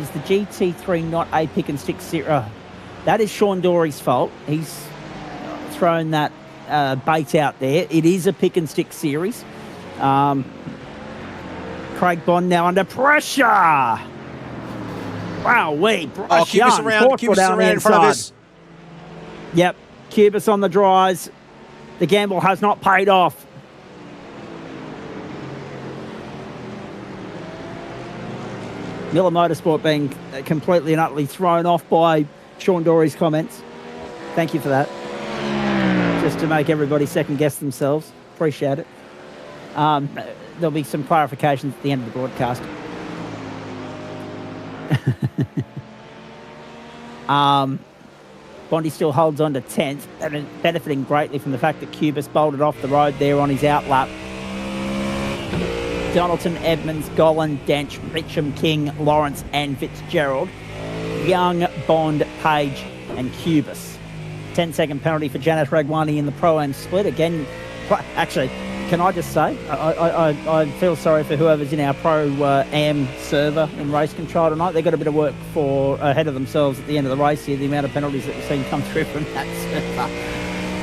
Is the GT3 not a pick and stick series? That is Sean Dory's fault. He's thrown that bait out there. It is a pick and stick series. Craig Bond now under pressure. Wow, Cubis around in front of us. Yep, Cubis on the dries. The gamble has not paid off. Miller Motorsport being completely and utterly thrown off by Sean Dory's comments. Thank you for that. Just to make everybody second guess themselves. Appreciate it. There'll be some clarifications at the end of the broadcast. Bondi still holds on to 10th, benefiting greatly from the fact that Cubis bolted off the road there on his outlap. Donaldson, Edmonds, Golan, Dench, Mitchum, King, Lawrence and Fitzgerald. Young, Bond, Page and Cubis. 10-second penalty for Janet Ragwani in the Pro-Am split. Again, actually, can I just say, I feel sorry for whoever's in our Pro-Am server in race control tonight. They've got a bit of work ahead of themselves at the end of the race here, the amount of penalties that we've seen come through from that server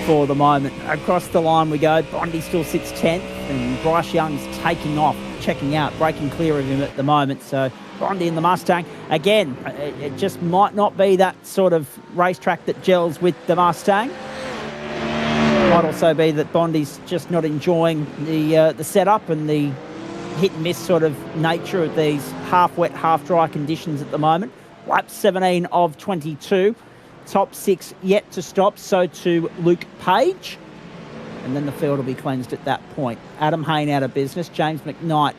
for the moment. Across the line we go. Bondi still sits 10th and Bryce Young's taking off, checking out, breaking clear of him at the moment. So Bondi in the Mustang. Again, it just might not be that sort of racetrack that gels with the Mustang. Might also be that Bondi's just not enjoying the setup and the hit and miss sort of nature of these half wet, half dry conditions at the moment. Lap 17 of 22. Top 6 yet to stop. So to Luke Page. and then the field will be cleansed at that point. Adam Hayne out of business. James McKnight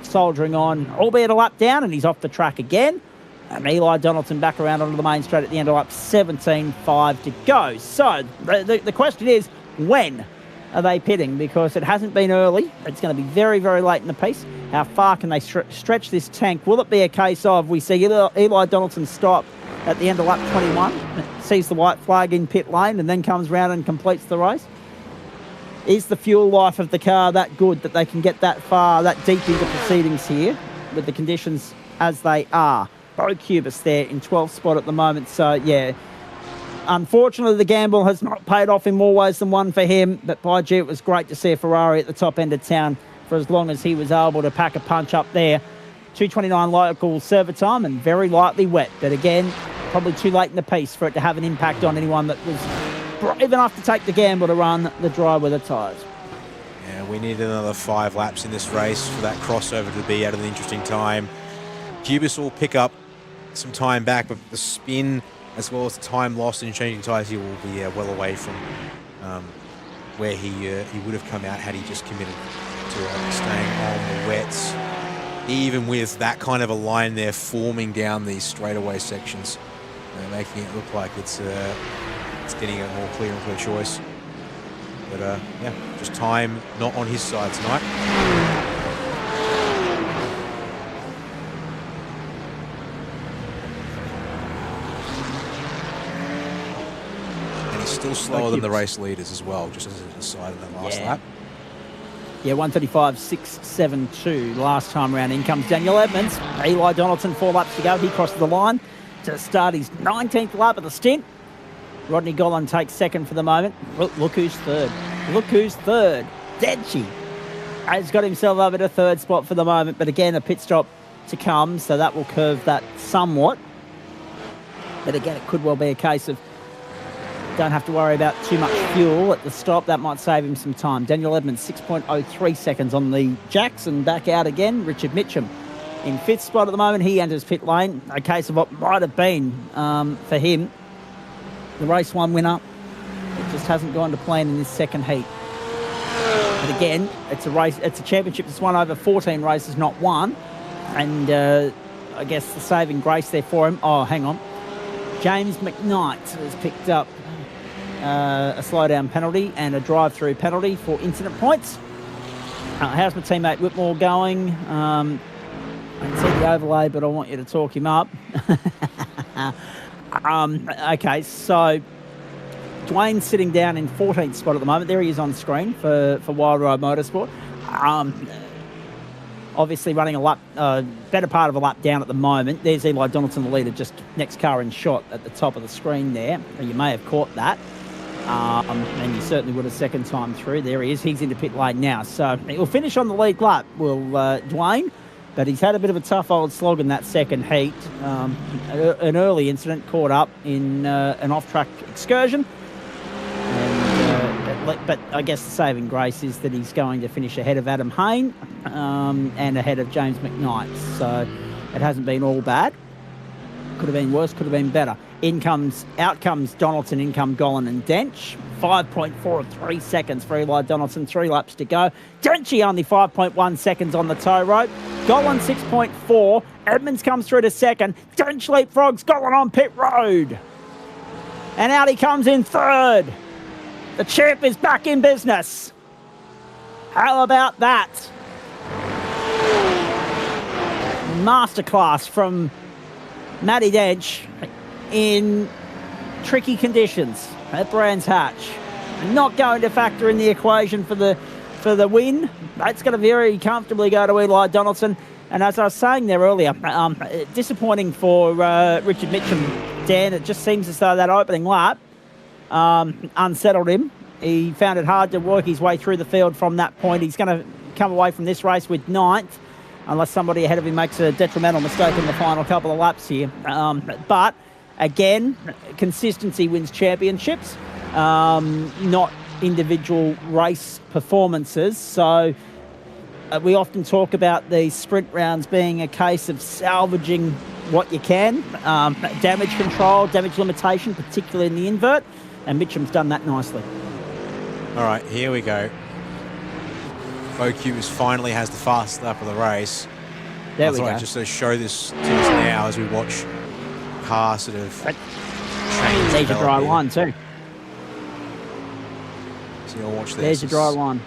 soldiering on, albeit a lap down, and he's off the track again. And Eli Donaldson back around onto the main straight at the end of lap 17.5 to go. So the question is, when are they pitting? Because it hasn't been early. It's going to be very, very late in the piece. How far can they stretch this tank? Will it be a case of we see Eli Donaldson stop at the end of lap 21, sees the white flag in pit lane, and then comes round and completes the race? Is the fuel life of the car that good that they can get that far, that deep into proceedings here with the conditions as they are? Bo Cubis there in 12th spot at the moment. So, yeah, unfortunately, the gamble has not paid off in more ways than one for him. But, by gee, it was great to see a Ferrari at the top end of town for as long as he was able to pack a punch up there. 2:29 local server time and very lightly wet. But, again, probably too late in the piece for it to have an impact on anyone that was brave enough to take the gamble to run the dry weather tyres. Yeah, we need another 5 laps in this race for that crossover to be at an interesting time. Cubis will pick up some time back, but the spin as well as the time lost in changing tyres, he will be well away from where he would have come out had he just committed to staying on the wets. Even with that kind of a line there forming down these straightaway sections, making it look like it's getting a more clear and clear choice. But yeah, just time not on his side tonight. Still slower than the race leaders as well, just as an aside in that last lap. Yeah, 135.672 last time around. In comes Daniel Edmonds. Eli Donaldson, 4 laps to go. He crosses the line to start his 19th lap of the stint. Rodney Gollan takes second for the moment. Look who's third. Look who's third. Denchi has got himself over to third spot for the moment, but again, a pit stop to come, so that will curve that somewhat. But again, it could well be a case of don't have to worry about too much fuel at the stop. That might save him some time. Daniel Edmonds, 6.03 seconds on the Jackson. Back out again. Richard Mitchum in 5th spot at the moment. He enters pit lane. A case of what might have been, for him, the race 1 winner. It just hasn't gone to plan in this second heat. But again, it's a race. It's a championship that's won over 14 races, not one. And I guess the saving grace there for him. Oh, hang on. James McKnight has picked up a slowdown penalty and a drive-through penalty for incident points. How's my teammate Whitmore going? I can see the overlay, but I want you to talk him up. Okay, so Dwayne's sitting down in 14th spot at the moment. There he is on screen for Wild Ride Motorsport. Obviously running a lap, better part of a lap down at the moment. There's Eli Donaldson, the leader, just next car in shot at the top of the screen there. You may have caught that. And you certainly would a second time through. There he is. He's into pit lane now. So he'll finish on the lead lap, will Dwayne. But he's had a bit of a tough old slog in that second heat. An early incident caught up in an off-track excursion. But I guess the saving grace is that he's going to finish ahead of Adam Hayne and ahead of James McKnight. So it hasn't been all bad. Could have been worse, could have been better. Out comes Donaldson, in come Gollan and Dench. 5.43 seconds for Eli Donaldson, 3 laps to go. Denchy only 5.1 seconds on the tow rope. Gollan 6.4. Edmonds comes through to second. Dench leapfrogs Gollan on pit road. And out he comes in third. The champ is back in business. How about that? Masterclass from Matty Dench in tricky conditions at Brands Hatch. Not going to factor in the equation for the win. That's going to very comfortably go to Eli Donaldson. And as I was saying there earlier, disappointing for Richard Mitchum, Dan. It just seems as though that opening lap unsettled him. He found it hard to work his way through the field from that point. He's going to come away from this race with 9th, unless somebody ahead of him makes a detrimental mistake in the final couple of laps here. But again, consistency wins championships, not individual race performances. So we often talk about these sprint rounds being a case of salvaging what you can, damage control, damage limitation, particularly in the invert, and Mitchum's done that nicely. All right, here we go. Bo Cubis finally has the fastest lap of the race. There I we thought go. I'd just show this to us now as we watch car sort of change. There's your dry line too. So you'll watch this. There's your dry line.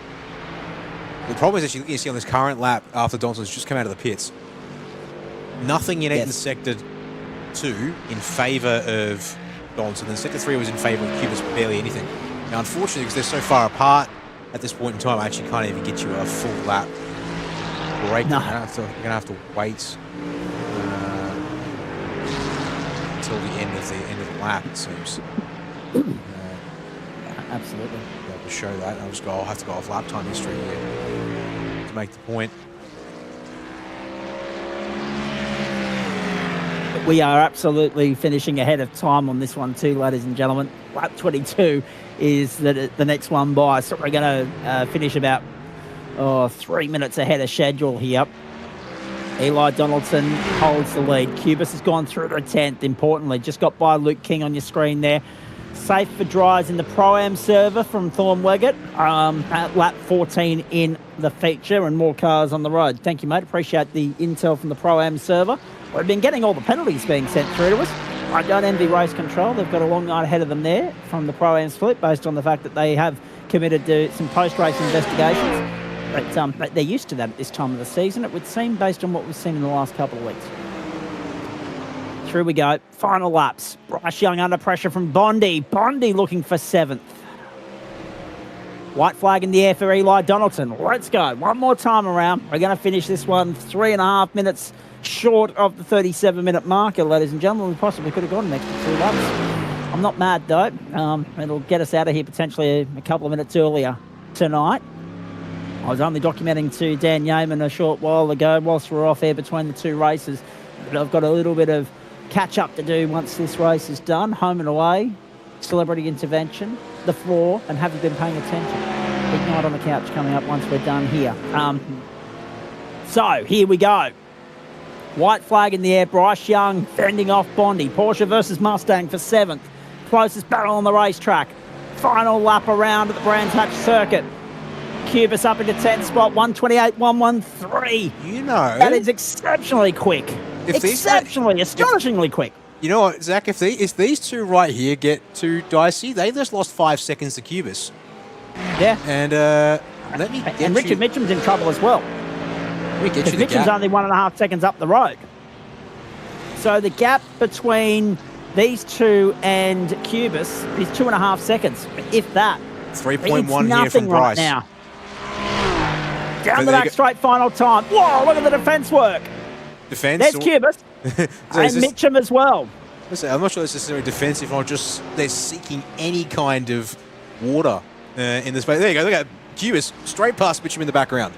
The problem is that you see on this current lap after Donaldson's just come out of the pits. Nothing in it in Sector 2 in favour of Donaldson, and Sector 3 was in favour of Cubis, barely anything. Now, unfortunately, because they're so far apart at this point in time, I actually can't even get you a full lap break. No. You're going to have to wait until the end of the lap, it seems. Absolutely. To show that, I'll have to go off lap time history here to make the point. We are absolutely finishing ahead of time on this one too, ladies and gentlemen. Lap 22 is the next one by, so we're going to finish about 3 minutes ahead of schedule here. Eli Donaldson holds the lead. Cubis has gone through to 10th, importantly. Just got by Luke King on your screen there. Safe for drives in the Pro-Am server from Thorn Leggett at lap 14 in the feature, and more cars on the road. Thank you, mate. Appreciate the intel from the Pro-Am server. We've been getting all the penalties being sent through to us. I don't envy Race Control. They've got a long night ahead of them there from the Pro-Am split, based on the fact that they have committed to some post-race investigations. But they're used to that at this time of the season, it would seem, based on what we've seen in the last couple of weeks. Through we go. Final laps. Bryce Young under pressure from Bondi. Bondi looking for 7th. White flag in the air for Eli Donaldson. Let's go. One more time around. We're going to finish this one 3.5 minutes short of the 37-minute marker, ladies and gentlemen. We possibly could have gone an extra 2 laps. I'm not mad, though. It'll get us out of here potentially a couple of minutes earlier tonight. I was only documenting to Dan Yeaman a short while ago whilst we were off air between the two races. But I've got a little bit of catch-up to do once this race is done. Home and away, celebrity intervention, the floor, and have you been paying attention? Big night on the couch coming up once we're done here. So, here we go. White flag in the air. Bryce Young fending off Bondi. Porsche versus Mustang for 7th. Closest battle on the racetrack. Final lap around at the Brands Hatch circuit. Cubis up into 10th spot, 128.113. You know, that is exceptionally quick. Astonishingly quick. You know what, Zach? If these two right here get too dicey, they just lost 5 seconds to Cubis. Yeah. And let me get and Richard Mitchum's in trouble as well. Let me get you the Mitchum's gap. only 1.5 seconds up the road. So the gap between these two and Cubis is 2.5 seconds, if that. 3.1 here from Bryce. Right now. Down the back straight, final time. Whoa, look at the defence work. Defence? There's Cubis. And Mitchum as well. Listen, I'm not sure it's necessarily defensive, or just they're seeking any kind of water in the space. There you go, look at Cubis, straight past Mitchum in the background.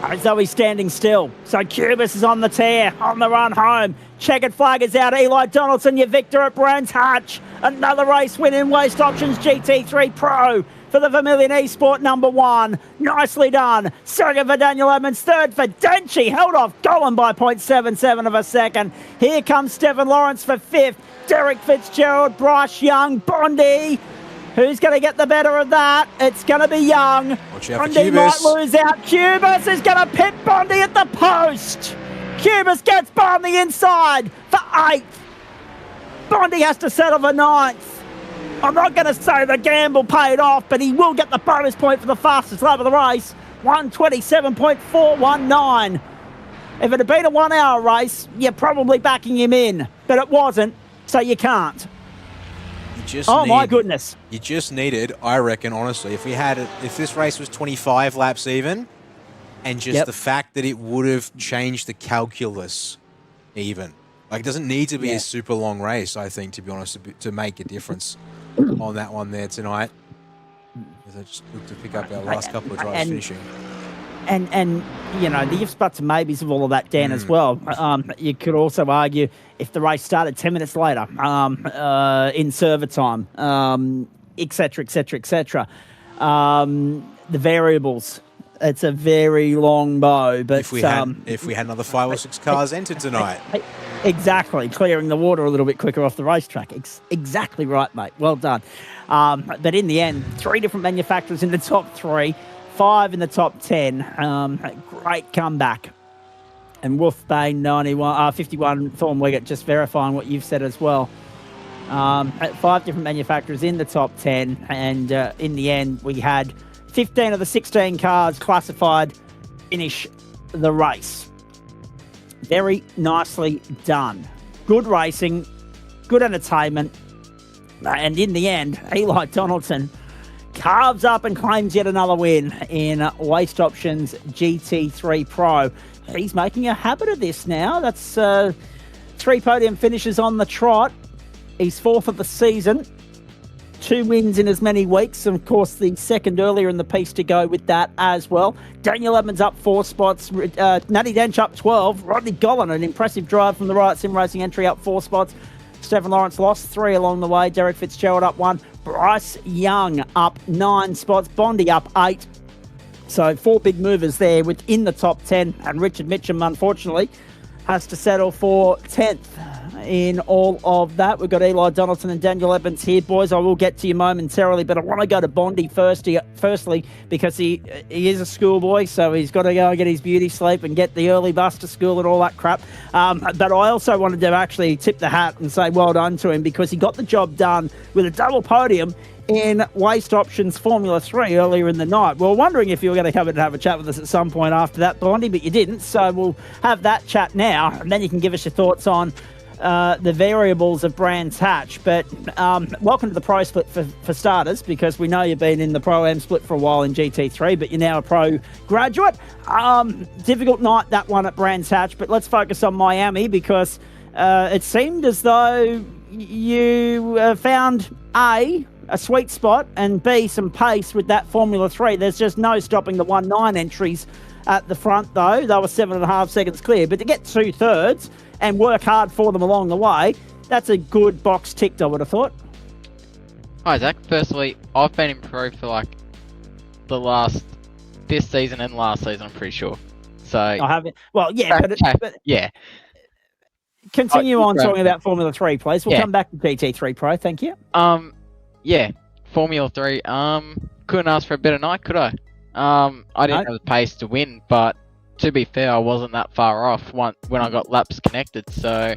As though he's standing still. So Cubis is on the tear, on the run home. Checkered flag is out. Eli Donaldson, your victor at Brands Hatch. Another race win in Waste Options GT3 Pro for the Vermilion Esport #1. Nicely done. Second for Daniel Edmonds. Third for Denchi. Held off Golan by 0.77 of a second. Here comes Stephen Lawrence for 5th. Derek Fitzgerald, Bryce Young, Bondi. Who's going to get the better of that? It's going to be Young. Watch out for Bondi Cubis. might lose out. Cubis is going to pit Bondi at the post. Cubis gets by on the inside for 8th. Bondi has to settle for 9th. I'm not going to say the gamble paid off, but he will get the bonus point for the fastest lap of the race. 1:27.419. If it had been a 1 hour race, you're probably backing him in, but it wasn't, so you can't. My goodness. You just needed, I reckon, honestly, if this race was 25 laps even, and just the fact that it would have changed the calculus even. Like, it doesn't need to be a super long race, I think, to be honest, to make a difference on that one there tonight. As I just look to pick up our last couple of drives finishing. And you know, the ifs, buts and maybes of all of that, Dan, as well. You could also argue if the race started 10 minutes later in server time, et cetera, et cetera, et cetera. The variables. It's a very long bow, but if we had another 5 or 6 cars entered tonight. Exactly, clearing the water a little bit quicker off the racetrack. Exactly right, mate. Well done. But in the end, 3 different manufacturers in the top 3, 5 in the top 10. Great comeback. And Wolfbane 51, Thorn Wiggett, just verifying what you've said as well. 5 different manufacturers in the top 10, and in the end, we had 15 of the 16 cars classified finish the race. Very nicely done. Good racing, good entertainment, and in the end, Eli Donaldson carves up and claims yet another win in Waste Options GT3 Pro. He's making a habit of this now. That's 3 podium finishes on the trot. He's 4th of the season. 2 wins in as many weeks. And of course, the second earlier in the piece to go with that as well. Daniel Evans up 4 spots. Natty Dench up 12. Rodney Gollan, an impressive drive from the Riot Sim Racing entry, up 4 spots. Stephen Lawrence lost 3 along the way. Derek Fitzgerald up 1. Bryce Young up 9 spots. Bondi up 8. So 4 big movers there within the top 10. And Richard Mitchum, unfortunately, has to settle for 10th in all of that. We've got Eli Donaldson and Daniel Evans here. Boys, I will get to you momentarily, but I want to go to Bondi firstly because he is a schoolboy, so he's got to go and get his beauty sleep and get the early bus to school and all that crap. But I also wanted to actually tip the hat and say well done to him because he got the job done with a double podium in Waste Options Formula 3 earlier in the night. We were wondering if you were going to come in and have a chat with us at some point after that, Bondi, but you didn't, so we'll have that chat now, and then you can give us your thoughts on the variables of Brands Hatch. But welcome to the Pro Split for starters, because we know you've been in the Pro-Am Split for a while in GT3, but you're now a Pro graduate. Difficult night, that one at Brands Hatch, but let's focus on Miami, because it seemed as though you found A, a sweet spot, and B, some pace with that Formula 3. There's just no stopping the 1.9 entries at the front, though. They were 7.5 seconds clear. But to get 2/3 and work hard for them along the way, that's a good box ticked, I would have thought. Hi, Zach. Firstly, I've been in Pro for like this season and last season, I'm pretty sure. So I haven't. Well, yeah, but yeah. Continue on talking about Formula 3, please. We'll come back to GT3 Pro. Thank you. Yeah, Formula 3. Couldn't ask for a better night, could I? I didn't have the pace to win, but to be fair, I wasn't that far off when I got laps connected. So,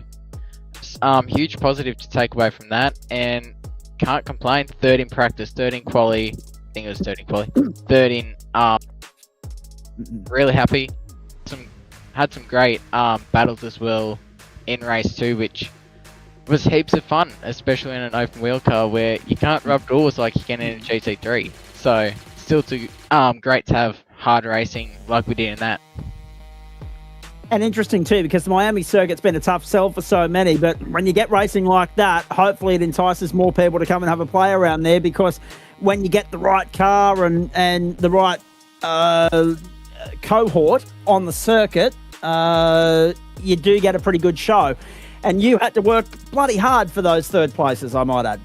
huge positive to take away from that, and can't complain. 3rd in practice, 3rd in quali. I think it was 3rd in quali. 3rd in. Really happy. Had some great battles as well in race 2, which was heaps of fun, especially in an open wheel car where you can't rub doors like you can in a GT3. So still great to have hard racing like we did in that. And interesting too, because the Miami circuit's been a tough sell for so many, but when you get racing like that, hopefully it entices more people to come and have a play around there, because when you get the right car and the right cohort on the circuit, you do get a pretty good show. And you had to work bloody hard for those 3rd places, I might add.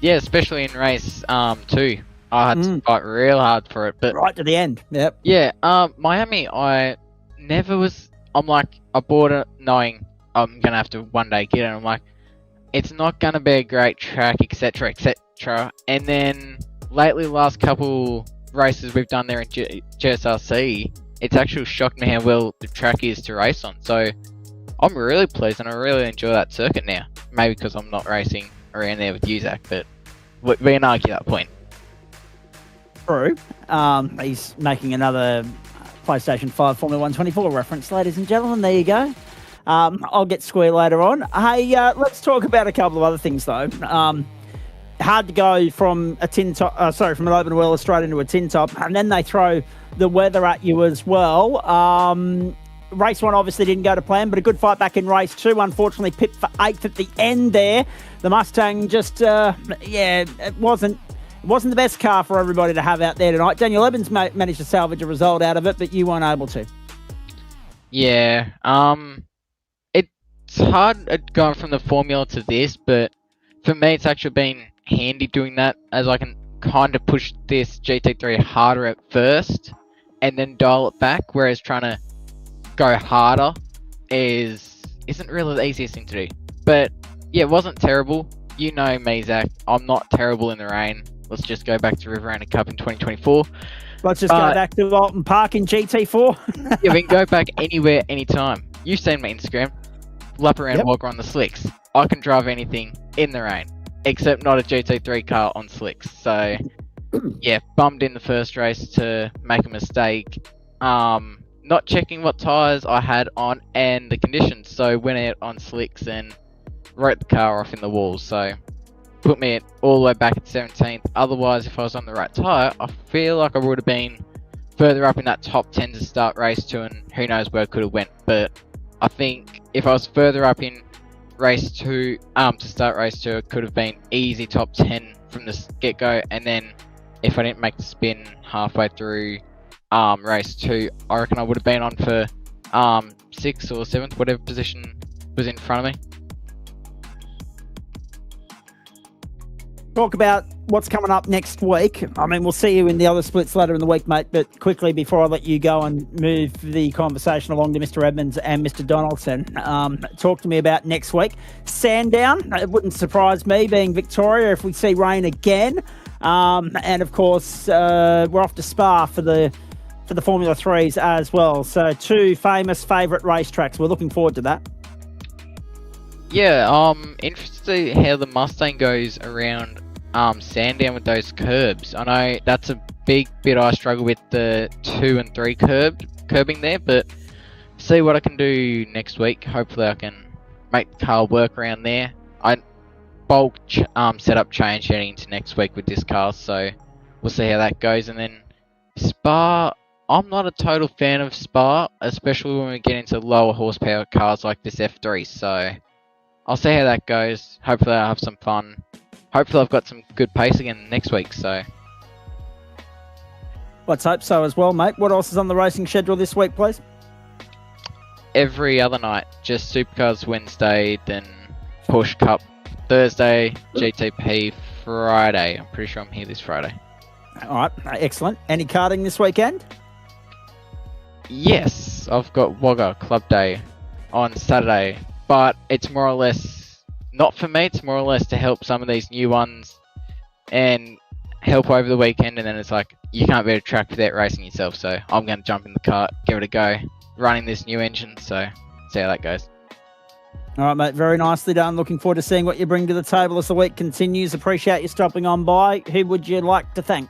Yeah, especially in race 2. I had to fight real hard for it. But right to the end, yep. Yeah, Miami, I bought it knowing I'm going to have to one day get it. I'm like, it's not going to be a great track, etc., etc. And then lately, the last couple races we've done there in GSRC, it's actually shocked me how well the track is to race on. So I'm really pleased, and I really enjoy that circuit now. Maybe because I'm not racing around there with you, Zach, but we can argue that point. True. He's making another PlayStation 5 Formula 124 reference, ladies and gentlemen. There you go. I'll get square later on. Hey, let's talk about a couple of other things, though. Hard to go from from an open wheel straight into a tin top, and then they throw the weather at you as well. Race 1 obviously didn't go to plan, but a good fight back in race 2. Unfortunately, pipped for 8th at the end there. The Mustang just, it wasn't the best car for everybody to have out there tonight. Daniel Evans managed to salvage a result out of it, but you weren't able to. Yeah, it's hard going from the formula to this, but for me, it's actually been handy doing that, as I can kind of push this GT3 harder at first and then dial it back, whereas trying to go harder is isn't really the easiest thing to do. But yeah, it wasn't terrible. You know me, Zach. I'm not terrible in the rain. Let's just go back to River Round Cup in 2024. Let's just go back to Alton Park in GT4. Yeah, we can go back anywhere, anytime. You've seen my Instagram. Lap around Wagga on the slicks. I can drive anything in the rain, except not a GT3 car on slicks. So, yeah, bummed in the first race to make a mistake. Not checking what tyres I had on and the conditions. So, went out on slicks and wrote the car off in the walls. So, put me all the way back at 17th. Otherwise, if I was on the right tyre, I feel like I would have been further up in that top 10 to start race 2, and who knows where I could have went. But I think if I was further up in race 2, to start race 2, it could have been easy top 10 from the get-go. And then if I didn't make the spin halfway through race 2, I reckon I would have been on for 6th or 7th, whatever position was in front of me. Talk about what's coming up next week. I mean, we'll see you in the other splits later in the week, mate. But quickly, before I let you go and move the conversation along to Mr. Edmonds and Mr. Donaldson, talk to me about next week. Sandown, it wouldn't surprise me, being Victoria, if we see rain again. And of course, we're off to Spa for the Formula 3s as well. So 2 famous favourite racetracks. We're looking forward to that. Yeah, interested to see how the Mustang goes around Sandown with those curbs. I know that's a big bit I struggle with, the 2 and 3 curbing there, but see what I can do next week. Hopefully I can make the car work around there. I bulk setup change heading into next week with this car, so we'll see how that goes. And then Spa, I'm not a total fan of Spa, especially when we get into lower horsepower cars like this F3, so I'll see how that goes. Hopefully I'll have some fun. Hopefully I've got some good pace again next week, so. Let's hope so as well, mate. What else is on the racing schedule this week, please? Every other night, just Supercars Wednesday, then Porsche Cup Thursday, GTP Friday. I'm pretty sure I'm here this Friday. All right, excellent. Any karting this weekend? Yes, I've got Wagga Club Day on Saturday, but it's more or less not for me. It's more or less to help some of these new ones and help over the weekend, and then it's like you can't be at a track without racing yourself, so I'm going to jump in the cart, give it a go, running this new engine, so see how that goes. All right, mate, very nicely done. Looking forward to seeing what you bring to the table as the week continues. Appreciate you stopping on by. Who would you like to thank?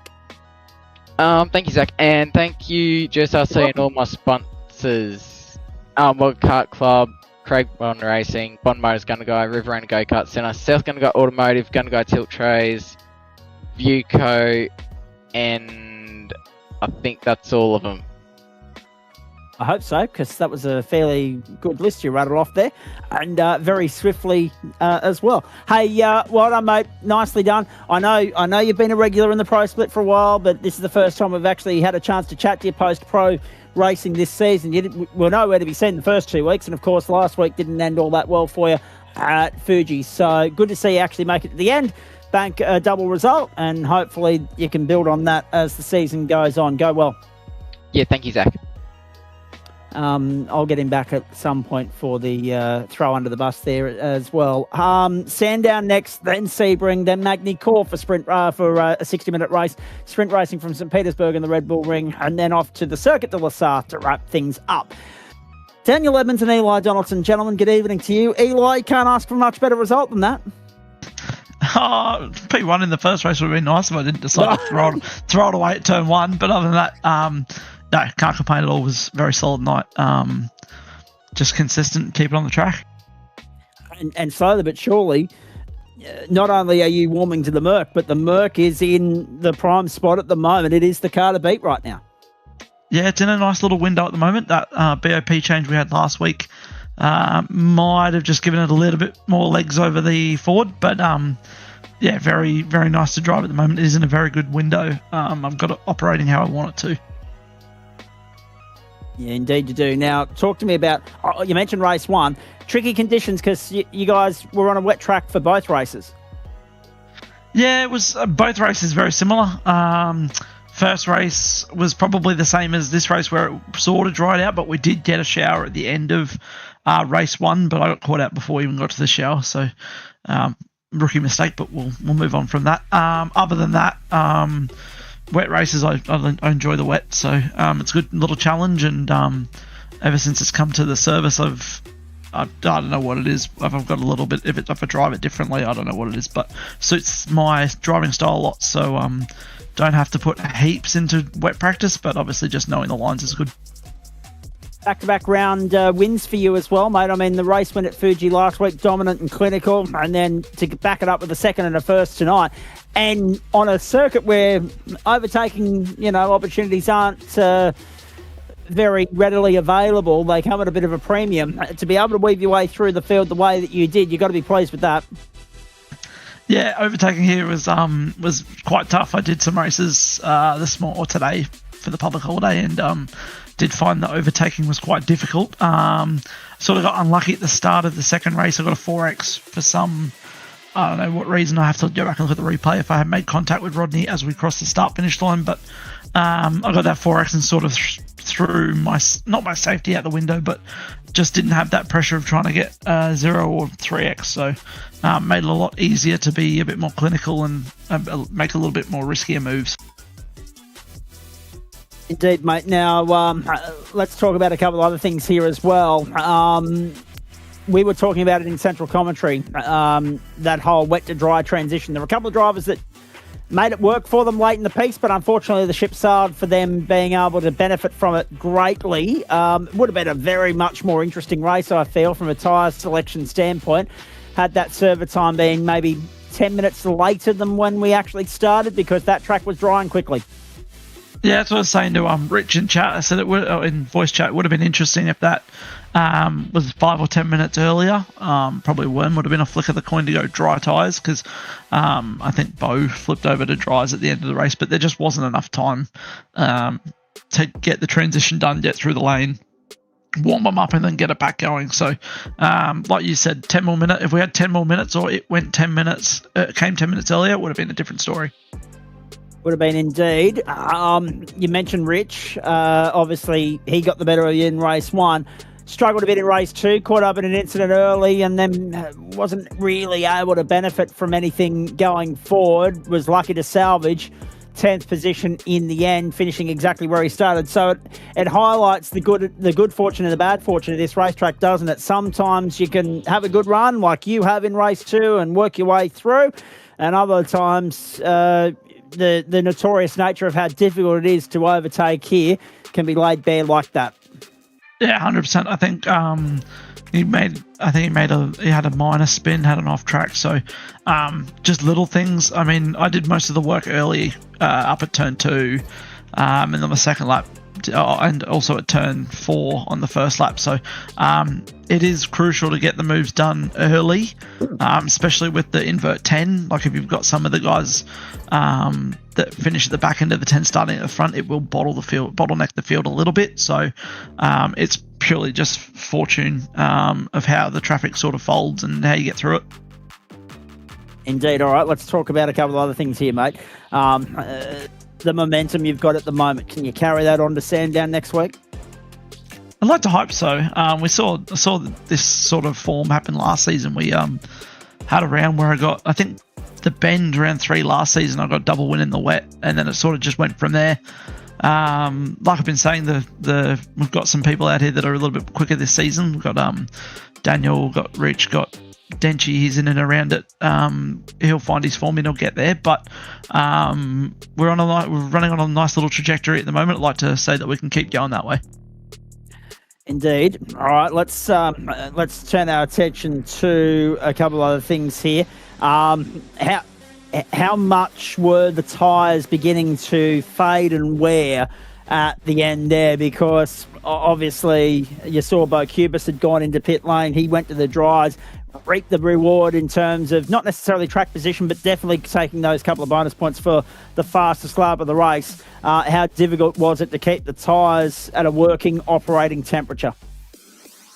Thank you, Zach, and thank you, GSRC, and all my sponsors. World Kart Club, Craig Bond Racing, Bond Motors, Gunner Guy, River Round Go Kart Centre, South Gunner Guy Automotive, Gunner Guy Tilt Trays, Viewco, and I think that's all of them. I hope so, because that was a fairly good list you rattled off there, and very swiftly as well. Hey, well done, mate. Nicely done. I know you've been a regular in the Pro Split for a while, but this is the first time we've actually had a chance to chat to you post-Pro racing this season. You were nowhere to be seen the first 2 weeks, and of course last week didn't end all that well for you at Fuji. So good to see you actually make it to the end, bank a double result, and hopefully you can build on that as the season goes on. Go well. Yeah, thank you, Zach. I'll get him back at some point for the throw under the bus there as well. Sandown next, then Sebring, then Magny Core for sprint for a 60-minute race. Sprint racing from St. Petersburg in the Red Bull Ring, and then off to the Circuit de la Sarthe to wrap things up. Daniel Edmonds and Eli Donaldson, gentlemen, good evening to you. Eli, can't ask for a much better result than that. P1 in the first race would have been nice if I didn't decide to throw it away at turn 1, but other than that, no, can't complain at all. It was a very solid night. Just consistent, keep it on the track. And slowly but surely, not only are you warming to the Merc, but the Merc is in the prime spot at the moment. It is the car to beat right now. Yeah, it's in a nice little window at the moment. That BOP change we had last week might have just given it a little bit more legs over the Ford, but yeah, very, very nice to drive at the moment. It is in a very good window. I've got it operating how I want it to. Yeah, indeed you do. Now, talk to me about, you mentioned race 1, tricky conditions because you guys were on a wet track for both races. Yeah, it was both races very similar. First race was probably the same as this race where it sort of dried out, but we did get a shower at the end of race 1, but I got caught out before we even got to the shower, so rookie mistake, but we'll move on from that. Other than that, wet races, I enjoy the wet, so it's a good little challenge, and ever since it's come to the service, I don't know what it is. If I've got a little bit, if I drive it differently, I don't know what it is, but suits my driving style a lot, so don't have to put heaps into wet practice, but obviously just knowing the lines is good. Back-to-back round wins for you as well, mate. I mean, the race win at Fuji last week, dominant and clinical, and then to back it up with a second and a first tonight. And on a circuit where overtaking, opportunities aren't very readily available, they come at a bit of a premium. To be able to weave your way through the field the way that you did, you've got to be pleased with that. Yeah, overtaking here was quite tough. I did some races today for the public holiday, and did find that overtaking was quite difficult. Sort of got unlucky at the start of the second race. I got a 4X for some, I don't know what reason. I have to go back and look at the replay if I had made contact with Rodney as we crossed the start-finish line, but I got that 4X and sort of threw not my safety out the window, but just didn't have that pressure of trying to get 0 or 3X, so made it a lot easier to be a bit more clinical and make a little bit more riskier moves. Indeed, mate. Now, let's talk about a couple of other things here as well. We were talking about it in central commentary, that whole wet to dry transition. There were a couple of drivers that made it work for them late in the piece, but unfortunately the ship sailed for them being able to benefit from it greatly. It would have been a very much more interesting race, I feel, from a tyre selection standpoint, had that server time been maybe 10 minutes later than when we actually started, because that track was drying quickly. Yeah, that's what I was saying to Rich in chat. I said it would, in voice chat, it would have been interesting if that was 5 or 10 minutes earlier. Probably would have been a flick of the coin to go dry tyres, because I think Bo flipped over to dries at the end of the race, but there just wasn't enough time to get the transition done, get through the lane, warm them up, and then get it back going. So, like you said, 10 more minutes. If we had 10 more minutes, or it went 10 minutes, came 10 minutes earlier, it would have been a different story. Would have been indeed. You mentioned Rich. Obviously, he got the better of you in race 1. Struggled a bit in race 2, caught up in an incident early, and then wasn't really able to benefit from anything going forward. Was lucky to salvage 10th position in the end, finishing exactly where he started. So it highlights the good fortune and the bad fortune of this racetrack, doesn't it? Sometimes you can have a good run like you have in race 2 and work your way through, and other times the notorious nature of how difficult it is to overtake here can be laid bare like that. Yeah, 100%. I think he had a minor spin, had an off track. So just little things. I mean, I did most of the work early up at turn 2, and then the second lap, and also at turn 4 on the first lap. So it is crucial to get the moves done early, especially with the invert 10. Like if you've got some of the guys that finish at the back end of the 10 starting at the front, it will bottleneck the field a little bit. So it's purely just fortune of how the traffic sort of folds and how you get through it. Indeed. All right, let's talk about a couple of other things here, mate. The momentum you've got at the moment, can you carry that on to Sandown next week? I'd like to hope so. We saw this sort of form happen last season. We had a round where I think the bend round 3 last season, I got double win in the wet, and then it sort of just went from there. Like I've been saying, we've got some people out here that are a little bit quicker this season. We've got Daniel, got Rich, got Denchi. He's in and around it. He'll find his form and he'll get there. But we're running on a nice little trajectory at the moment. I'd like to say that we can keep going that way. Indeed. All right, let's turn our attention to a couple of other things here. How much were the tyres beginning to fade and wear at the end there? Because obviously you saw Bo Cubis had gone into pit lane. He went to the dries, reaped the reward in terms of not necessarily track position, but definitely taking those couple of bonus points for the fastest lap of the race. How difficult was it to keep the tyres at a working operating temperature?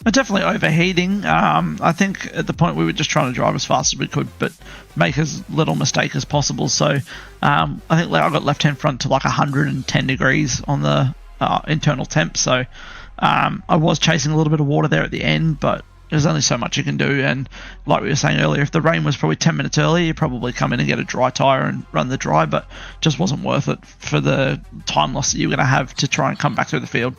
Definitely overheating. I think at the point we were just trying to drive as fast as we could, but make as little mistake as possible. So I think I got left-hand front to like 110 degrees on the internal temp. So I was chasing a little bit of water there at the end, but there's only so much you can do. And like we were saying earlier, if the rain was probably 10 minutes earlier, you probably come in and get a dry tyre and run the dry, but just wasn't worth it for the time loss that you're going to have to try and come back through the field.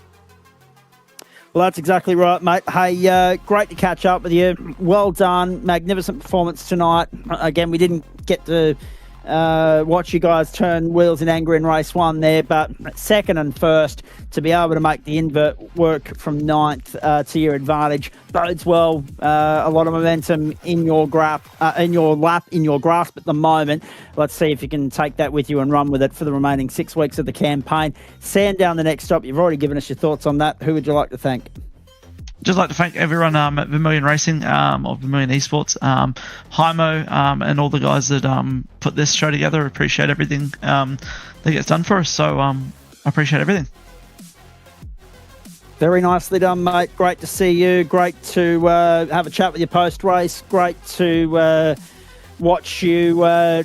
Well, that's exactly right, mate. Hey, great to catch up with you. Well done. Magnificent performance tonight. Again, we didn't get to watch you guys turn wheels in anger in race 1 there, but second and first, to be able to make the invert work from 9th to your advantage bodes well. A lot of momentum in your grasp at the moment. Let's see if you can take that with you and run with it for the remaining 6 weeks of the campaign. Sandown, the next stop. You've already given us your thoughts on that. Who would you like to thank? Just like to thank everyone at Vermilion Racing or Vermilion Esports, Hymo, and all the guys that put this show together. Appreciate everything that gets done for us. So I appreciate everything. Very nicely done, mate. Great to see you. Great to have a chat with you post-race. Great to watch you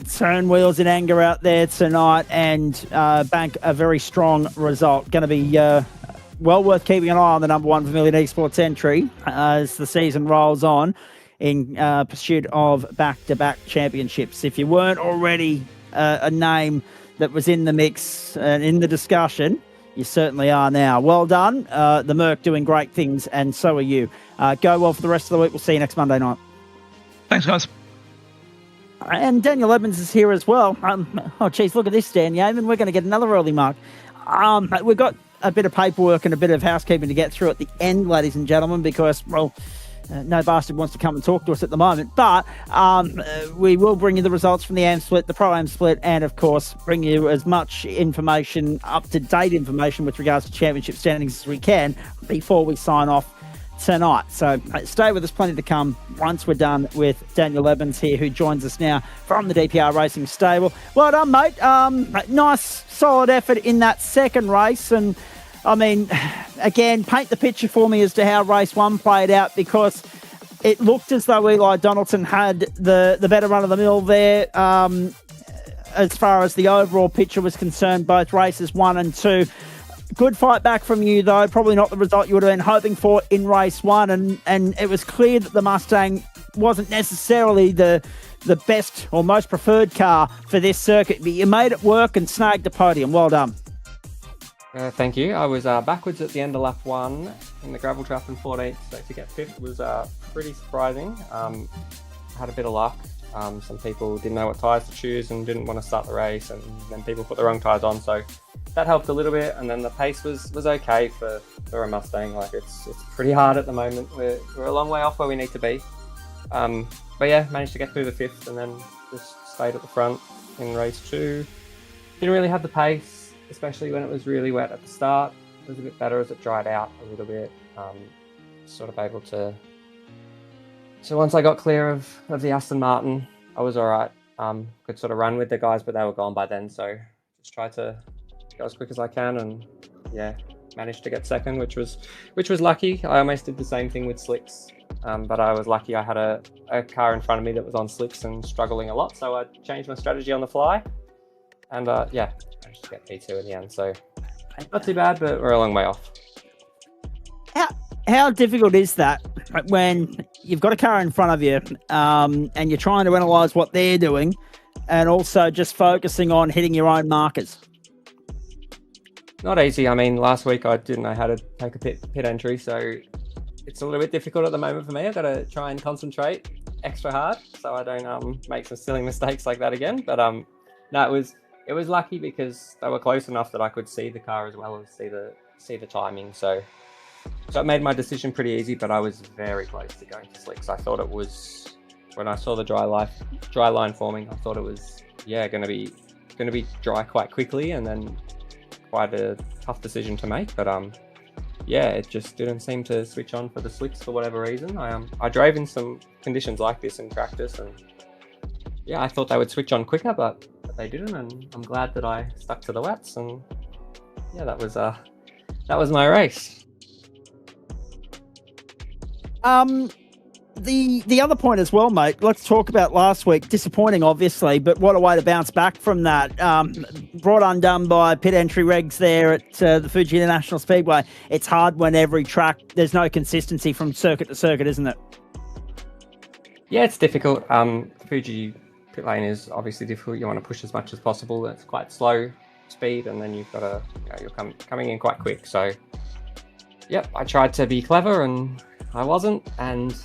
turn wheels in anger out there tonight and bank a very strong result. Going to be well worth keeping an eye on the number 1 Vermilion Esports entry as the season rolls on in pursuit of back-to-back championships. If you weren't already a name that was in the mix and in the discussion, you certainly are now. Well done. The Merc doing great things, and so are you. Go well for the rest of the week. We'll see you next Monday night. Thanks, guys. And Daniel Evans is here as well. Oh, geez, look at this, Dan Yeaman. We're going to get another early mark. We've got a bit of paperwork and a bit of housekeeping to get through at the end, ladies and gentlemen, because, well, no bastard wants to come and talk to us at the moment. But we will bring you the results from the AM split, the Pro-Am split, and, of course, bring you as much information, up-to-date information with regards to championship standings as we can before we sign off tonight. So stay with us, plenty to come once we're done with Daniel Evans here, who joins us now from the DPR Racing stable. Well done, mate. Nice, solid effort in that second race. And, I mean, again, paint the picture for me as to how race 1 played out, because it looked as though Eli Donaldson had the better run-of-the-mill there as far as the overall picture was concerned, both races 1 and 2. Good fight back from you, though. Probably not the result you would have been hoping for in race 1. And it was clear that the Mustang wasn't necessarily the best or most preferred car for this circuit. But you made it work and snagged the podium. Well done. Thank you. I was backwards at the end of lap 1 in the gravel trap in 14th. So to get 5th was pretty surprising. Had a bit of luck. Some people didn't know what tyres to choose and didn't want to start the race. And then people put the wrong tyres on. So that helped a little bit, and then the pace was okay for a Mustang. Like it's pretty hard at the moment. We're a long way off where we need to be. But yeah, managed to get through the 5th and then just stayed at the front in race 2. Didn't really have the pace, especially when it was really wet at the start. It was a bit better as it dried out a little bit. Sort of able to. So once I got clear of the Aston Martin, I was all right. Could sort of run with the guys, but they were gone by then. So just tried to go as quick as I can, and yeah, managed to get second, which was lucky. I almost did the same thing with slicks, but I was lucky I had a car in front of me that was on slicks and struggling a lot, so I changed my strategy on the fly, and yeah, managed to get P2 in the end. So not too bad, but we're a long way off. How difficult is that when you've got a car in front of you and you're trying to analyse what they're doing and also just focusing on hitting your own markers? Not easy. I mean, last week I didn't know how to take a pit entry, so it's a little bit difficult at the moment for me. I've got to try and concentrate extra hard so I don't make some silly mistakes like that again. But no, it was lucky because they were close enough that I could see the car as well as see the timing. So it made my decision pretty easy, but I was very close to going to slicks. I thought it was, when I saw the dry line forming, I thought it was going to be dry quite quickly, and then quite a tough decision to make. But yeah, it just didn't seem to switch on for the slicks for whatever reason. I drove in some conditions like this in practice, and yeah, I thought they would switch on quicker, but they didn't, and I'm glad that I stuck to the wets, and yeah, that was my race. The other point as well, mate, let's talk about last week. Disappointing, obviously, but what a way to bounce back from that. Brought undone by pit entry regs there at the Fuji International Speedway. It's hard when every track, there's no consistency from circuit to circuit, isn't it? Yeah, it's difficult. Fuji pit lane is obviously difficult. You want to push as much as possible. It's quite slow speed, and then you've got to, you're coming in quite quick. So, yep, I tried to be clever, and I wasn't, and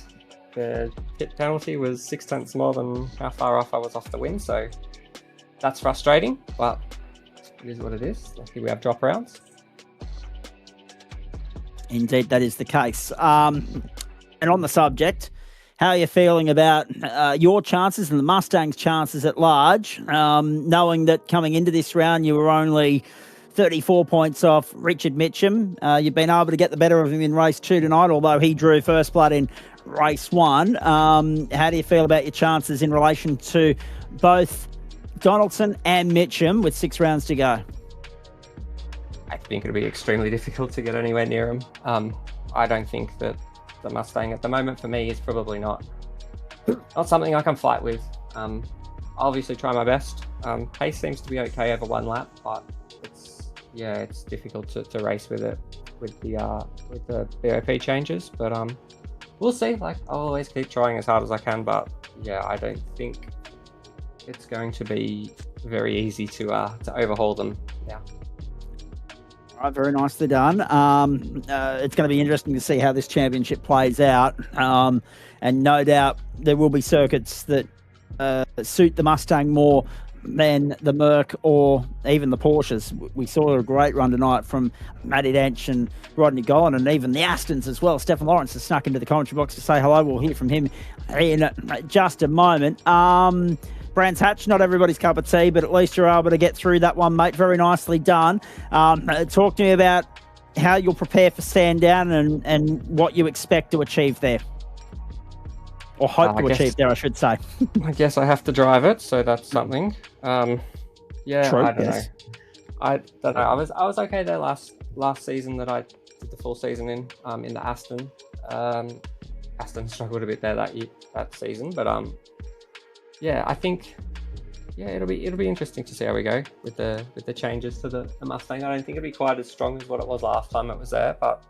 the pit penalty was 6 tenths more than how far off I was off the win. So that's frustrating, but it is what it is. Lucky we have drop rounds. Indeed, that is the case. And on the subject, how are you feeling about your chances and the Mustangs' chances at large, knowing that coming into this round you were only 34 points off Richard Mitchum? You've been able to get the better of him in race 2 tonight, although he drew first blood in race 1. How do you feel about your chances in relation to both Donaldson and Mitchum with 6 rounds to go? I think it'll be extremely difficult to get anywhere near him. I don't think that the Mustang at the moment for me is probably not something I can fight with. I'll obviously try my best. Pace seems to be okay over 1 lap, but it's difficult to race with it with the BOP changes. But we'll see. Like, I'll always keep trying as hard as I can, but yeah, I don't think it's going to be very easy to overhaul them. Yeah. All right, very nicely done. It's going to be interesting to see how this championship plays out. And no doubt there will be circuits that suit the Mustang more than the Merc or even the Porsches. We saw a great run tonight from Matty Dench and Rodney Gollan, and even the Astons as well. Stefan Lawrence has snuck into the commentary box to say hello. We'll hear from him in just a moment. Brands Hatch, not everybody's cup of tea, but at least you're able to get through that one, mate. Very nicely done. Talk to me about how you'll prepare for Sandown and what you expect to achieve there. Or hope to achieve there, I should say. I guess I have to drive it, so that's something. Yeah, True, I don't yes. know. I don't know. I was okay there last season that I did the full season in the Aston. Aston struggled a bit there that season, but yeah, I think it'll be interesting to see how we go with the changes to the Mustang. I don't think it'll be quite as strong as what it was last time it was there, but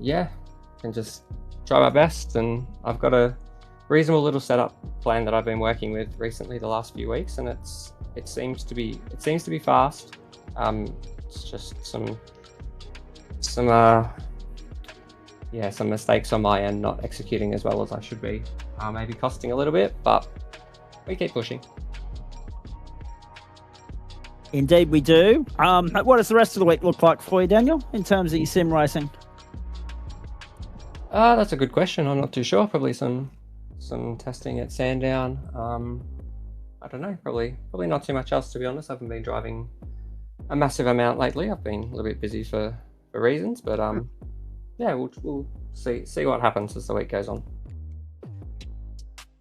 yeah, I can just try my best, and I've got a reasonable little setup plan that I've been working with recently the last few weeks, and it seems to be fast. It's just some mistakes on my end, not executing as well as I should be, maybe costing a little bit, but we keep pushing. Indeed we do. What does the rest of the week look like for you, Daniel, in terms of your sim racing? That's a good question. I'm not too sure. Probably some testing at Sandown. I don't know. Probably not too much else, to be honest. I haven't been driving a massive amount lately. I've been a little bit busy for reasons, but yeah, we'll see what happens as the week goes on.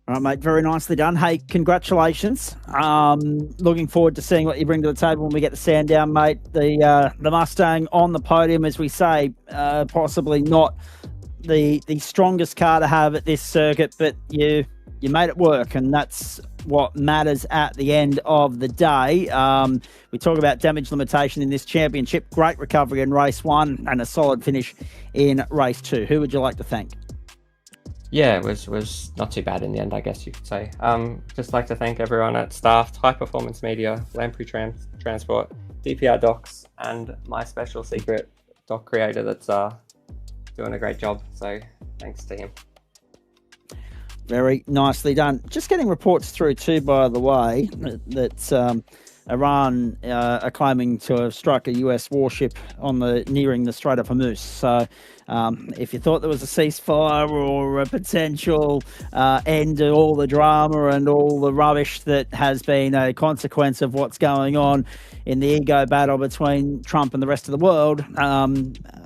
All right, mate. Very nicely done. Hey, congratulations. Looking forward to seeing what you bring to the table when we get to Sandown, mate. The Mustang on the podium, as we say, possibly not the strongest car to have at this circuit, but you made it work, and that's what matters at the end of the day. We talk about damage limitation in this championship. Great recovery in race 1 and a solid finish in race 2. Who would you like to thank? Yeah, it was not too bad in the end, I guess you could say. Just like to thank everyone at Staff, High Performance Media, Lamprey Transport, DPR Docs, and my special secret doc creator that's doing a great job. So thanks to him. Very nicely done. Just getting reports through too, by the way, that Iran are claiming to have struck a US warship nearing the Strait of Hormuz. So if you thought there was a ceasefire or a potential end to all the drama and all the rubbish that has been a consequence of what's going on in the ego battle between Trump and the rest of the world,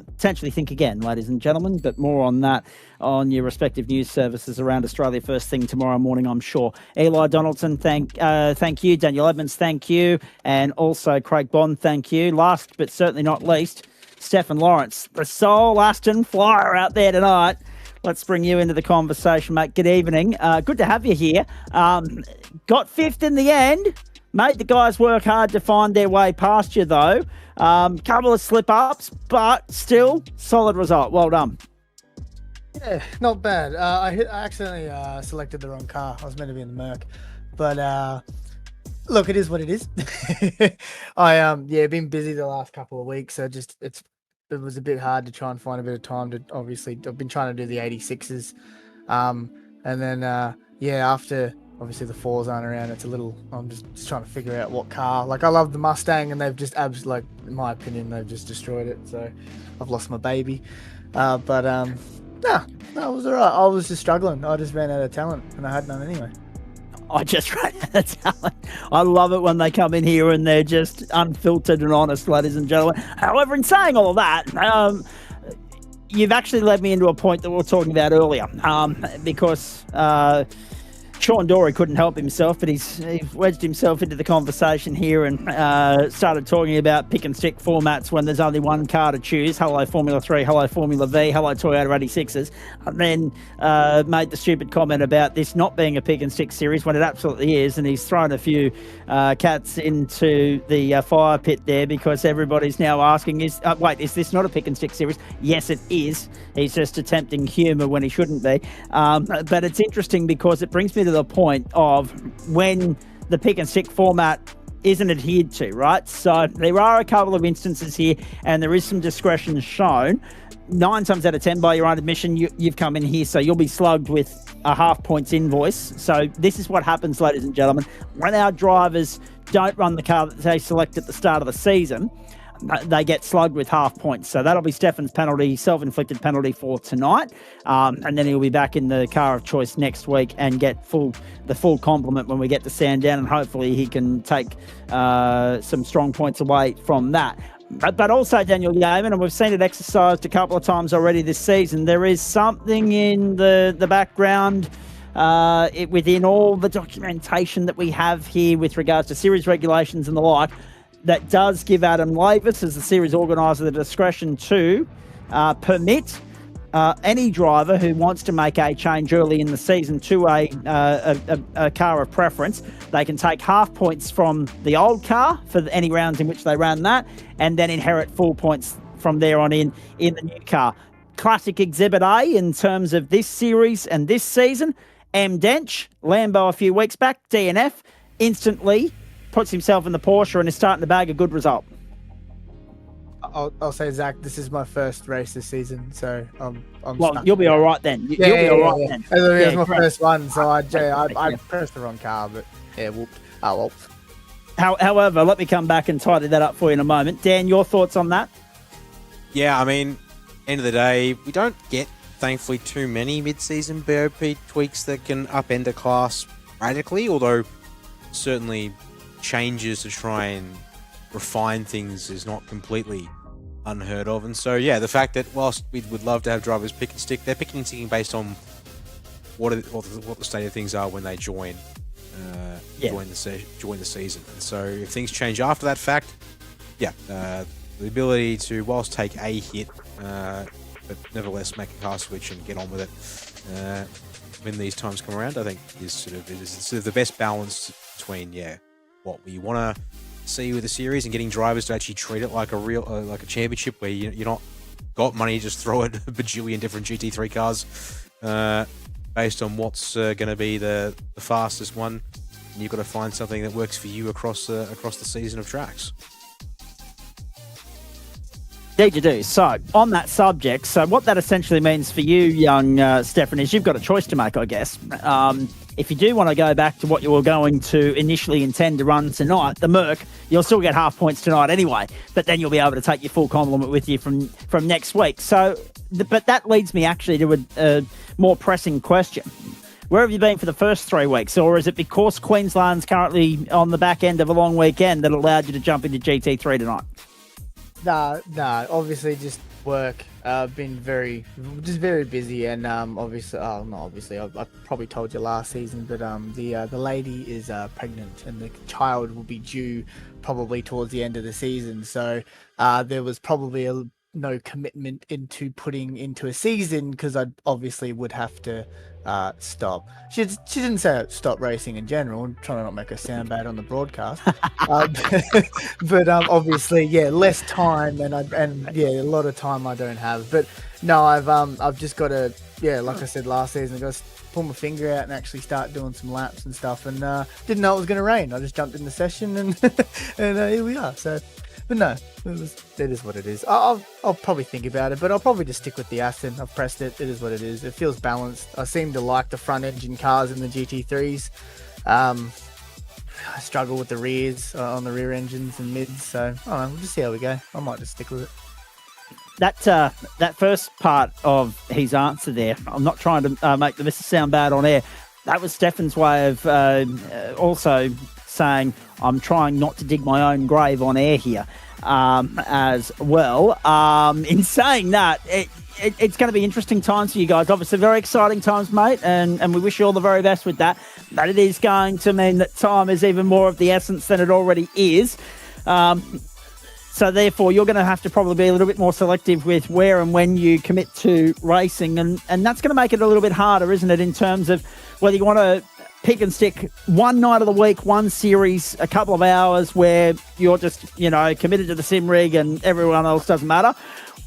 potentially think again, ladies and gentlemen, but more on that on your respective news services around Australia first thing tomorrow morning, I'm sure. Eli Donaldson, thank you. Daniel Edmonds, thank you. And also Craig Bond, thank you. Last but certainly not least, Stefan Lawrence, the sole Aston flyer out there tonight. let's bring you into the conversation, mate. Good evening. Good to have you here. Got fifth in the end. Mate, the guys work hard to find their way past you, though. Couple of slip-ups, but still, solid result. Well done. Yeah, not bad. I accidentally selected the wrong car. I was meant to be in the Merc. But look, it is what it is. Been busy the last couple of weeks, so it was a bit hard to try and find a bit of time to. Obviously, I've been trying to do the 86s, and then after obviously the 4s aren't around, it's a little. I'm just trying to figure out what car. Like, I love the Mustang, and they've just in my opinion, they've just destroyed it. So I've lost my baby, No, it was alright. I was just struggling. I just ran out of talent, and I had none anyway. I just ran out of talent. I love it when they come in here and they're just unfiltered and honest, ladies and gentlemen. However, in saying all of that, you've actually led me into a point that we were talking about earlier, because Sean Dorey couldn't help himself, but he's wedged himself into the conversation here and started talking about pick and stick formats when there's only one car to choose. Hello Formula 3, hello Formula V, hello Toyota 86s. And then made the stupid comment about this not being a pick and stick series when it absolutely is. And he's thrown a few cats into the fire pit there because everybody's now asking, is this not a pick and stick series? Yes, it is. He's just attempting humour when he shouldn't be. But it's interesting because it brings me to the point of when the pick and stick format isn't adhered to, right? So there are a couple of instances here and there is some discretion shown. 9 times out of 10, by your own admission, you've come in here, so you'll be slugged with a half points invoice. So this is what happens, ladies and gentlemen, when our drivers don't run the car that they select at the start of the season, they get slugged with half points. So that'll be Stefan's penalty, self-inflicted penalty for tonight. And then he'll be back in the car of choice next week and get the full complement when we get to Sandown. And hopefully he can take some strong points away from that. But also, Daniel Yeaman, and we've seen it exercised a couple of times already this season, there is something in the background within all the documentation that we have here with regards to series regulations and the like, that does give Adam Lavis, as the series organiser, the discretion to permit any driver who wants to make a change early in the season to a car of preference. They can take half points from the old car for any rounds in which they ran that, and then inherit full points from there on in the new car. Classic Exhibit A in terms of this series and this season. M. Dench, Lambo a few weeks back, DNF, instantly puts himself in the Porsche and is starting to bag a good result. I'll say, Zach, this is my first race this season, so I'm well, you'll be all right then. You'll be all right then. It was my first one, so I pressed the wrong car, but yeah, whooped. Oh, well. However, let me come back and tidy that up for you in a moment. Dan, your thoughts on that? Yeah, I mean, end of the day, we don't get, thankfully, too many mid-season BOP tweaks that can upend a class radically, although certainly changes to try and refine things is not completely unheard of. And so, yeah, the fact that whilst we would love to have drivers pick and stick, they're picking and sticking based on what the state of things are when they join the season. And so if things change after that fact, the ability to, whilst take a hit, but nevertheless make a car switch and get on with it when these times come around, I think is sort of the best balance between what we want to see with the series and getting drivers to actually treat it like a real like a championship where you're not got money, just throw it a bajillion different GT3 cars based on what's going to be the fastest one, and you've got to find something that works for you across the season of tracks. Indeed you do. So, on that subject, so what that essentially means for you, young Stefan, is you've got a choice to make, I guess. If you do want to go back to what you were going to initially intend to run tonight, the Merc, you'll still get half points tonight anyway, but then you'll be able to take your full complement with you from next week. So, but that leads me actually to a more pressing question. Where have you been for the first 3 weeks? Or is it because Queensland's currently on the back end of a long weekend that allowed you to jump into GT3 tonight? No, obviously just work. Been very busy, and I probably told you last season, but the lady is pregnant, and the child will be due probably towards the end of the season. So there was probably no commitment into putting into a season because I obviously would have to stop. She didn't say stop racing in general. I'm trying to not make her sound bad on the broadcast. But obviously, yeah, less time and a lot of time I don't have. But no, I've just got to, like I said last season, I got to pull my finger out and actually start doing some laps and stuff. And didn't know it was going to rain. I just jumped in the session and here we are. So. But no, it is what it is. I'll probably think about it, but I'll probably just stick with the Aston. I've pressed it. It is what it is. It feels balanced. I seem to like the front engine cars in the GT3s. I struggle with the rears on the rear engines and mids. So I don't know. We'll just see how we go. I might just stick with it. That first part of his answer there, I'm not trying to make the missus sound bad on air. That was Stefan's way of also saying, I'm trying not to dig my own grave on air here as well. In saying that, it's going to be interesting times for you guys. Obviously, very exciting times, mate, and we wish you all the very best with that. But it is going to mean that time is even more of the essence than it already is. So therefore, you're going to have to probably be a little bit more selective with where and when you commit to racing. And that's going to make it a little bit harder, isn't it, in terms of whether you want to pick and stick one night of the week, one series, a couple of hours where you're just, committed to the sim rig and everyone else doesn't matter,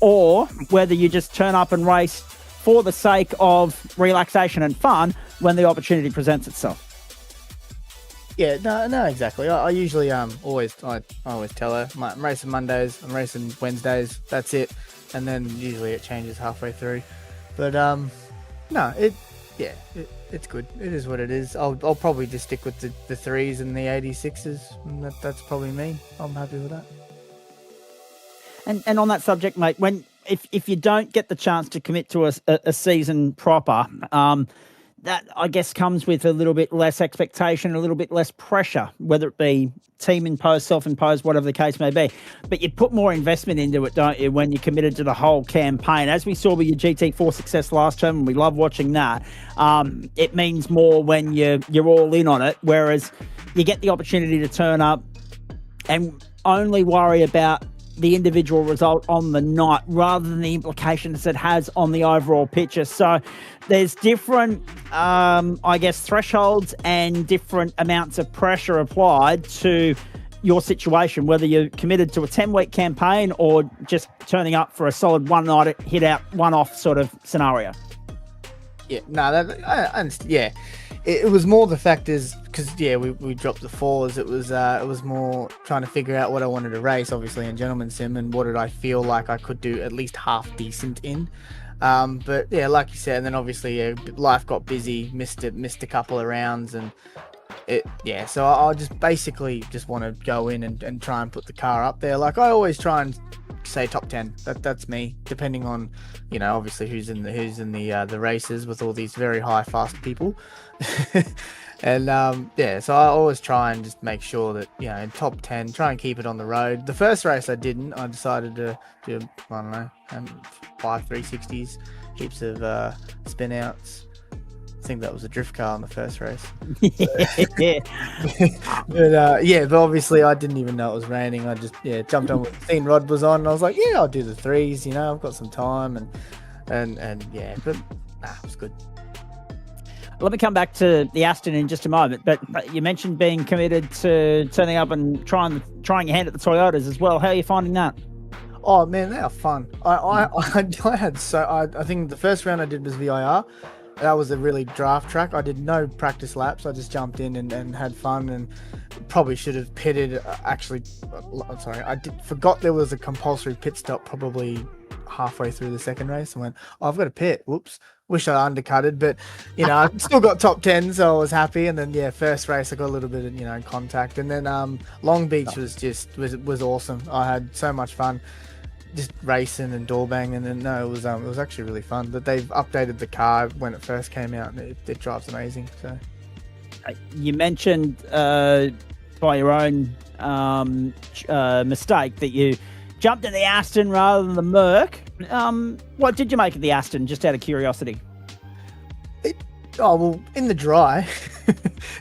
or whether you just turn up and race for the sake of relaxation and fun when the opportunity presents itself. Yeah, no, exactly. I usually always tell her I'm racing Mondays, I'm racing Wednesdays. That's it, and then usually it changes halfway through. But it's good. It is what it is. I'll probably just stick with the 3s and the 86s. And that's probably me. I'm happy with that. And on that subject, mate, if you don't get the chance to commit to a season proper, that I guess comes with a little bit less expectation, a little bit less pressure, whether it be team imposed, self-imposed, whatever the case may be. But you put more investment into it, don't you, when you're committed to the whole campaign? As we saw with your GT4 success last term, and we love watching that, it means more when you're all in on it, whereas you get the opportunity to turn up and only worry about the individual result on the night rather than the implications it has on the overall picture. So there's different, thresholds and different amounts of pressure applied to your situation, whether you're committed to a 10-week campaign or just turning up for a solid one-night hit-out, one-off sort of scenario. Yeah, no, I understand. Yeah, it was more the fact is because we dropped the 4s. It was more trying to figure out what I wanted to race, obviously in Gentleman Sim, and what did I feel like I could do at least half decent in. But yeah, like you said, and then obviously life got busy, missed a couple of rounds, and so I just basically just want to go in and try and put the car up there. Like I always try and say top 10. That's me, depending on obviously who's in the races with all these very high fast people. And so I always try and just make sure that in top 10, try and keep it on the road. The first race I didn't. I decided to do 5 360s, heaps of spin outs. I think that was a drift car on the first race. But obviously I didn't even know it was raining. I just jumped on when Scene Rod was on, and I was like, I'll do the 3s. I've got some time, and but it was good. Let me come back to the Aston in just a moment, but you mentioned being committed to turning up and trying your hand at the Toyotas as well. How are you finding that? Oh man, they are fun. I think the first round I did was VIR. That was a really draft track. I did no practice laps. I just jumped in and had fun, and probably should have pitted. Forgot there was a compulsory pit stop probably halfway through the second race, and went, I've got a pit. Whoops. Wish I undercutted, but I still got top 10, so I was happy. And then first race I got a little bit of contact, and then Long Beach was awesome. I had so much fun just racing and door banging, and it was actually really fun. But they've updated the car when it first came out, and it drives amazing. So you mentioned by your own mistake that you jumped in the Aston rather than the Merc. What did you make of the Aston, just out of curiosity? Oh well, in the dry,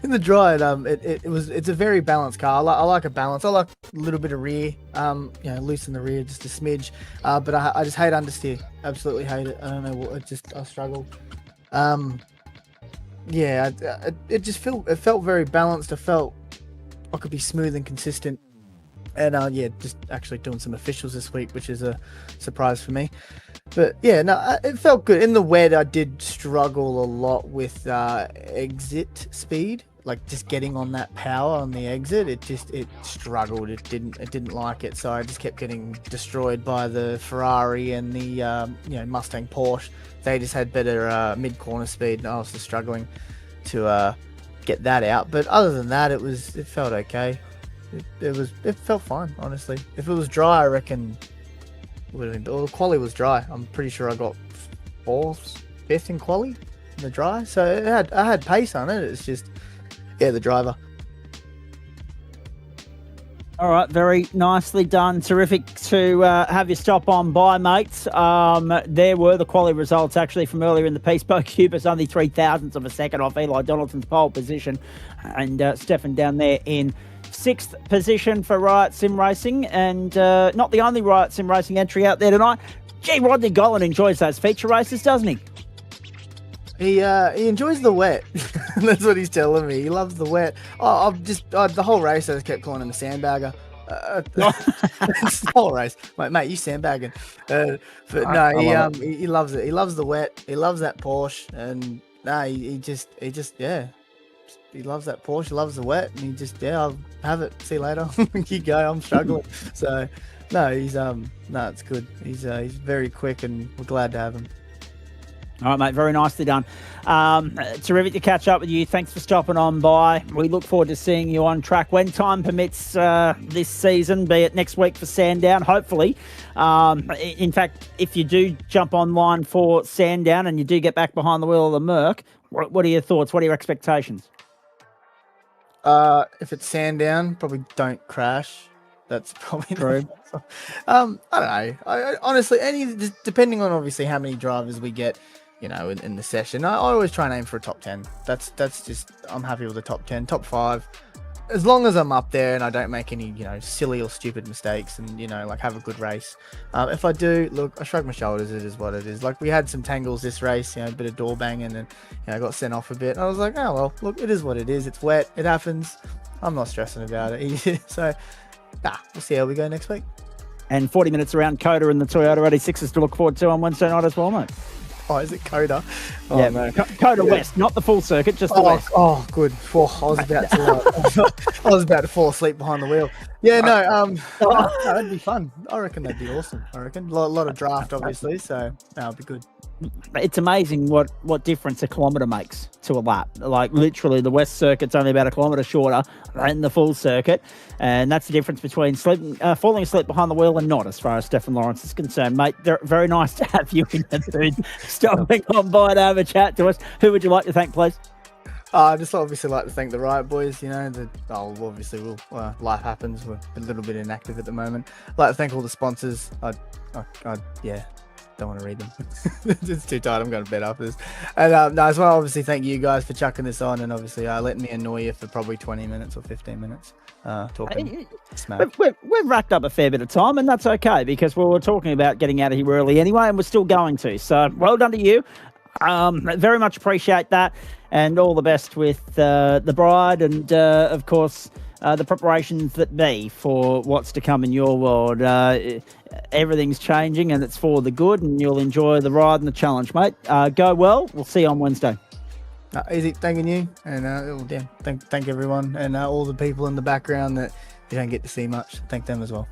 it's a very balanced car. I like a balance. I like a little bit of rear, loosen the rear just a smidge. But I just hate understeer. Absolutely hate it. I don't know what. I struggle. It felt very balanced. I felt I could be smooth and consistent. And just actually doing some officials this week, which is a surprise for me. But yeah, no, it felt good. In the wet, I did struggle a lot with exit speed, like just getting on that power on the exit. It struggled. It didn't like it. So I just kept getting destroyed by the Ferrari and the Mustang Porsche. They just had better mid corner speed, and I was just struggling to get that out. But other than that, it felt okay. It felt fine, honestly. If it was dry, I reckon it would have been. Well, the quali was dry. I'm pretty sure I got 4th, 5th in quali in the dry. So I had pace on it. It's just the driver. All right, very nicely done. Terrific to have you stop on by, mates. There were the quality results actually from earlier in the piece. Bo Cubis only 0.003 of a second off Eli Donaldson's pole position, and Stefan down there in 6th position for Riot Sim Racing, and not the only Riot Sim Racing entry out there tonight. Gee, Rodney Gollan enjoys those feature races, doesn't he? He enjoys the wet. That's what he's telling me. He loves the wet. The whole race I just kept calling him a sandbagger. The whole race, mate, you sandbagging. But no, he loves it. He loves the wet. He loves that Porsche, and he loves that Porsche. He loves the wet, and I'll have it. See you later. You go. I'm struggling. So no, it's good. He's very quick, and we're glad to have him. All right, mate, very nicely done. Terrific to catch up with you. Thanks for stopping on by. We look forward to seeing you on track when time permits this season, be it next week for Sandown, hopefully. In fact, if you do jump online for Sandown and you do get back behind the wheel of the Merc, what are your thoughts? What are your expectations? If it's Sandown, probably don't crash. That's probably true. I don't know. Honestly, depending on obviously how many drivers we get, in the session, I always try and aim for a top 10. That's just, I'm happy with the top 10, top 5, as long as I'm up there and I don't make any, silly or stupid mistakes, and have a good race. If I do, look, I shrug my shoulders. It is what it is. Like, we had some tangles this race, a bit of door banging, and I got sent off a bit. I was like, oh well, look, it is what it is. It's wet. It happens. I'm not stressing about it. So, we'll see how we go next week. And 40 minutes around Coda and the Toyota 86s to look forward to on Wednesday night as well, mate. Oh, is it Coda? Oh, yeah, man. Coda West, not the full circuit, just the West. Oh, good. I was about to fall asleep behind the wheel. Yeah, no, that'd be fun. I reckon that'd be awesome. A lot of draft, obviously, so that'll be good. It's amazing what difference a kilometre makes to a lap. Like, literally, the West Circuit's only about a kilometre shorter than the full circuit, and that's the difference between falling asleep behind the wheel and not, as far as Stefan Lawrence is concerned. Mate, very nice to have you in the booth, stopping on by to have a chat to us. Who would you like to thank, please? I just obviously like to thank the Riot boys. Obviously, life happens. We're a little bit inactive at the moment. I'd like to thank all the sponsors. Don't want to read them. It's too tight. I'm going to bed after this. And I just want to obviously thank you guys for chucking this on, and obviously letting me annoy you for probably 20 minutes or 15 minutes talking smack. We've racked up a fair bit of time, and that's okay, because we were talking about getting out of here early anyway, and we're still going to. So well done to you. Very much appreciate that, and all the best with the bride, and of course the preparations that be for what's to come in your world. Everything's changing, and it's for the good, and you'll enjoy the ride and the challenge, mate. Go well. We'll see you on Wednesday. Easy, thanking you, and thank everyone, and all the people in the background that you don't get to see much. Thank them as well.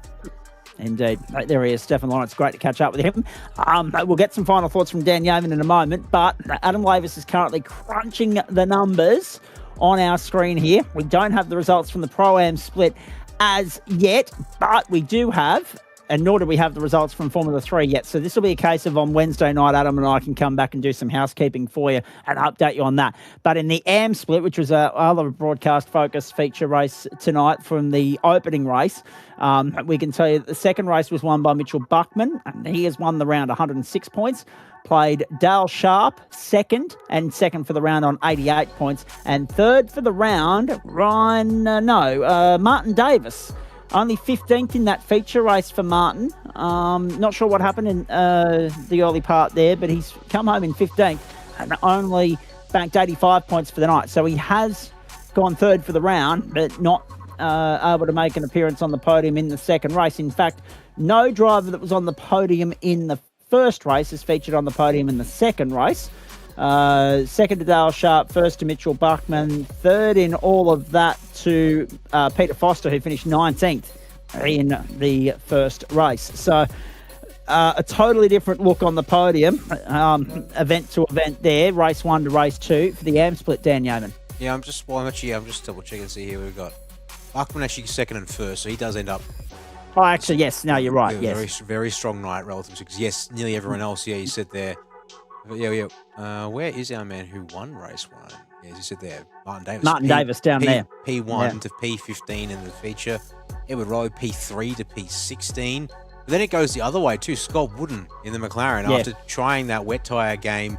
Indeed. There he is, Stefan Lawrence. Great to catch up with him. We'll get some final thoughts from Dan Yeaman in a moment, but Adam Lavis is currently crunching the numbers on our screen here. We don't have the results from the Pro-Am split as yet, but we do have and nor do we have the results from Formula 3 yet. So this will be a case of on Wednesday night, Adam and I can come back and do some housekeeping for you and update you on that. But in the AM split, which was our other broadcast-focused feature race tonight from the opening race, we can tell you that the second race was won by Mitchell Buckman, and he has won the round 106 points. Played Dale Sharp second, and second for the round on 88 points. And third for the round, Martin Davis. Only 15th in that feature race for Martin. Not sure what happened in the early part there, but he's come home in 15th and only banked 85 points for the night. So he has gone third for the round, but not able to make an appearance on the podium in the second race. In fact, no driver that was on the podium in the first race is featured on the podium in the second race. Second to Dale Sharp, first to Mitchell Buckman, third in all of that to Peter Foster, who finished 19th in the first race. So a totally different look on the podium, event to event there, race 1 to race 2 for the AM split, Dan Yeoman. Yeah, I'm just double checking to see here. We've got Buckman actually second and first, so he does end up. Oh, actually, yes. No, you're right. Very, yes. very strong night relative to, because yes, nearly everyone else. Yeah, you said there. Yeah. Where is our man who won race 1? Yeah, as you said there, Martin Davis. Davis down there. P1 to P15 in the feature. Edward Rowe, P3 to P16. But then it goes the other way too. Scott Wooden in the McLaren, after trying that wet tyre game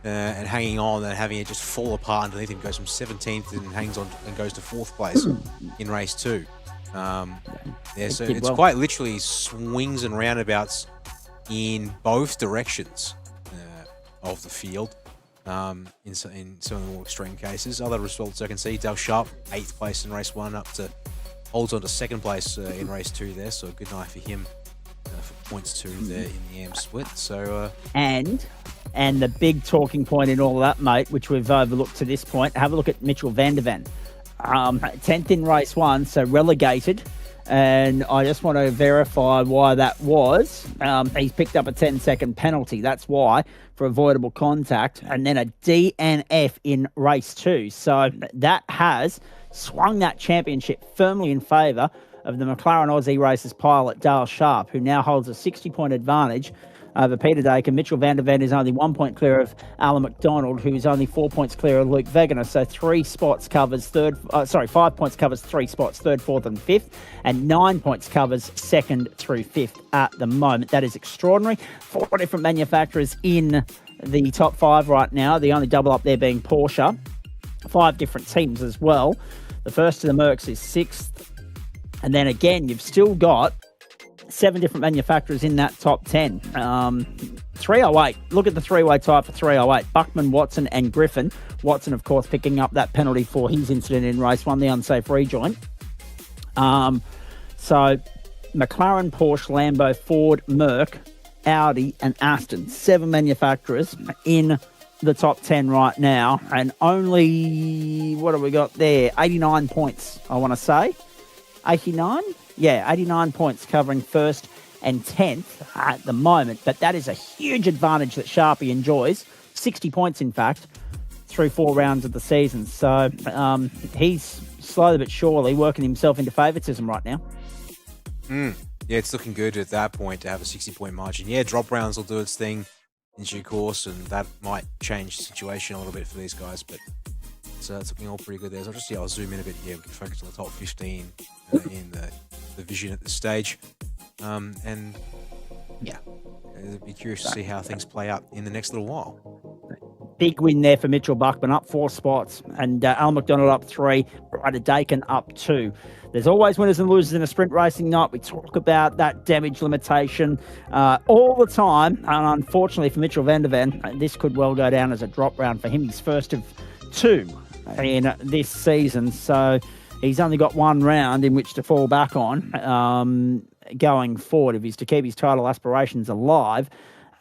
and hanging on and having it just fall apart underneath him, goes from 17th and hangs on and goes to 4th place in race 2. So it's quite literally swings and roundabouts in both directions of the field. In some of the more extreme cases, other results I can see: Dale Sharp 8th place in race 1, holds on to 2nd place in race 2 there. So a good night for him for points 2 there in the AM split. So and the big talking point in all of that, mate, which we've overlooked to this point, have a look at Mitchell van der Ven. 10th in race 1, so relegated. And I just want to verify why that was. He's picked up a 10-second penalty. That's why, for avoidable contact. And then a DNF in race 2. So that has swung that championship firmly in favour of the McLaren Aussie Races pilot Dale Sharp, who now holds a 60-point advantage over Peter Dake. And Mitchell van der Ven is only 1 point clear of Alan McDonald, who is only 4 points clear of Luke Wegener. So 5 points covers 3 spots, 3rd, 4th and 5th, and 9 points covers 2nd through 5th at the moment. That is extraordinary. 4 different manufacturers in the top 5 right now. The only double up there being Porsche. 5 different teams as well. The first of the Mercs is 6th. And then again, you've still got 7 different manufacturers in that top 10. 308. Look at the three-way tie for 308. Buckman, Watson and Griffin. Watson, of course, picking up that penalty for his incident in race 1, the unsafe rejoin. So McLaren, Porsche, Lambo, Ford, Merc, Audi and Aston. 7 manufacturers in the top 10 right now. And only, what have we got there? 89 points, I want to say. 89? Yeah, 89 points covering 1st and 10th at the moment. But that is a huge advantage that Sharpie enjoys. 60 points, in fact, through 4 rounds of the season. So he's slowly but surely working himself into favouritism right now. Yeah, it's looking good at that point to have a 60-point margin. Yeah, drop rounds will do its thing in due course, and that might change the situation a little bit for these guys. But it's looking all pretty good there. So I'll zoom in a bit here. We can focus on the top 15 in the division at this stage. And yeah, I'd be curious to see how things play out in the next little while. Big win there for Mitchell Buckman, up 4 spots, and Al McDonald up 3, Ryder Dakin up 2. There's always winners and losers in a sprint racing night. We talk about that damage limitation all the time, and unfortunately for Mitchell van der Ven, this could well go down as a drop round for him. He's first of 2 in this season, so he's only got 1 round in which to fall back on going forward if he's to keep his title aspirations alive.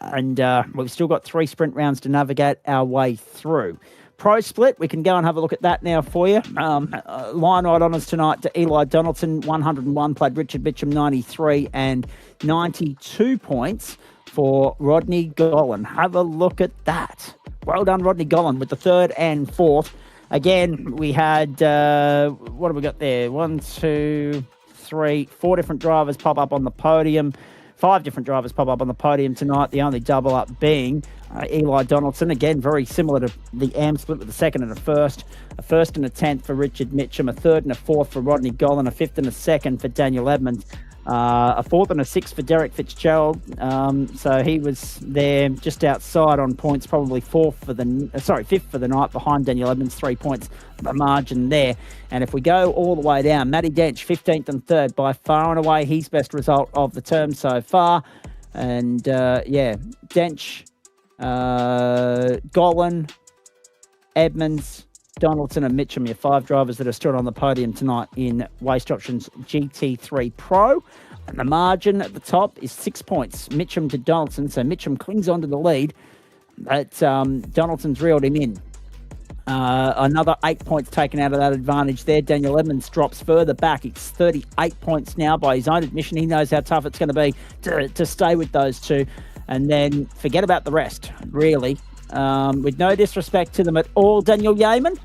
And we've still got 3 sprint rounds to navigate our way through. Pro split, we can go and have a look at that now for you. Line ride honours tonight to Eli Donaldson, 101, played Richard Mitchum, 93, and 92 points for Rodney Gollan. Have a look at that. Well done, Rodney Gollan, with the 3rd and 4th. Again, we had, what have we got there? 1, 2, GT3. 4 different drivers pop up on the podium. 5 different drivers pop up on the podium tonight. The only double up being Eli Donaldson. Again, very similar to the AM split with a second and a first. A first and a 10th for Richard Mitchum. A third and a fourth for Rodney Gollan. A fifth and a second for Daniel Edmonds. A fourth and a sixth for Derek Fitzgerald. So he was there just outside on points, probably fifth for the night, behind Daniel Edmonds, 3 points the margin there. And if we go all the way down, Matty Dench, 15th and 3rd, by far and away his best result of the term so far. And Dench, Gollan, Edmonds, Donaldson and Mitchum, your 5 drivers that are stood on the podium tonight in Waste Options GT3 Pro. And the margin at the top is 6 points, Mitchum to Donaldson. So Mitchum clings on to the lead, but Donaldson's reeled him in. Another 8 points taken out of that advantage there. Daniel Edmonds drops further back. It's 38 points now by his own admission. He knows how tough it's going to be to stay with those two. And then forget about the rest, really. With no disrespect to them at all, Daniel Yeaman,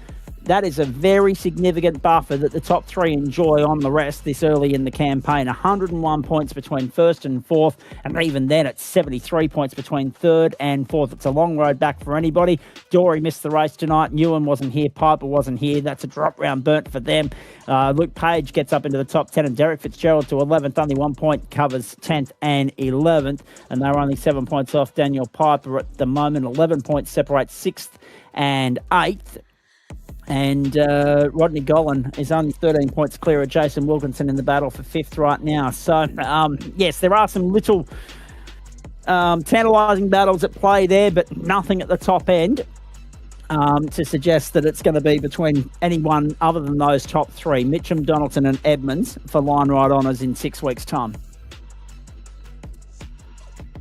that is a very significant buffer that the top 3 enjoy on the rest this early in the campaign. 101 points between first and fourth, and even then it's 73 points between third and fourth. It's a long road back for anybody. Dory missed the race tonight. Newen wasn't here. Piper wasn't here. That's a drop round burnt for them. Luke Page gets up into the top 10, and Derek Fitzgerald to 11th. Only 1 point covers 10th and 11th, and they're only 7 points off Daniel Piper at the moment. 11 points separate 6th and 8th. And Rodney Gollan is only 13 points clear of Jason Wilkinson in the battle for 5th right now. So, yes, there are some little tantalising battles at play there, but nothing at the top end to suggest that it's going to be between anyone other than those top 3, Mitchum, Donaldson and Edmonds, for line ride honours in 6 weeks' time.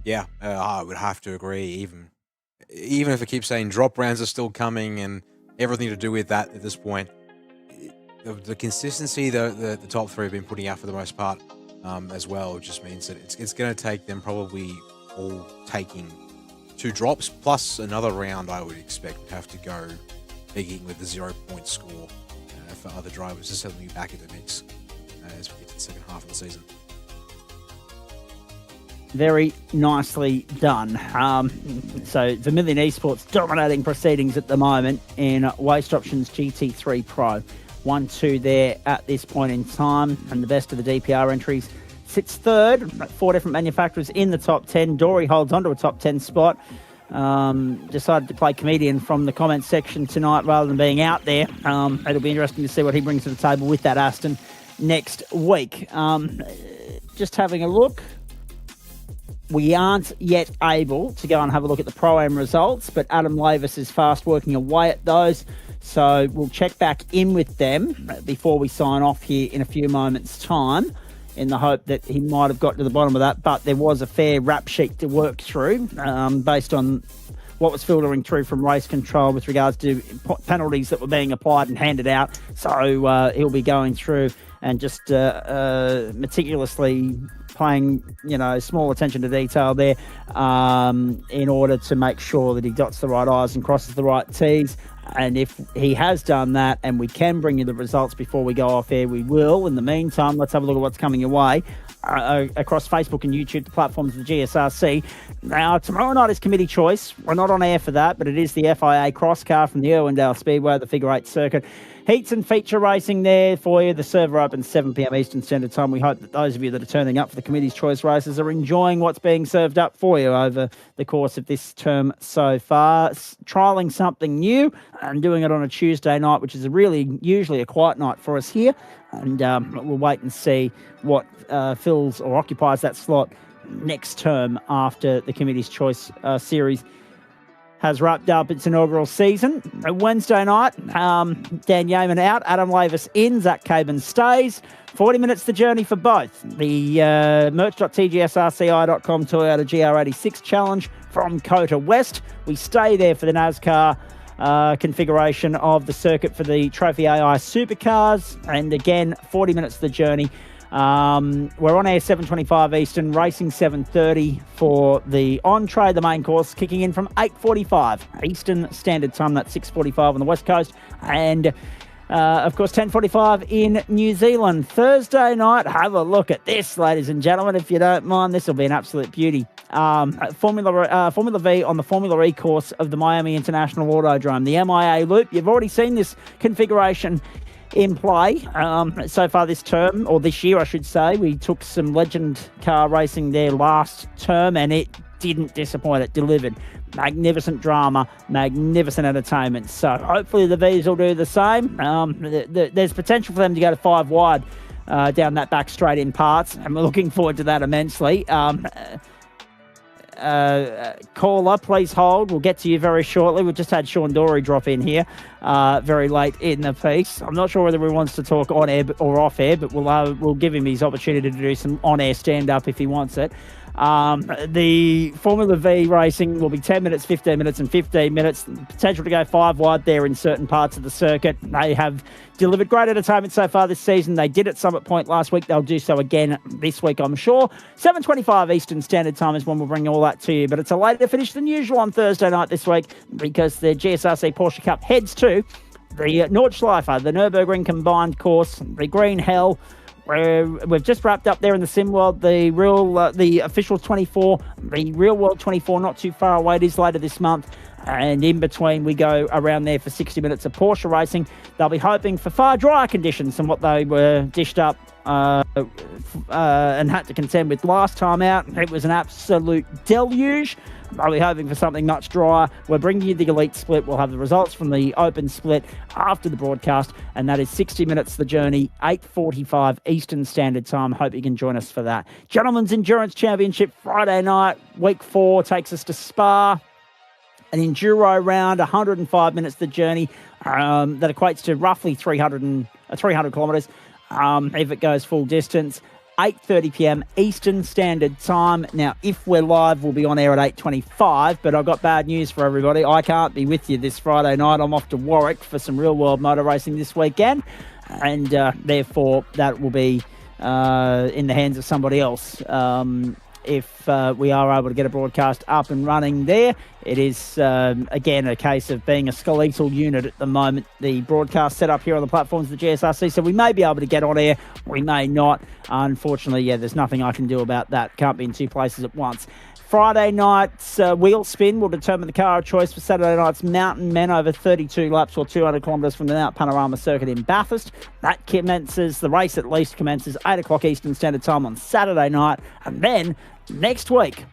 Yeah, I would have to agree. Even if it keeps saying drop rounds are still coming and everything to do with that at this point, the consistency the top 3 have been putting out for the most part as well just means that it's going to take them probably all taking 2 drops plus another round. I would expect would have to go beginning with the 0 point score for other drivers to settle you back in the mix as we get to the second half of the season. Very nicely done. So Vermilion Esports dominating proceedings at the moment in Waste Options GT3 Pro. 1-2 there at this point in time, and the best of the DPR entries sits 3rd. 4 different manufacturers in the top 10. Dory holds onto a top 10 spot. Decided to play comedian from the comments section tonight rather than being out there. It'll be interesting to see what he brings to the table with that Aston next week. Just having a look. We aren't yet able to go and have a look at the Pro-Am results, but Adam Lavis is fast working away at those. So we'll check back in with them before we sign off here in a few moments' time, in the hope that he might have got to the bottom of that. But there was a fair rap sheet to work through based on what was filtering through from race control with regards to penalties that were being applied and handed out. So he'll be going through and just meticulously paying, small attention to detail there in order to make sure that he dots the right I's and crosses the right T's. And if he has done that and we can bring you the results before we go off air, we will. In the meantime, let's have a look at what's coming your way across Facebook and YouTube, the platforms of the GSRC. Now, tomorrow night is committee choice. We're not on air for that, but it is the FIA cross car from the Irwindale Speedway, the Figure 8 circuit. Heats and feature racing there for you. The server opens 7 p.m. Eastern Standard Time. We hope that those of you that are turning up for the committee's choice races are enjoying what's being served up for you over the course of this term so far. Trialling something new and doing it on a Tuesday night, which is usually a quiet night for us here. And we'll wait and see what fills or occupies that slot next term after the committee's choice series has wrapped up its inaugural season. Wednesday night, Dan Yeaman out, Adam Lavis in, Zach Caban stays. 40 minutes the journey for both. The merch.tgsrci.com Toyota GR86 Challenge from Kota West. We stay there for the NASCAR configuration of the circuit for the Trophy AI Supercars. And again, 40 minutes the journey. We're on air 7:25 Eastern, racing 7:30 for the entree, the main course, kicking in from 8:45 Eastern Standard Time. That's 6:45 on the West Coast. And Of course, 10:45 in New Zealand. Thursday night, have a look at this, ladies and gentlemen. If you don't mind, this will be an absolute beauty. Formula V on the Formula E course of the Miami International Autodrome. The MIA Loop, you've already seen this configuration in play so far this term, or this year, I should say. We took some legend car racing there last term, and it didn't disappoint. It delivered. Magnificent drama, magnificent entertainment. So hopefully the Vs will do the same. There's potential for them to go to 5 wide down that back straight in parts, and we're looking forward to that immensely. Caller, please hold. We'll get to you very shortly. We've just had Sean Dorey drop in here very late in the piece. I'm not sure whether he wants to talk on air or off air, but we'll give him his opportunity to do some on-air stand-up if he wants it. The Formula V racing will be 10 minutes, 15 minutes and 15 minutes. Potential to go 5 wide there in certain parts of the circuit. They have delivered great entertainment so far this season. They did at Summit Point last week. They'll do so again this week, I'm sure. 7:25 Eastern Standard Time is when we'll bring all that to you. But it's a later finish than usual on Thursday night this week because the GSRC Porsche Cup heads to the Nordschleife, the Nürburgring combined course, the Green Hell, where we've just wrapped up there in the sim world, the official 24, the real world 24, not too far away. It is later this month. And in between, we go around there for 60 minutes of Porsche racing. They'll be hoping for far drier conditions than what they were dished up and had to contend with last time out. It was an absolute deluge. I'll be hoping for something much drier. We're bringing you the elite split. We'll have the results from the open split after the broadcast, and that is 60 minutes the journey, 8:45 Eastern Standard Time. Hope you can join us for that. Gentlemen's Endurance Championship Friday night, week 4 takes us to Spa. An enduro round, 105 minutes the journey. That equates to roughly 300 kilometres if it goes full distance. 8:30 p.m. Eastern Standard Time. Now, if we're live, we'll be on air at 8:25, but I've got bad news for everybody. I can't be with you this Friday night. I'm off to Warwick for some real-world motor racing this weekend, and therefore that will be in the hands of somebody else. If we are able to get a broadcast up and running there. It is, again, a case of being a skeletal unit at the moment, the broadcast set up here on the platforms of the GSRC, so we may be able to get on air, we may not. Unfortunately, yeah, there's nothing I can do about that. Can't be in 2 places at once. Friday night's wheel spin will determine the car of choice for Saturday night's Mountain Men over 32 laps or 200 kilometres from the Mount Panorama Circuit in Bathurst. That commences, the race at least commences 8 o'clock Eastern Standard Time on Saturday night. And then next week,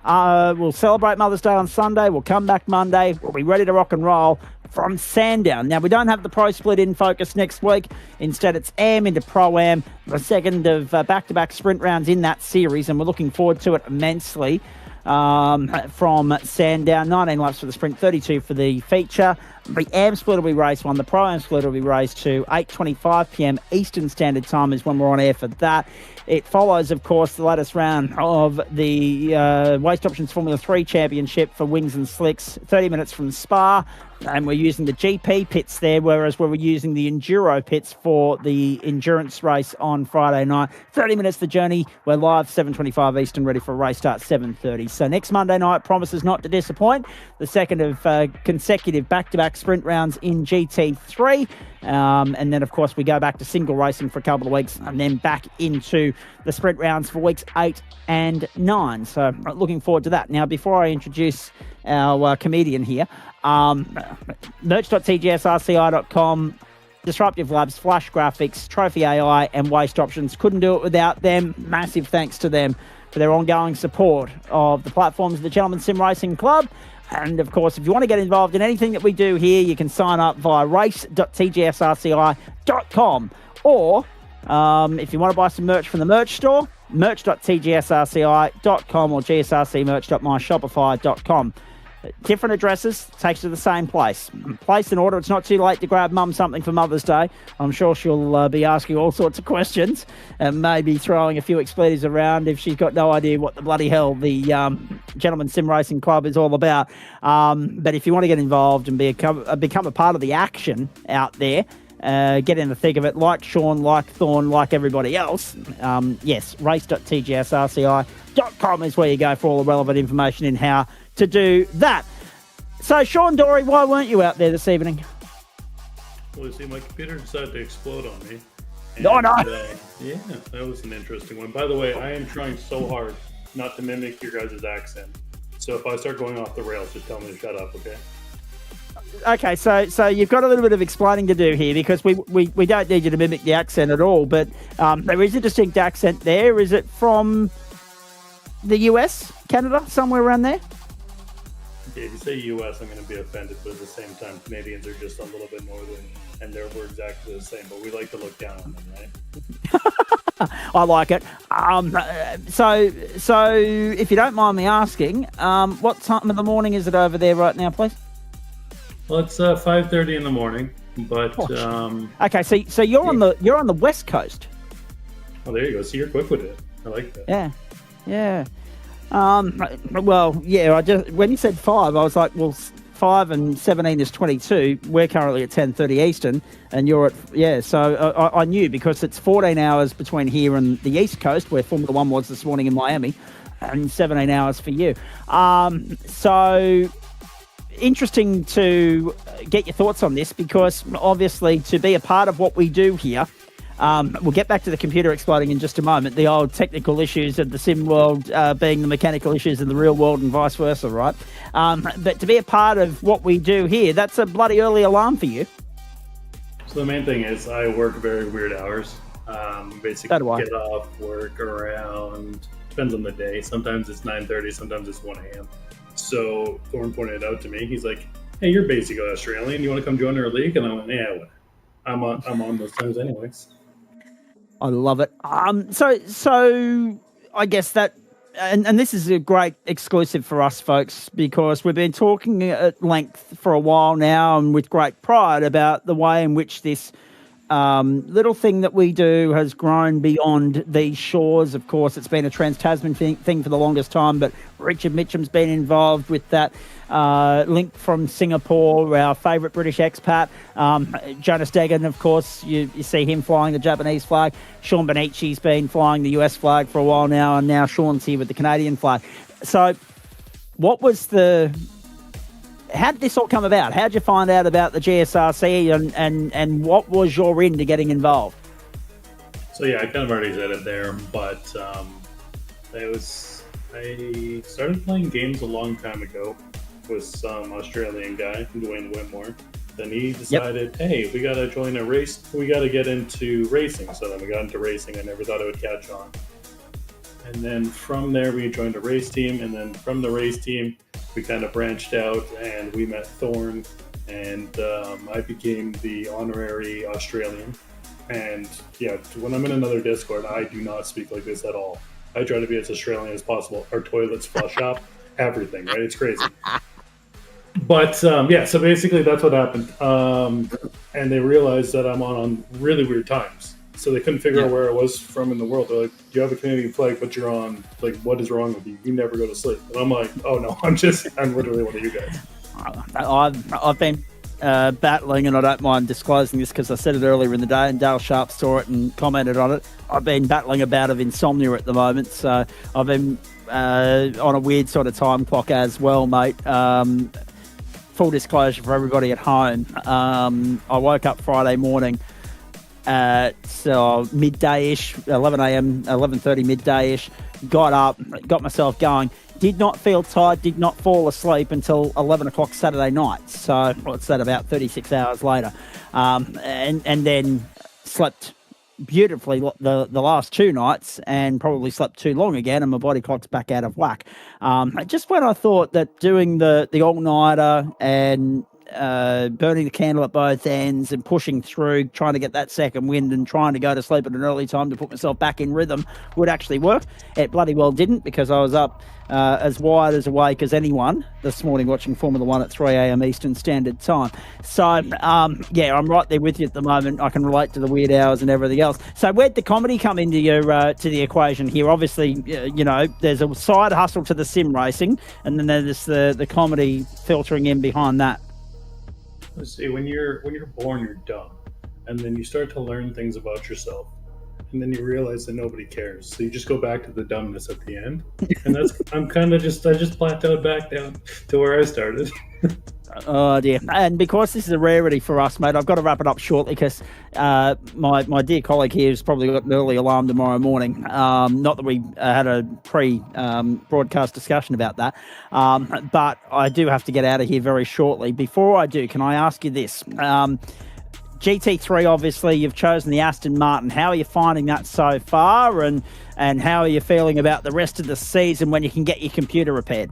we'll celebrate Mother's Day on Sunday. We'll come back Monday. We'll be ready to rock and roll from Sandown. Now, we don't have the Pro Split in focus next week. Instead, it's AM into Pro-Am, the second of back-to-back sprint rounds in that series, and we're looking forward to it immensely. From Sandown, 19 laps for the sprint, 32 for the feature. The AM split will be race 1. The Pro-Am split will be race 2. 8:25 p.m. Eastern Standard Time is when we're on air for that. It follows, of course, the latest round of the Waste Options Formula 3 Championship for Wings and Slicks, 30 minutes from Spa. And we're using the GP pits there, whereas we were using the Enduro pits for the endurance race on Friday night. 30 minutes the journey. We're live 7:25 Eastern, ready for a race start 7:30. So next Monday night promises not to disappoint. The second of consecutive back-to-back sprint rounds in GT3. And then, of course, we go back to single racing for a couple of weeks and then back into the sprint rounds for weeks 8 and 9. So looking forward to that. Now, before I introduce our comedian here, merch.tgsrci.com, Disruptive Labs, Flash Graphics, Trophy AI, and Waste Options. Couldn't do it without them. Massive thanks to them for their ongoing support of the platforms of the Gentleman Sim Racing Club. And, of course, if you want to get involved in anything that we do here, you can sign up via race.tgsrci.com. Or if you want to buy some merch from the merch store, merch.tgsrci.com or gsrcmerch.myshopify.com. Different addresses, takes you to the same place. Place an order. It's not too late to grab Mum something for Mother's Day. I'm sure she'll be asking all sorts of questions and maybe throwing a few expletives around if she's got no idea what the bloody hell the Gentleman Sim Racing Club is all about. But if you want to get involved and become a part of the action out there, get in the thick of it, like Sean, like Thorn, like everybody else, yes, race.tgsrci.com is where you go for all the relevant information in how to do that. So, Sean Dorey, why weren't you out there this evening? Well, see, my computer decided to explode on me. No. Yeah, that was an interesting one. By the way, I am trying so hard not to mimic your guys' accent. So if I start going off the rails, just tell me to shut up, okay? Okay, so you've got a little bit of explaining to do here because we don't need you to mimic the accent at all, but there is a distinct accent there. Is it from the US, Canada, somewhere around there? Yeah, if you say US, I'm going to be offended, but at the same time, Canadians are just a little bit northern, and we're exactly the same, but we like to look down on them, right? I like it. So if you don't mind me asking, what time of the morning is it over there right now, please? Well, it's 5:30 in the morning, but okay. So you're on the West Coast. Oh, there you go. So you're quick with it. I like that. Yeah. Well, yeah. When you said 5, I was like, well, 5 and 17 is 22. We're currently at 10:30 Eastern, and you're at So I knew because it's 14 hours between here and the East Coast, where Formula One was this morning in Miami, and 17 hours for you. So interesting to get your thoughts on this because obviously to be a part of what we do here, we'll get back to the computer exploding in just a moment, the old technical issues of the sim world being the mechanical issues in the real world and vice versa, right? But to be a part of what we do here, that's a bloody early alarm for you. So the main thing is I work very weird hours. Basically So do I. Get off work around, depends on the day. Sometimes it's 9:30, sometimes it's 1 a.m. So Thorne pointed out to me, he's like, hey, you're basically Australian. You want to come join our league? And I went, yeah, I'm on those times anyways. I love it. So I guess that, and this is a great exclusive for us folks because we've been talking at length for a while now and with great pride about the way in which this little thing that we do has grown beyond these shores. Of course, it's been a Trans-Tasman thing for the longest time, but Richard Mitchum's been involved with that link from Singapore, our favourite British expat. Jonas Deggan, of course, you see him flying the Japanese flag. Sean Bonici's been flying the US flag for a while now, and now Sean's here with the Canadian flag. So what was how did this all come about? How did you find out about the GSRC and what was your in to getting involved? So yeah, I kind of already said it there, but I started playing games a long time ago with some Australian guy, Dwayne Whitmore. Then he decided, hey, we got to join a race. We got to get into racing. So then we got into racing. I never thought it would catch on. And then from there, we joined a race team. And then from the race team, we kind of branched out and we met Thorne. And I became the honorary Australian. And yeah, when I'm in another Discord, I do not speak like this at all. I try to be as Australian as possible. Our toilets flush up, everything, right? It's crazy. But so basically that's what happened. And they realized that I'm on really weird times. So they couldn't figure out where I was from in the world. They're like, you have a Canadian flag, but you're on, like, what is wrong with you? You never go to sleep. And I'm like, oh no, I'm literally one of you guys. I've been battling, and I don't mind disclosing this because I said it earlier in the day and Dale Sharp saw it and commented on it. I've been battling a bout of insomnia at the moment, so I've been on a weird sort of time clock as well, mate. Full disclosure for everybody at home, I woke up Friday morning at midday-ish, 11 a.m., 11:30 midday-ish, got up, got myself going, did not feel tired, did not fall asleep until 11 o'clock Saturday night. So what's that, about 36 hours later? And then slept beautifully the last 2 nights and probably slept too long again, and my body clock's back out of whack. Just when I thought that doing the all-nighter and burning the candle at both ends and pushing through, trying to get that second wind and trying to go to sleep at an early time to put myself back in rhythm would actually work. It bloody well didn't, because I was up as wide as awake as anyone this morning watching Formula One at 3 a.m. Eastern Standard Time. So, I'm right there with you at the moment. I can relate to the weird hours and everything else. So where'd the comedy come into your to the equation here? Obviously, there's a side hustle to the sim racing, and then there's the comedy filtering in behind that. Let's see, when you're born, you're dumb, and then you start to learn things about yourself, and then you realize that nobody cares. So you just go back to the dumbness at the end, and I just plateaued back down to where I started. Oh dear. And because this is a rarity for us, mate, I've got to wrap it up shortly because my dear colleague here has probably got an early alarm tomorrow morning. Not that we had a pre-broadcast discussion about that, but I do have to get out of here very shortly. Before I do, can I ask you this? GT3, obviously, you've chosen the Aston Martin. How are you finding that so far? And how are you feeling about the rest of the season when you can get your computer repaired?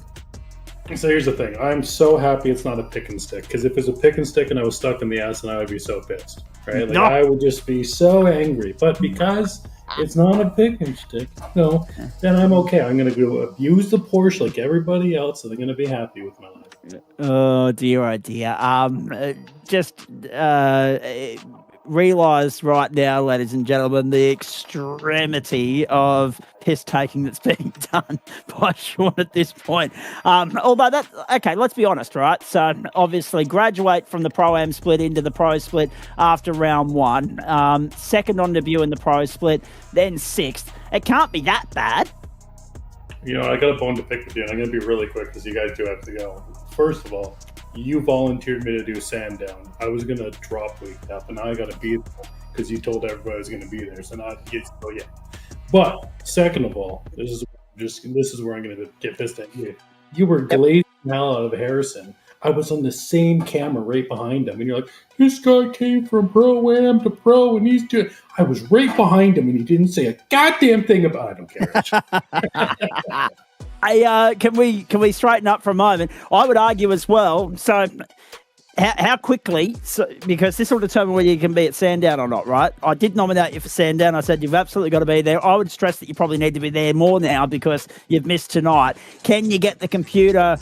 So here's the thing. I'm so happy it's not a pick and stick. Because if it was a pick and stick and I was stuck in the Aston, I would be so pissed. Right? Like, No. I would just be so angry. But because it's not a pick and stick, then I'm okay. I'm going to go abuse the Porsche like everybody else, and I'm going to be happy with my life. Oh dear. Just realise right now, ladies and gentlemen, the extremity of piss taking that's being done by Sean at this point. Although let's be honest, right? So obviously graduate from the Pro-Am split into the Pro split after round one, second on debut in the Pro split, then sixth. It can't be that bad. I got a bone to pick with you, and I'm going to be really quick because you guys do have to go. First of all, you volunteered me to do Sandown. I was going to drop week up, and now I got to be there because you told everybody I was going to be there. So now it gets But second of all, this is where I'm going to get pissed at you. You were glazing the hell out of Harrison. I was on the same camera right behind him, and you're like, this guy came from Pro-Am to Pro, and he's doing. I was right behind him, and he didn't say a goddamn thing about. I don't care. Can we straighten up for a moment? I would argue as well. So, how quickly? Because this will determine whether you can be at Sandown or not, right? I did nominate you for Sandown. I said you've absolutely got to be there. I would stress that you probably need to be there more now because you've missed tonight. Can you get the computer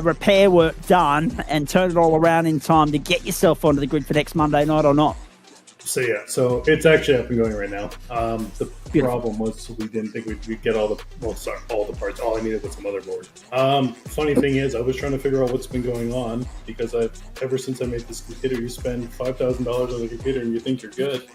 repair work done and turn it all around in time to get yourself onto the grid for next Monday night or not? So it's actually up and going right now. The problem was we didn't think we'd get all the parts. All I needed was a motherboard. Funny thing is, I was trying to figure out what's been going on because ever since I made this computer, you spend $5,000 on the computer and you think you're good,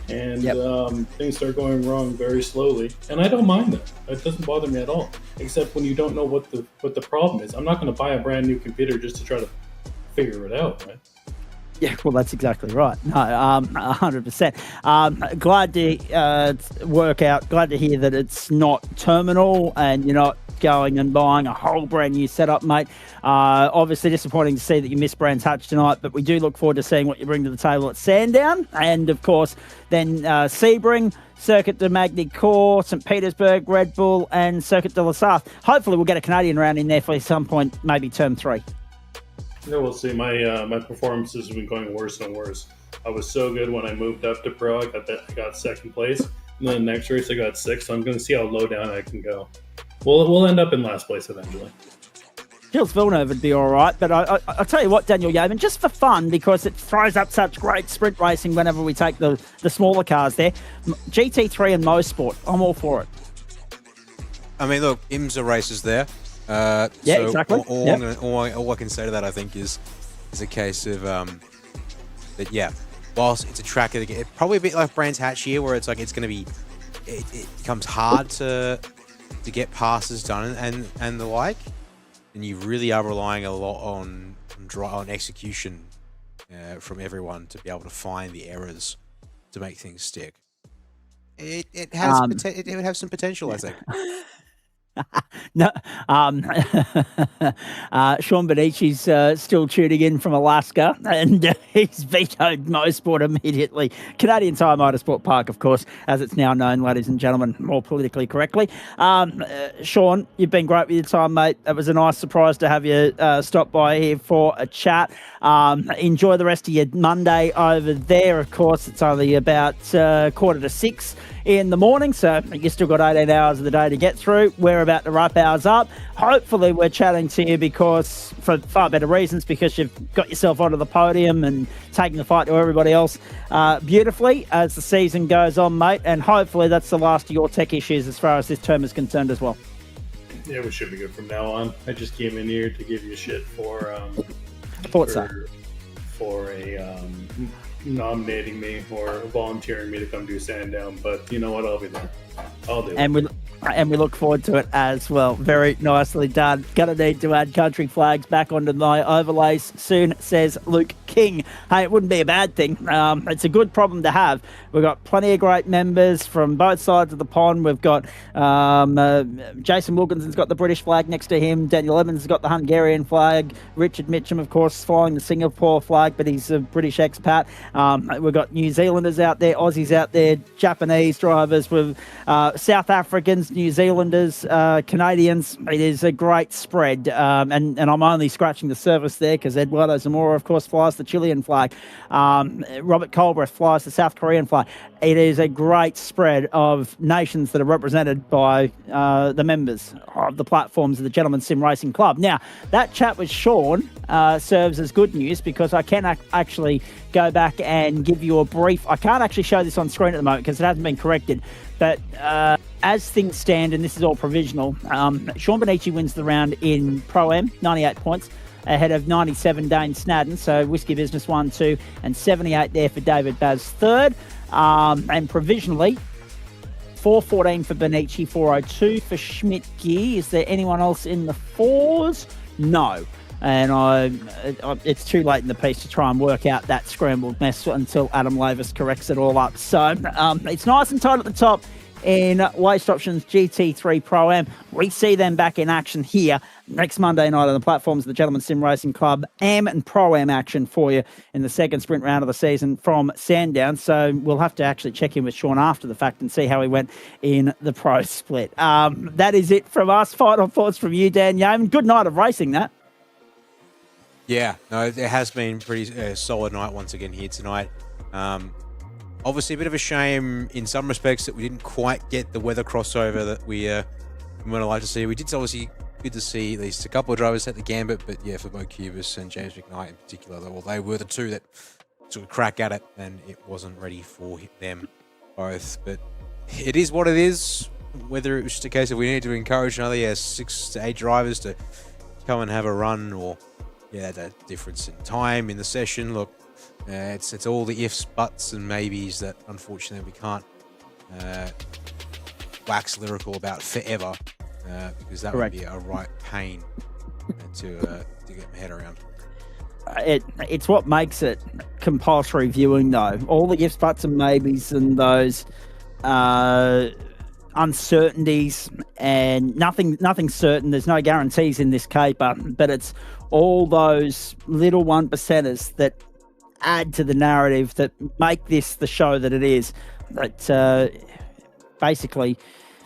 and things start going wrong very slowly. And I don't mind that. It doesn't bother me at all. Except when you don't know what the problem is. I'm not going to buy a brand new computer just to try to figure it out, right? Yeah, well, that's exactly right. No, 100%. Glad to work out. Glad to hear that it's not terminal and you're not going and buying a whole brand new setup, mate. Obviously disappointing to see that you missed Brands Hatch tonight, but we do look forward to seeing what you bring to the table at Sandown. And, of course, then Sebring, Circuit de Magny-Cours, St. Petersburg, Red Bull, and Circuit de la Sarthe. Hopefully we'll get a Canadian round in there for some point, maybe term 3. Yeah, we'll see. My performances have been going worse and worse. I was so good when I moved up to Pro. I got second place. And then the next race I got 6th. So I'm going to see how low down I can go. We'll end up in last place eventually. Gilles Villeneuve would be all right, but I'll tell you what, Daniel Yeaman, just for fun, because it throws up such great sprint racing whenever we take the smaller cars there. GT3 and Motorsport, I'm all for it. I mean, look, IMSA races there. Exactly. All I can say to that, I think, is a case of that. Whilst it's a track, it's probably a bit like Brands Hatch here, where it's like it's going to be, it becomes hard to get passes done and the like, and you really are relying a lot on execution from everyone to be able to find the errors to make things stick. It would have some potential, I think. No, Sean Bonici's still tuning in from Alaska, and he's vetoed Motorsport immediately. Canadian Tire Motorsport Park, of course, as it's now known, ladies and gentlemen, more politically correctly. Sean, you've been great with your time, mate. It was a nice surprise to have you stop by here for a chat. Enjoy the rest of your Monday over there. Of course, it's only about 5:45 in the morning, so you've still got 18 hours of the day to get through. We're about to wrap ours up. Hopefully we're chatting to you because for far better reasons, because you've got yourself onto the podium and taking the fight to everybody else beautifully as the season goes on, mate, and hopefully that's the last of your tech issues as far as this term is concerned as well. Yeah, we should be good from now on. I just came in here to give you shit for nominating me or volunteering me to come do Sandown, but you know what? I'll be there. I'll do it. And we look forward to it as well. Very nicely done. Gonna need to add country flags back onto my overlays soon, says Luke King. Hey, it wouldn't be a bad thing. It's a good problem to have. We've got plenty of great members from both sides of the pond. We've got Jason Wilkinson's got the British flag next to him. Daniel Evans has got the Hungarian flag. Richard Mitchum, of course, flying the Singapore flag, but he's a British expat. We've got New Zealanders out there, Aussies out there, Japanese drivers, with South Africans, New Zealanders, Canadians. It is a great spread, and I'm only scratching the surface there because Eduardo Zamora, of course, flies the Chilean flag. Robert Colbreth flies the South Korean flag. It is a great spread of nations that are represented by the members of the platforms of the Gentleman Sim Racing Club. Now, that chat with Sean serves as good news because I can actually go back and give you a brief. I can't actually show this on screen at the moment because it hasn't been corrected. But as things stand, and this is all provisional, Sean Bonici wins the round in Pro-Am, 98 points, ahead of 97 Dane Snadden. So Whiskey Business 1, 2, and 78 there for David Baz third. And provisionally, 414 for Bonici, 402 for Schmidt-Gee. Is there anyone else in the fours? No. And it's too late in the piece to try and work out that scrambled mess until Adam Lavis corrects it all up. So it's nice and tight at the top in Waste Options GT3 Pro-Am. We see them back in action here next Monday night on the platforms of the Gentleman Sim Racing Club. Am and Pro-Am action for you in the second sprint round of the season from Sandown. So we'll have to actually check in with Sean after the fact and see how he went in the Pro Split. That is it from us. Final thoughts from you, Dan Yeaman. Good night of racing, that. Yeah, no, it has been pretty solid night once again here tonight. Obviously, a bit of a shame in some respects that we didn't quite get the weather crossover that we would have liked to see. We did obviously good to see at least a couple of drivers at the gambit, but yeah, for Bo Cubis and James McKnight in particular, well, they were the two that sort of crack at it, and it wasn't ready for them both. But it is what it is. Whether it was just a case of we need to encourage another 6 to 8 drivers to come and have a run, or that difference in time in the session. Look, it's all the ifs, buts, and maybes that unfortunately we can't wax lyrical about forever, because that would be a right pain to get my head around. It's what makes it compulsory viewing, though. All the ifs, buts, and maybes, and those uncertainties, and nothing certain. There's no guarantees in this caper, but it's all those little 1%ers that add to the narrative that make this the show that it is. That basically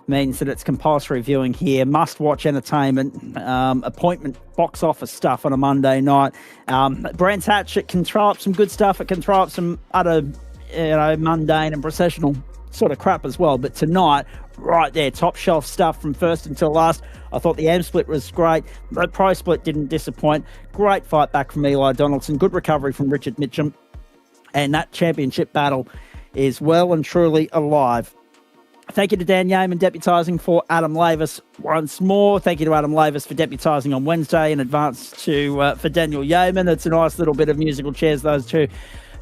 means that it's compulsory viewing here, must-watch entertainment, appointment box office stuff on a Monday night. Brands Hatch can throw up some good stuff. It can throw up some utter, mundane and processional sort of crap as well. But tonight, right there, top shelf stuff from first until last. I thought the AM split was great. The Pro split didn't disappoint. Great fight back from Eli Donaldson. Good recovery from Richard Mitchum. And that championship battle is well and truly alive. Thank you to Dan Yeaman deputising for Adam Lavis once more. Thank you to Adam Lavis for deputising on Wednesday in advance for Daniel Yeaman. It's a nice little bit of musical chairs those two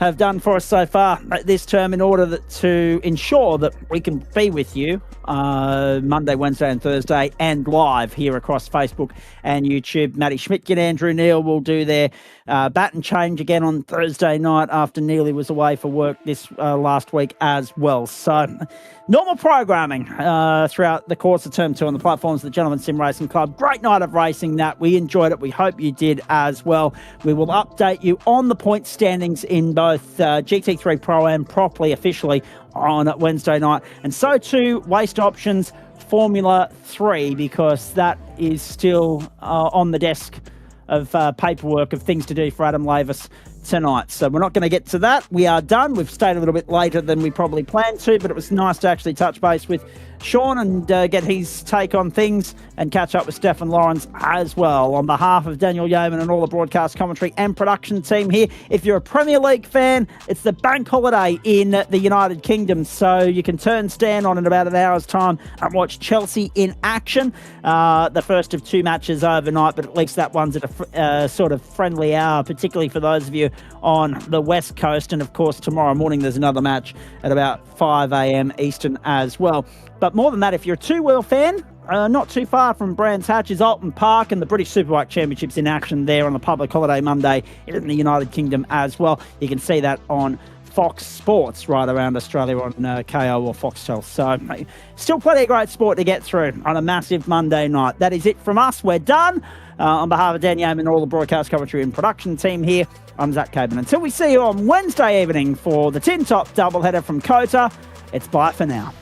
have done for us so far this term in order to ensure that we can be with you Monday, Wednesday and Thursday and live here across Facebook and YouTube. Matty Schmidt and Andrew Neil will do their bat and change again on Thursday night after Neely was away for work this last week as well. So normal programming throughout the course of Term 2 on the platforms of the Gentleman Sim Racing Club. Great night of racing that. We enjoyed it. We hope you did as well. We will update you on the point standings in both GT3 Pro-Am properly, officially on Wednesday night. And so too, Waste Options Formula 3, because that is still on the desk of paperwork of things to do for Adam Lavis tonight. So we're not going to get to that. We are done. We've stayed a little bit later than we probably planned to, but it was nice to actually touch base with Sean and get his take on things and catch up with Stefan Lawrence as well. On behalf of Daniel Yeaman and all the broadcast commentary and production team here, if you're a Premier League fan, it's the bank holiday in the United Kingdom, so you can turn Stan on in about an hour's time and watch Chelsea in action. The first of 2 matches overnight, but at least that one's at a sort of friendly hour, particularly for those of you on the West Coast. And of course, tomorrow morning, there's another match at about 5 a.m. Eastern as well. But more than that, if you're a two-wheel fan, not too far from Brands Hatch is Alton Park, and the British Superbike Championships in action there on the public holiday Monday in the United Kingdom as well. You can see that on Fox Sports right around Australia on KO or Foxtel. So still plenty of great sport to get through on a massive Monday night. That is it from us. We're done. On behalf of Dan Yeaman and all the broadcast commentary and production team here, I'm Zach Caban. Until we see you on Wednesday evening for the Tin Top doubleheader from Kota, it's bye for now.